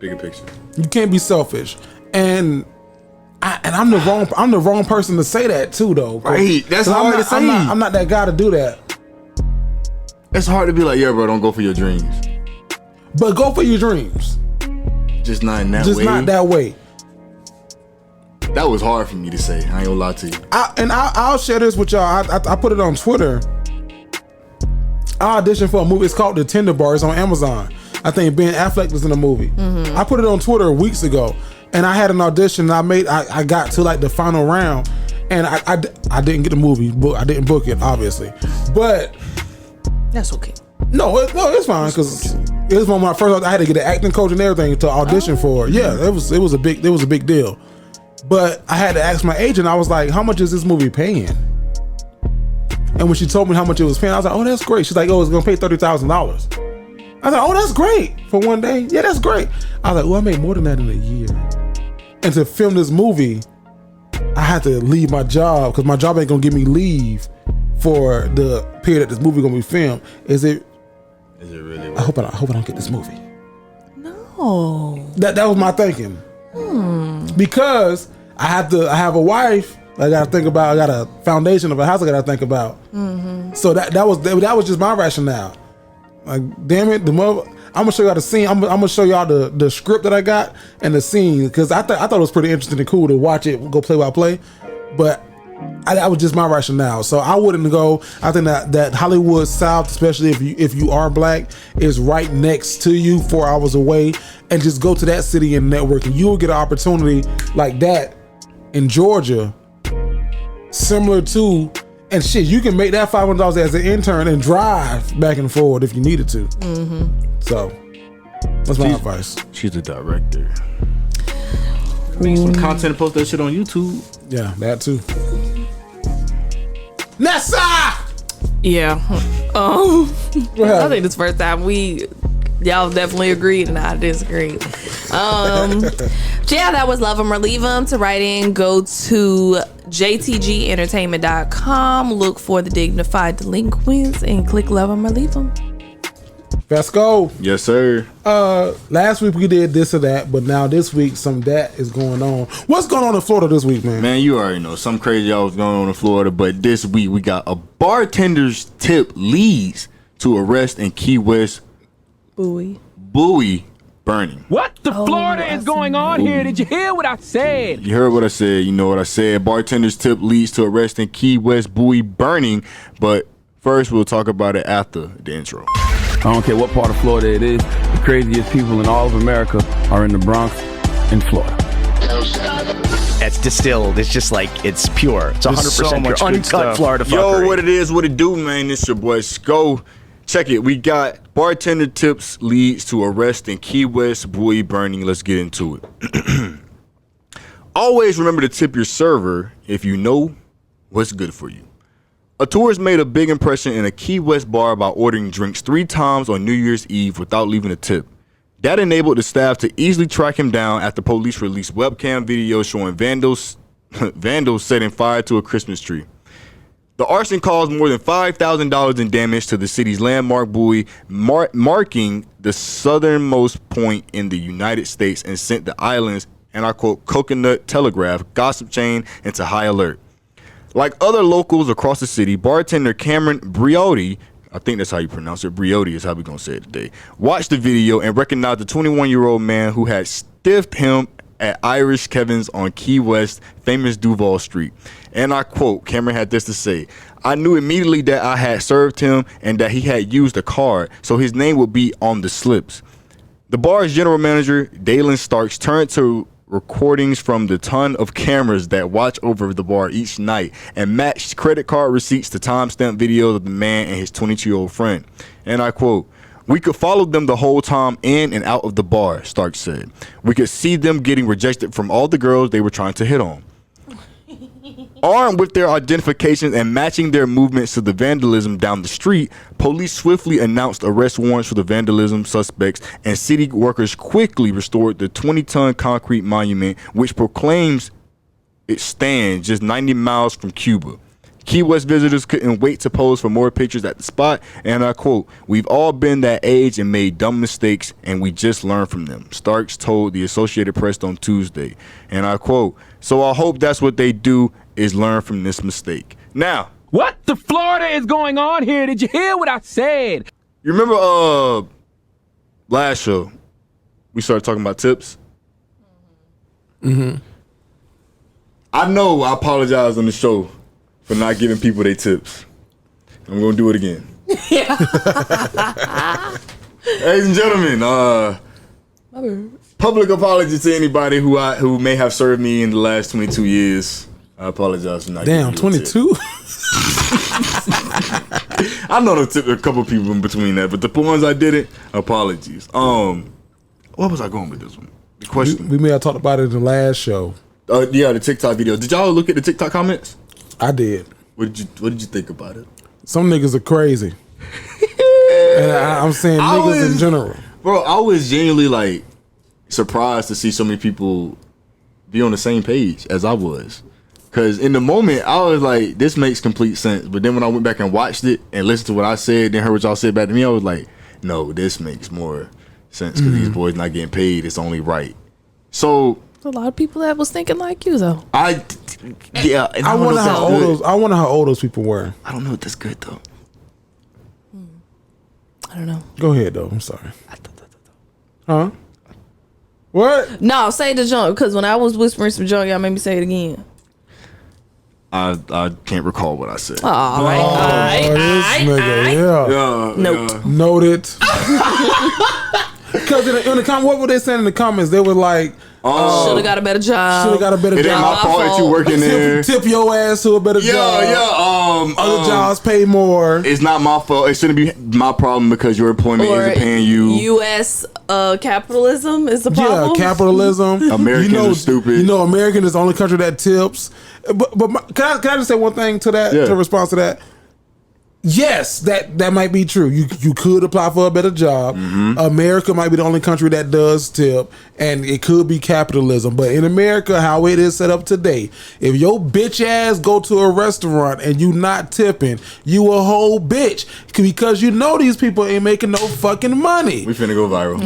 Bigger picture. You can't be selfish. And I'm the wrong person to say that too, though. Right. That's hard to say. I'm not that guy to do that. It's hard to be like, yeah, bro, don't go for your dreams. But go for your dreams. Just not in that way. Just not that way. That was hard for me to say. I ain't gonna lie to you. I'll share this with y'all. I put it on Twitter. I auditioned for a movie. It's called The Tender Bar. It's on Amazon. I think Ben Affleck was in the movie. Mm-hmm. I put it on Twitter weeks ago, and I had an audition. I got to like the final round, and I didn't get the movie. I didn't book it, obviously, but that's okay. No, it's fine, because it was one of my first. I had to get an acting coach and everything to audition for. Yeah, it was a big deal. But I had to ask my agent. I was like, "How much is this movie paying?" And when she told me how much it was paying, I was like, "Oh, that's great." She's like, "Oh, it's gonna pay $30,000." I was like, "Oh, that's great for one day." Yeah, that's great. I was like, "Oh, I made more than that in a year." And to film this movie, I had to leave my job, because my job ain't gonna give me leave for the period that this movie gonna be filmed. Is it Is it really? I hope I don't get this movie. No. That was my thinking. Because I have a wife. I got to think about. I got a foundation of a house I got to think about. So that was just my rationale. Like, damn it, I'm gonna show y'all the scene. I'm gonna show y'all the script that I got and the scene, because I thought it was pretty interesting and cool to watch it go play by play. But that was just my rationale. So I wouldn't go. I think that Hollywood South, especially if you are black, is right next to you, 4 hours away, and just go to that city and network, and you will get an opportunity like that in Georgia, similar to. And shit, you can make that $500 as an intern and drive back and forward if you needed to. So that's my advice. She's the director. Make some content and post that shit on YouTube. Yeah, that too. Nessa! Yeah. I think this first time y'all definitely agreed and I disagreed. Yeah, that was Love 'Em or Leave 'Em. To write in, go to jtgentertainment.com, look for the Dignified Delinquents, and click Love 'Em or Leave 'Em. Let's go. Yes, sir. Last week we did this or that, but now this week some that is going on. What's going on in Florida this week, man? Man, you already know some crazy y'all was going on in Florida, but this week we got a bartender's tip leads to arrest in Key West buoy burning. What the Florida is going on here? Did you hear what I said? You heard what I said. You know what I said. Bartender's tip leads to arrest in Key West buoy burning, but first we'll talk about it after the intro. I don't care what part of Florida it is. The craziest people in all of America are in the Bronx in Florida. It's distilled. It's just like, it's pure. It's 100% pure. Uncut Florida fuckery. Yo, what it is, what it do, man. It's your boy Sko. Check it. We got bartender tips leads to arrest in Key West buoy burning. Let's get into it. Always remember to tip your server if you know what's good for you. A tourist made a big impression in a Key West bar by ordering drinks 3 times on New Year's Eve without leaving a tip. That enabled the staff to easily track him down after police released webcam video showing vandals setting fire to a Christmas tree. The arson caused more than $5,000 in damage to the city's landmark buoy, marking the southernmost point in the United States, and sent the island's, and I quote, Coconut Telegraph gossip chain into high alert. Like other locals across the city, bartender Cameron Briotti, I think that's how you pronounce it, Briotti is how we're going to say it today, watched the video and recognized the 21-year-old man who had stiffed him at Irish Kevin's on Key West, famous Duval Street. And I quote, Cameron had this to say, "I knew immediately that I had served him and that he had used a card, so his name would be on the slips." The bar's general manager, Dalen Starks, turned to recordings from the ton of cameras that watch over the bar each night and matched credit card receipts to timestamp videos of the man and his 22-year-old friend. And I quote, "We could follow them the whole time in and out of the bar," Stark said. "We could see them getting rejected from all the girls they were trying to hit on." Armed with their identifications and matching their movements to the vandalism down the street, police swiftly announced arrest warrants for the vandalism suspects, and city workers quickly restored the 20-ton concrete monument, which proclaims it stands just 90 miles from Cuba. Key West visitors couldn't wait to pose for more pictures at the spot, and I quote, "We've all been that age and made dumb mistakes, and we just learn from them," Starks told the Associated Press on Tuesday. And I quote, "So I hope that's what they do, is learn from this mistake." Now, What the Florida is going on here? Did you hear what I said? you remember last show we started talking about tips? I know I apologize on the show for not giving people their tips. I'm gonna do it again. Ladies and gentlemen, public apology to anybody who may have served me in the last 22 years. I apologize for not giving you a tip. 22? I know a couple people in between that, but the ones I didn't, apologies. What was I going with this one? The question. We may have talked about it in the last show. Yeah, the TikTok video. Did y'all look at the TikTok comments? I did. What did you think about it? Some niggas are crazy. And I'm saying niggas in general. Bro, I was genuinely like surprised to see so many people be on the same page as I was. Cause in the moment I was like, this makes complete sense. But then when I went back and watched it and listened to what I said, then heard what y'all said back to me, I was like, no, this makes more sense because these boys not getting paid. It's only right. So A lot of people that was thinking like you though. I wonder how old those people were. I don't know if that's good though. I don't know. Go ahead though. I'm sorry. Huh? What? No, say the junk because when I was whispering some junk, y'all made me say it again. I can't recall what I said. All right. This nigga, Note. Noted. Because in the comment, what were they saying in the comments? They were like, should have got a better job. Should have got a better It ain't job. my fault that you working there. Tip your ass to a better job. Other jobs pay more. It's not my fault. It shouldn't be my problem because your employment isn't paying you. U.S. Capitalism is the problem. Yeah, capitalism. Americans are stupid. You know, American is the only country that tips. But can I just say one thing to that? Yeah. To respond to that? Yes, that might be true. You could apply for a better job. America might be the only country that does tip, and it could be capitalism. But in America, how it is set up today, if your bitch ass go to a restaurant and you not tipping, you a whole bitch because you know these people ain't making no fucking money. We finna go viral.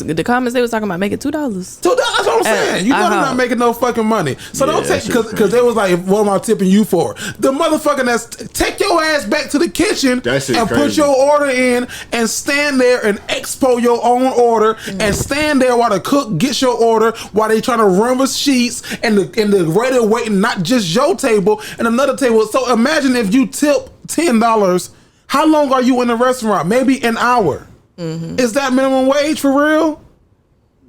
In the comments, they was talking about making $2. $2. That's what I'm saying. You know they're not making no fucking money. So don't take because they was like, what am I tipping you for? The motherfucker that's take your ass back to the kitchen and put your order in and stand there and expo your own order and stand there while the cook gets your order while they trying to run with sheets and the waiter waiting not just your table and another table. So imagine if you tip $10, how long are you in the restaurant? Maybe an hour. Is that minimum wage for real?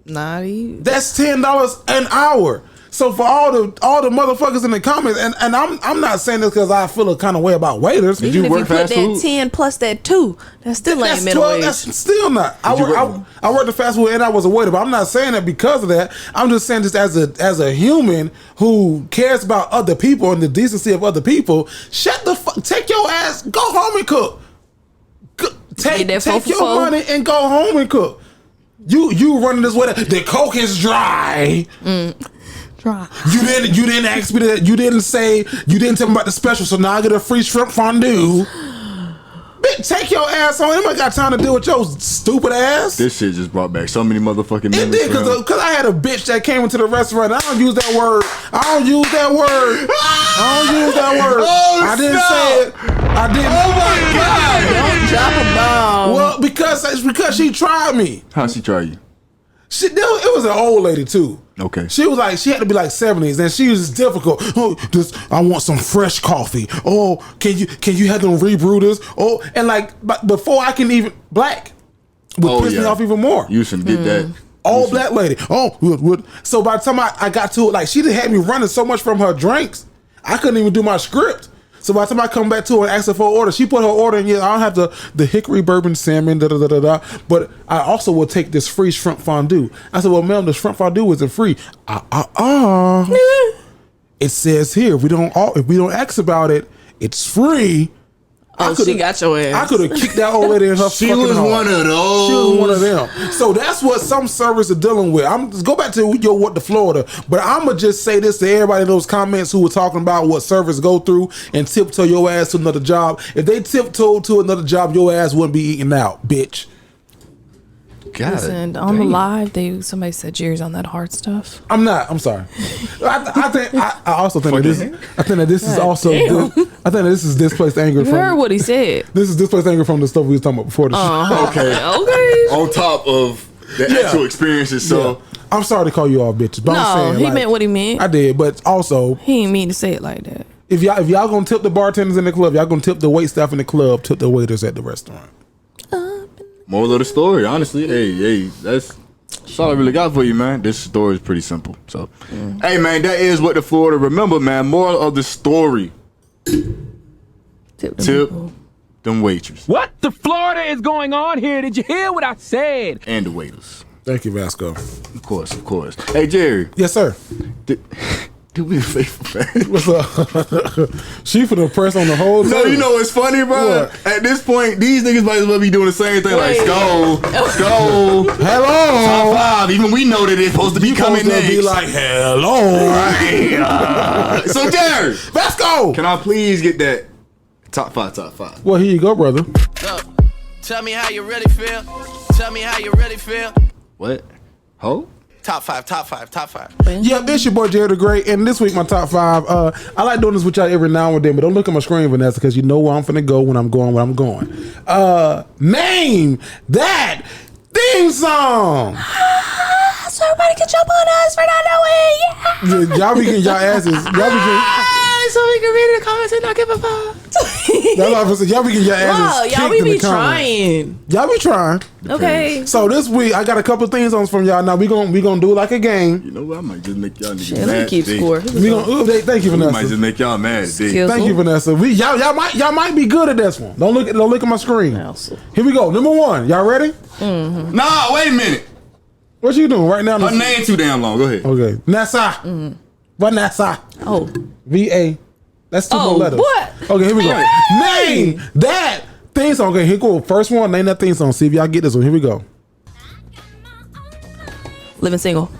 Not even. That's $10 an hour. So for all the motherfuckers in the comments, and I'm not saying this because I feel a kind of way about waiters. Did you work fast food? That 10 plus that 2, that still ain't minimum wage. That's still not. I worked at fast food and I was a waiter, but I'm not saying that because of that. I'm just saying this as a human who cares about other people and the decency of other people. Take your ass, go home and cook. Take your money and go home and cook. You running this way. The Coke is dry. You didn't ask me that. You didn't tell me about the special. So now I get a free shrimp fondue. Bitch, take your ass on. Anybody got time to deal with your stupid ass? This shit just brought back so many motherfucking memories. It did because I had a bitch that came into the restaurant. I don't use that word. I didn't say it. I didn't. Oh my God! Don't drop a bomb. Well, because she tried me. How she try you? It was an old lady too. Okay. She was like, she had to be like 70s, and she was difficult. Oh, I want some fresh coffee. Oh, can you have them rebrew this? Oh, and like, but before I can even black would piss me off even more. You should get that. Old black lady. Oh, would. So by the time I got to it, like she had me running so much from her drinks, I couldn't even do my script. So by the time I come back to her and ask her for an order, she put her order in. Yeah, I don't have the hickory bourbon salmon, but I also will take this free shrimp fondue. I said, well, ma'am, the shrimp fondue isn't free. It says here if we don't ask about it, it's free. She got your ass. I could have kicked that old lady in her She fucking was heart. one of those. She was one of them. So that's what some servers are dealing with. Go back to what the Florida, but I'm gonna just say this to everybody in those comments who were talking about what servers go through and tiptoe your ass to another job. If they tiptoe to another job, your ass wouldn't be eating out, bitch. God, listen, on the live, somebody said Jerry's on that hard stuff. I'm not. I'm sorry. I also think that this. I think that this is also. I think that this is displaced anger. You heard what he said. This is displaced anger from the stuff we was talking about before the show. Okay. On top of the actual experiences, so. Yeah. I'm sorry to call you all bitches, but I'm saying, he meant what he meant. I did, but also he didn't mean to say it like that. If y'all gonna tip the bartenders in the club, y'all gonna tip the wait staff in the club, tip the waiters at the restaurant. Moral of the story, honestly, hey, that's all I really got for you, man. This story is pretty simple. So, hey, man, that is what the Florida. Remember, man, moral of the story. Tip them waiters. What the Florida is going on here? Did you hear what I said? And the waiters. Thank you, Vasco. Of course. Hey, Jerry. Yes, sir. Do me a favor, man. What's up? She finna press on the whole thing. No, you know what's funny, bro? What? At this point, these niggas might as well be doing the same thing. Like, go. Hello. Top 5. Even we know that it's supposed to be coming next. Be like, hello. Right. So, Jerry. Vasco. Can I please get that top 5? Well, here you go, brother. Tell me how you really feel. Tell me how you really feel. What? Ho? Top five. Yep, it's your boy Jerry the Great, and this week my top 5. I like doing this with y'all every now and then, but don't look at my screen, Vanessa, because you know where I'm finna go when I'm going where I'm going. Name that theme song. So everybody can jump on us for not knowing. Yeah, y'all be getting y'all asses. Y'all be getting. So we can read in the comments and not give a fuck. That's what I said. Y'all be getting your asses. Y'all kicked in be the comments. trying. Y'all be trying. Okay. So this week I got a couple theme songs from y'all. Now we gonna do it like a game. You know what? I might just make y'all niggas Let mad. me keep score. Thank you, We Vanessa. might just make y'all mad. Thank you, Vanessa. Y'all might be good at this one. Don't look at my screen. Here we go. Number 1. Y'all ready? Mm-hmm. Nah, wait a minute. What you doing right now? Her name too damn long. Go ahead. Okay. Nessa. Vanessa. Oh. VA. That's 2 more letters. What? Okay, here we go. Name that theme song. Okay, here go. First one, name that theme song. See if y'all get this one. Here we go. Living Single.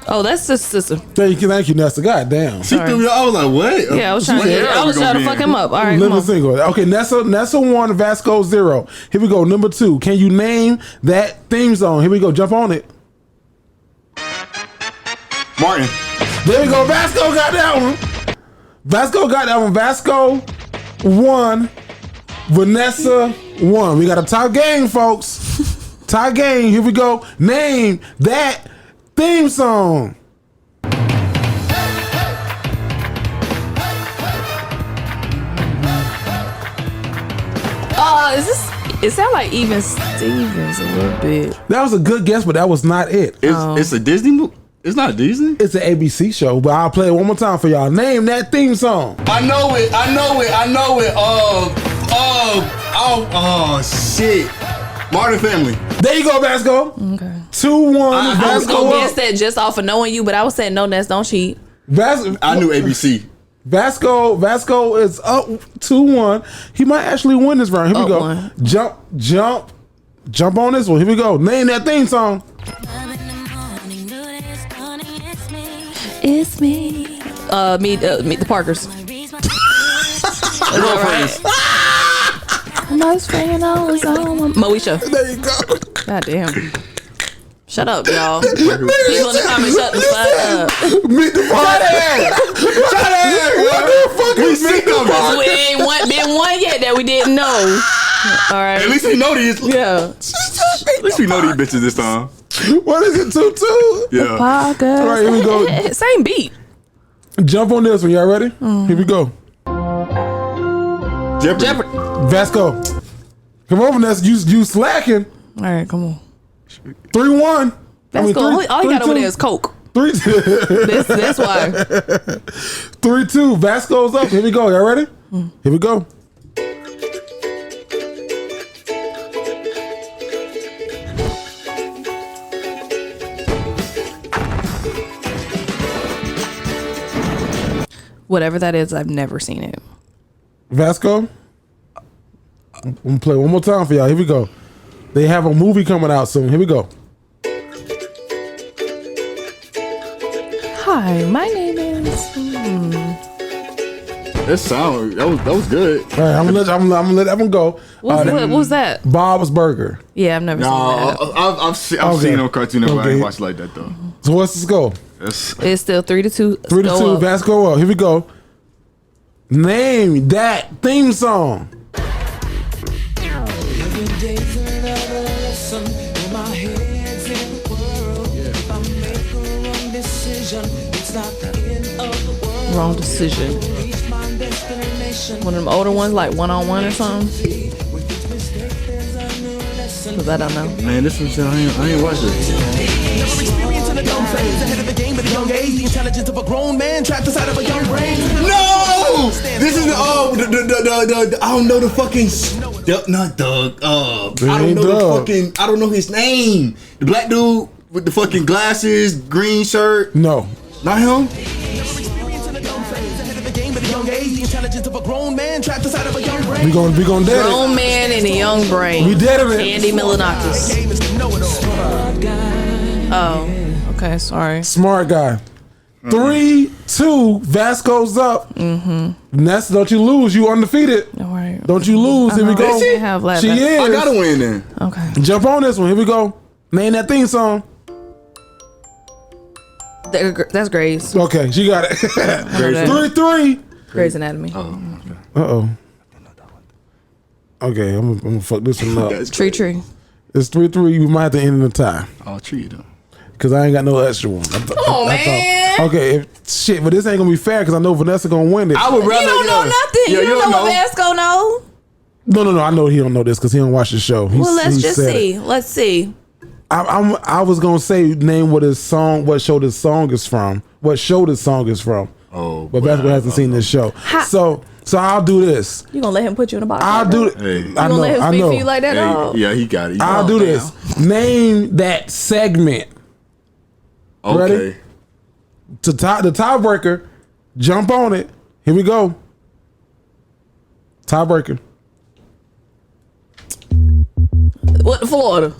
Oh, that's just sister. Thank you, Nessa. God damn. She threw me. I was like, what? Yeah, I was trying to fuck him up. All right, Living Single. Okay, Nessa 1, Vasco 0. Here we go. Number 2. Can you name that theme song? Here we go. Jump on it. Martin. There we go. Vasco got that one. Vasco 1. Vanessa 1. We got a tie game, folks. Tie game. Here we go. Name that theme song. It sounds like Even Stevens a little bit. That was a good guess, but that was not it. It's a Disney movie. It's not Disney. It's an ABC show, but I'll play it one more time for y'all. Name that theme song. I know it. Oh shit. Martin Family. There you go, Vasco. Okay. 2-1. I was Vasco gonna up. guess that just off of knowing you, but I was saying no, Ness, don't cheat. I knew ABC. Vasco is up 2-1. He might actually win this round. Here we go. 1. Jump on this one. Here we go. Name that theme song. It's me. Meet the Parkers. Moesha. There you go. God damn. Shut up, y'all. People in the comments, shut the fuck up. Meet the Parkers. What the fuck is Meet the Parkers? We ain't been one yet that we didn't know. All right. At least we know these. Yeah. At least we know these bitches this time. What is it? 2-2? Yeah. Parkers. All right, here we go. Same beat. Jump on this one. Y'all ready? Here we go. Jeopardy. Vasco. Come on, Vanessa. You slacking. All right, come on. 3-1. That's cool. All you got over there is Coke. 3-2. That's why. 3-2. Vasco's up. Here we go. Y'all ready? Here we go. Whatever that is, I've never seen it. Vasco. I'm gonna play one more time for y'all. Here we go. They have a movie coming out soon. Here we go. Hi, my name is. That was good. All right, I'm gonna let that one go. What was that? Bob's Burger. Yeah, I've never seen that. I've seen no cartoon Network. I ain't watched like that though. So what's the score? It's still 3-2. 3-2. Vasco up. Here we go. Name that theme song. Wrong decision. One of them older ones, like 1-on-1 or something. Cause I don't know. Man, this was I ain't watched it. No! This is the I don't know the fucking not Doug. I don't know the fucking I don't know his name. The black dude with the fucking glasses, green shirt. No. Not him? We gonna dead it. Grown man and a young brain. We dead it. Andy Milonakis. Oh, okay, sorry. Smart guy. 3-2. 2, Vasco's up. Nessa, don't you lose. You undefeated. All right. Don't you lose. Here we go. She is. I gotta win then. Okay. Jump on this one. Here we go. Name that theme song. That's Grey's. Okay, she got it. 3-3. Grey's Anatomy. Uh-oh. Okay, I'm gonna fuck this one up. Tree. It's 3-3. We might have to end in a tie. I'll treat them. Cause I ain't got no extra one. Come on, man. Okay, but this ain't gonna be fair because I know Vanessa gonna win it. I would rather. You don't know nothing. Yeah, you don't know what Vasco know. No. I know he don't know this because he don't watch the show. Well, let's just see. Let's see. I was gonna say name what show this song is from. What show this song is from. Oh, but Vasco hasn't seen this show. So I'll do this. You gonna let him put you in a box? I'll do it. Hey. You gonna let him speak for you like that? Hey, yeah, he got it. I'll do this. Name that segment. Okay. Ready? The tiebreaker. Jump on it. Here we go. Tiebreaker. What, Florida?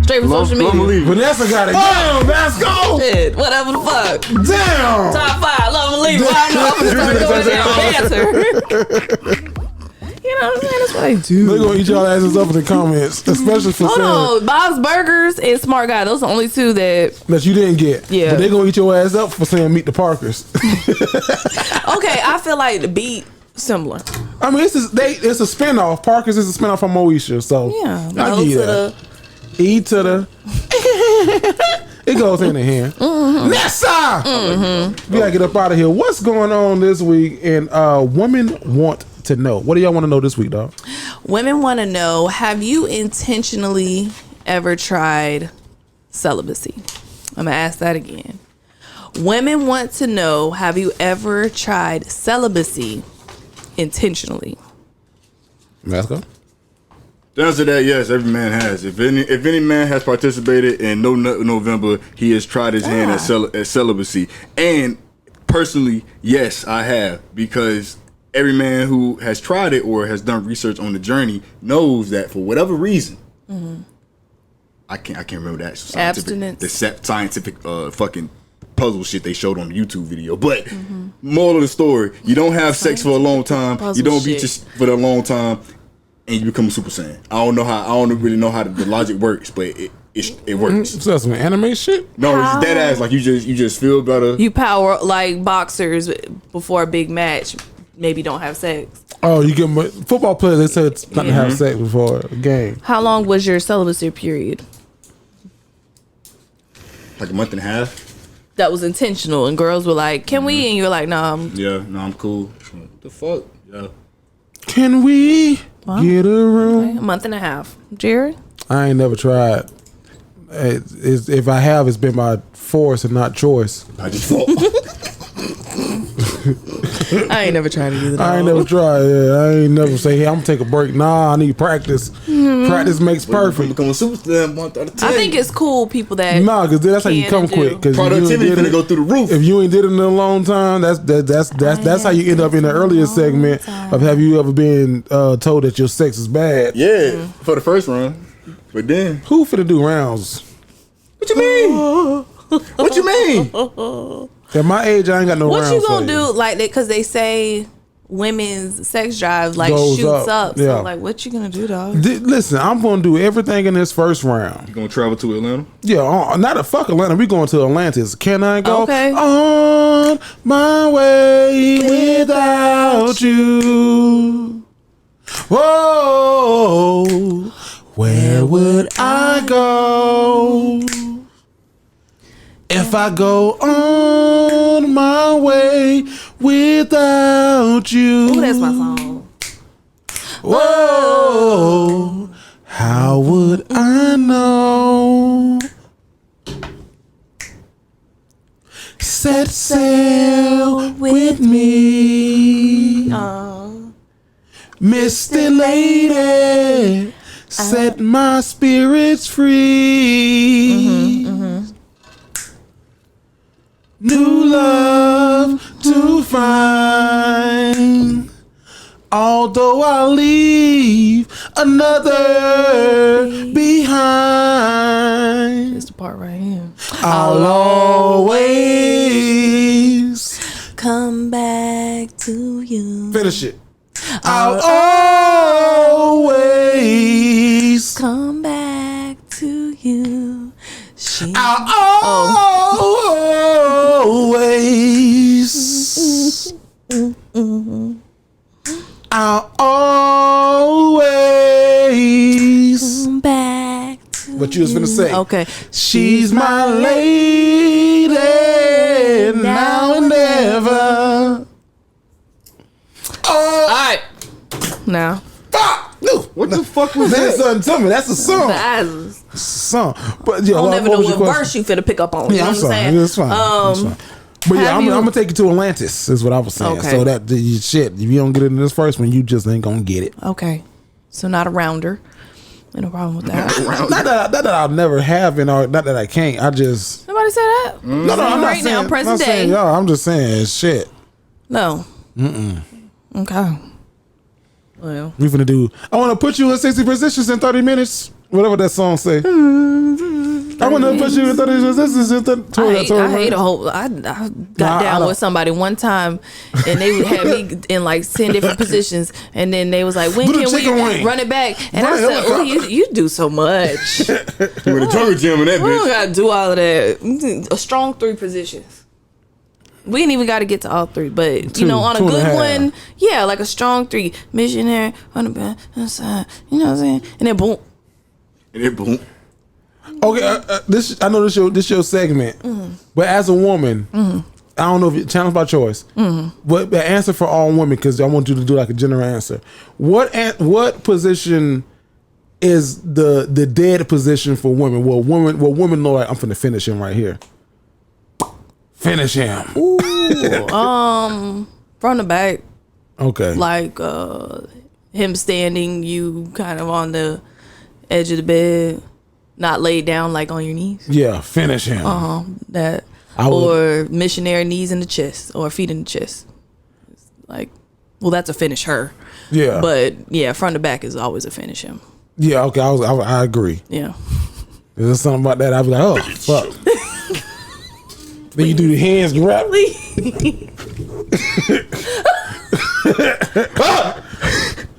Straight from social media. Vanessa got it. Damn, Vasco. Shit, whatever the fuck. Damn. Top 5, love and leave. I know I'm gonna start doing dancer. You know what I'm saying? That's what I do. They're gonna eat y'all asses up in the comments, especially for saying on, Bob's Burgers and Smart Guy. Those are the only two that you didn't get. Yeah, but they're gonna eat your ass up for saying Meet the Parkers. Okay, I feel like the beat similar. I mean, it's a spinoff. Parkers is a spinoff from Moesha, so yeah, I get that. E to the. It goes hand in hand. Nessa! We gotta get up out of here. What's going on this week? And women want to know. What do y'all want to know this week, dog? Women want to know, have you intentionally ever tried celibacy? I'm gonna ask that again. Women want to know, have you ever tried celibacy intentionally? Let's go. The answer to that, yes, every man has. If any man has participated in No Nut November, he has tried his hand at celibacy. And personally, yes, I have, because every man who has tried it or has done research on the journey knows that for whatever reason, I can't remember the actual scientific fucking puzzle shit they showed on the YouTube video. But moral of the story, you don't have sex for a long time, you don't beat your for a long time, and you become a Super Saiyan. I don't really know how the logic works, but it works. So that's some anime shit? No, it's dead ass. Like you just feel better. You power like boxers before a big match. Maybe don't have sex. Oh, you get football players. They said it's not to have sex before a game. How long was your celibacy period? Like a month and a half. That was intentional, and girls were like, "Can we?" And you were like, "No." I'm cool. What the fuck? Yeah. Can we get a room? Okay, a month and a half. Jared? I ain't never tried. If I have, it's been by force and not choice. I just thought. I ain't never tried it either. I ain't never tried. Yeah, I ain't never say, "Hey, I'm gonna take a break." Nah, I need practice. Practice makes perfect. Become a superstar month out of 10. I think it's cool people that because that's how you come quick. Because productivity gonna go through the roof. If you ain't did it in a long time, that's how you end up in the earlier segment of have you ever been told that your sex is bad? Yeah, for the first run, but then who finna do rounds? What you mean? What you mean? At my age, I ain't got no rounds. What you gonna do like that? Because they say women's sex drive like goes shoots up. Yeah. So like, what you gonna do, dog? Listen, I'm gonna do everything in this first round. You gonna travel to Atlanta? Yeah, not a fuck Atlanta. We going to Atlantis. Can I go Okay. on my way without you? Whoa, where would I go if I go on my way without you? Ooh, that's my song. Whoa, how would I know? Set sail with me, Misty Lady. Set my spirits free. New love to find. Although I'll leave another behind, It's the part right here. I'll always come back to you. Finish it. I'll always come back to you. I'll always I'll always come back to what you was finna say. Okay. She's my lady now and ever. All right. Now. What the fuck was that? That's something to me. That's a song. That's Song. But yeah, I don't never know what question? verse you finna pick up on. You Yeah, know I'm what sorry. I'm saying? It's fine. It's fine. But yeah, I'm gonna take you to Atlantis. Is what I was saying. Okay. So that shit, if you don't get it in this first one, you just ain't gonna get it. Okay. So not a rounder. No problem with that. Not that I'll never have, and not that I can't. I just Somebody say that. no. I'm not right saying, now, present not saying day. y'all. I'm just saying shit. No. Okay. Well, We finna do. I want to put you in 60 positions in 30 minutes. Whatever that song say. I want to put you in 30 positions in 30 I hate a whole. I got down with somebody one time, and they had me in like 10 different positions, and then they was like, "When Do the can we chicken wing. run it back?" And Run I it, said, "Oh, helicopter." you do so much. You in the jungle gym in that We don't bitch. gotta do all of that. A strong 3 positions. We ain't even got to get to all 3, but you know, on a two and a good half. one, yeah, like a strong 3, missionary on the back, inside, you know what I'm saying, and then boom. And it boom. Okay, this I know this your segment, but as a woman, I don't know if it challenge by choice, but the answer for all women, because I want you to do like a general answer. What position is the dead position for women? Well, women know like, I'm finna finish him right here. Finish him. Ooh, from the back, Okay. like him standing, you kind of on the edge of the bed, not laid down like on your knees. Yeah, finish him. That I would- or missionary knees in the chest or feet in the chest. Like, well, that's a finish her. Yeah. But yeah, front to back is always a finish him. Yeah, okay, I agree. Yeah. There's something about that. I'd be like, oh fuck. Then you do the hands grab.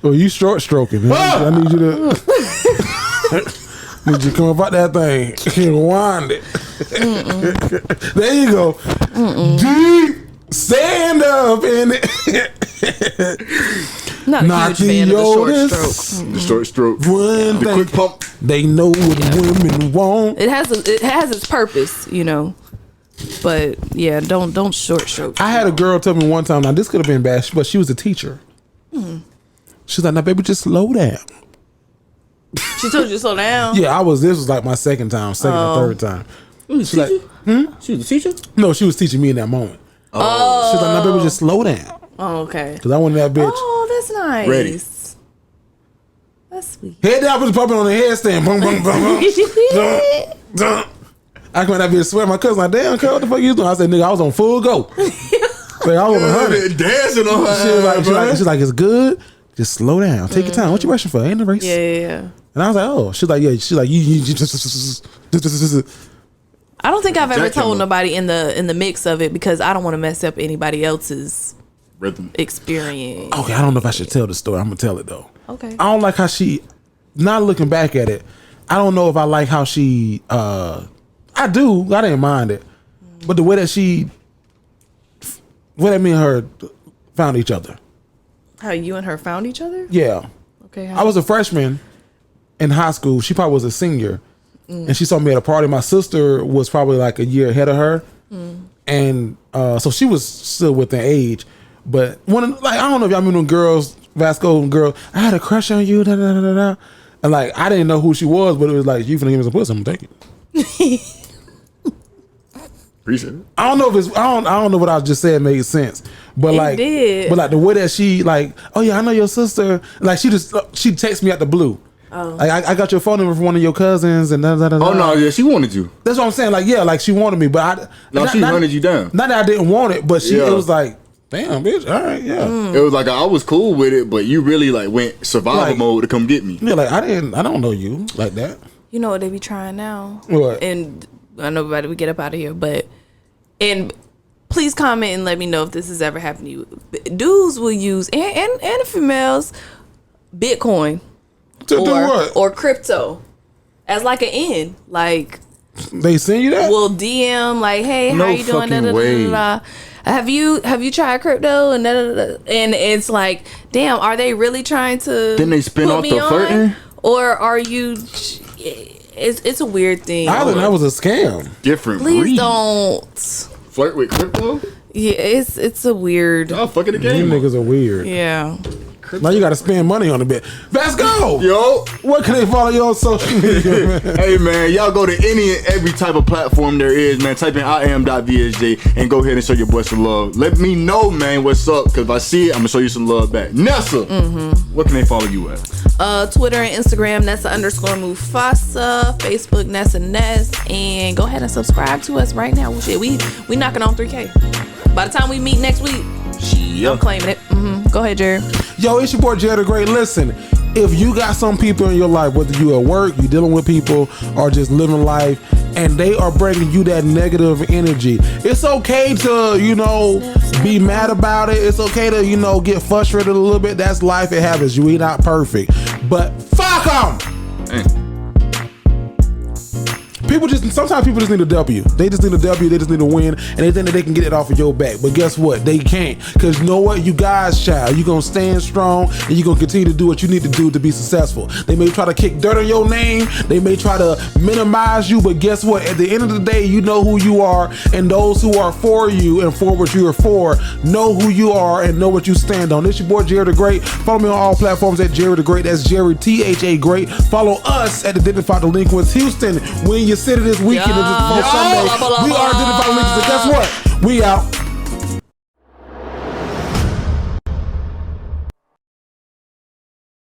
Well, you short stroking. I need you to need you to come up out that thing and wind it. There you go. Deep stand up in it. Not a Knock huge fan of the short Otis. stroke. The short stroke. One The thing, quick pump. they know what women want. It has its purpose, you know. But yeah, don't short stroke. I had a girl tell me one time. Now this could have been bad, but she was a teacher. She's like, "Now, baby, just slow down." She told you to slow down. Yeah, this was like my second or third time. She's like, She was a teacher? no, she was teaching me in that moment. Oh, she's like, "Now, baby, just slow down," Oh, okay. because I wanted that bitch. Oh, that's nice. Ready. That's sweet. Head down, put the puppet on the headstand. Boom, boom, boom, boom. Dun, dun. I come out that bitch swear. My cousin like, damn, cuz, what the fuck you doing? I said, nigga, I was on full go. Like, I was on 100. Dancing on her. She's like, it's good. Just slow down. Take your time. What you rushing for? Ain't a race. Yeah. And I was like, oh. She's like, yeah. She's like, you just. I don't think I've ever Jack told Hammer. nobody in the mix of it because I don't want to mess up anybody else's Rhythm. experience. Okay, I don't know if I should tell the story. I'm gonna tell it though. Okay. I don't like how she. Not looking back at it, I don't know if I like how she. I do. I didn't mind it, but the way that she. What me and her found each other. How you and her found each other? Yeah. Okay. I was a freshman in high school. She probably was a senior. And she saw me at a party. My sister was probably like a year ahead of her. And so she was still within age. But I don't know if y'all remember when girls, Vasco girl, I had a crush on you, da, da, da, da, da. And like, I didn't know who she was, but it was like, you finna give me some pussy, I'm gonna take it. Appreciate it. I don't know if I don't know what I just said made sense, but It did. but like the way that she like, oh yeah, I know your sister. Like she texts me out the blue. Oh. Like I got your phone number from one of your cousins and da, da, da, da. Oh, no, yeah, she wanted you. That's what I'm saying. Like yeah, like she wanted me, but She hunted you down. Not that I didn't want it, but Yeah. it was like, damn, bitch, all right, yeah, It was like I was cool with it, but you really like went survival Like- mode to come get me. yeah. Like I don't know you like that. You know what they be trying now? What? And I know everybody we get up out of here, but in please comment and let me know if this has ever happened to you. Dudes will use and females Bitcoin To do what? or crypto as like an end. Like They send you that? will DM like, hey, No how you doing? fucking way. Have you tried crypto and and it's like, damn, are they really trying to? Then they spin put off me the on? flirting? Or are you? It's a weird thing. I think that was a scam. Different Please breed. don't. Flirt with crypto? Yeah, it's a weird. Oh, fucking the You game. niggas are weird. Yeah. Now you got to spend money on the bit. Let's go. Yo. What can they follow you on social media, man? Hey man, y'all go to any and every type of platform there is, man. Type in IAM.VSJ and go ahead and show your boy some love. Let me know, man, what's up, because if I see it, I'm gonna show you some love back. Nessa, what can they follow you at? Twitter and Instagram, Nessa_Mufasa, Facebook, Nessa Ness, and go ahead and subscribe to us right now. Shit, we knocking on 3K. By the time we meet next week, I'm claiming it. Go ahead, Jared. Yo, it's your boy Jared the Great. Listen, if you got some people in your life, whether you at work, you dealing with people, or just living life, and they are bringing you that negative energy, it's okay to, be mad about it. It's okay to, get frustrated a little bit. That's life. It happens. We not perfect. But fuck them! Sometimes people just need a W. They just need a W. They just need a win, and they think that they can get it off of your back. But guess what? They can't. Because you know what? You guys, child. You're going to stand strong, and you're going to continue to do what you need to do to be successful. They may try to kick dirt on your name. They may try to minimize you. But guess what? At the end of the day, you know who you are, and those who are for you and for what you are for know who you are and know what you stand on. This your boy, Jared the Great. Follow me on all platforms at Jared the Great. That's Jared, THA Great. Follow us at the Dignified Delinquents Houston. When you city this weekend, Sunday, we are Dignified Delinquents. And guess what? We out.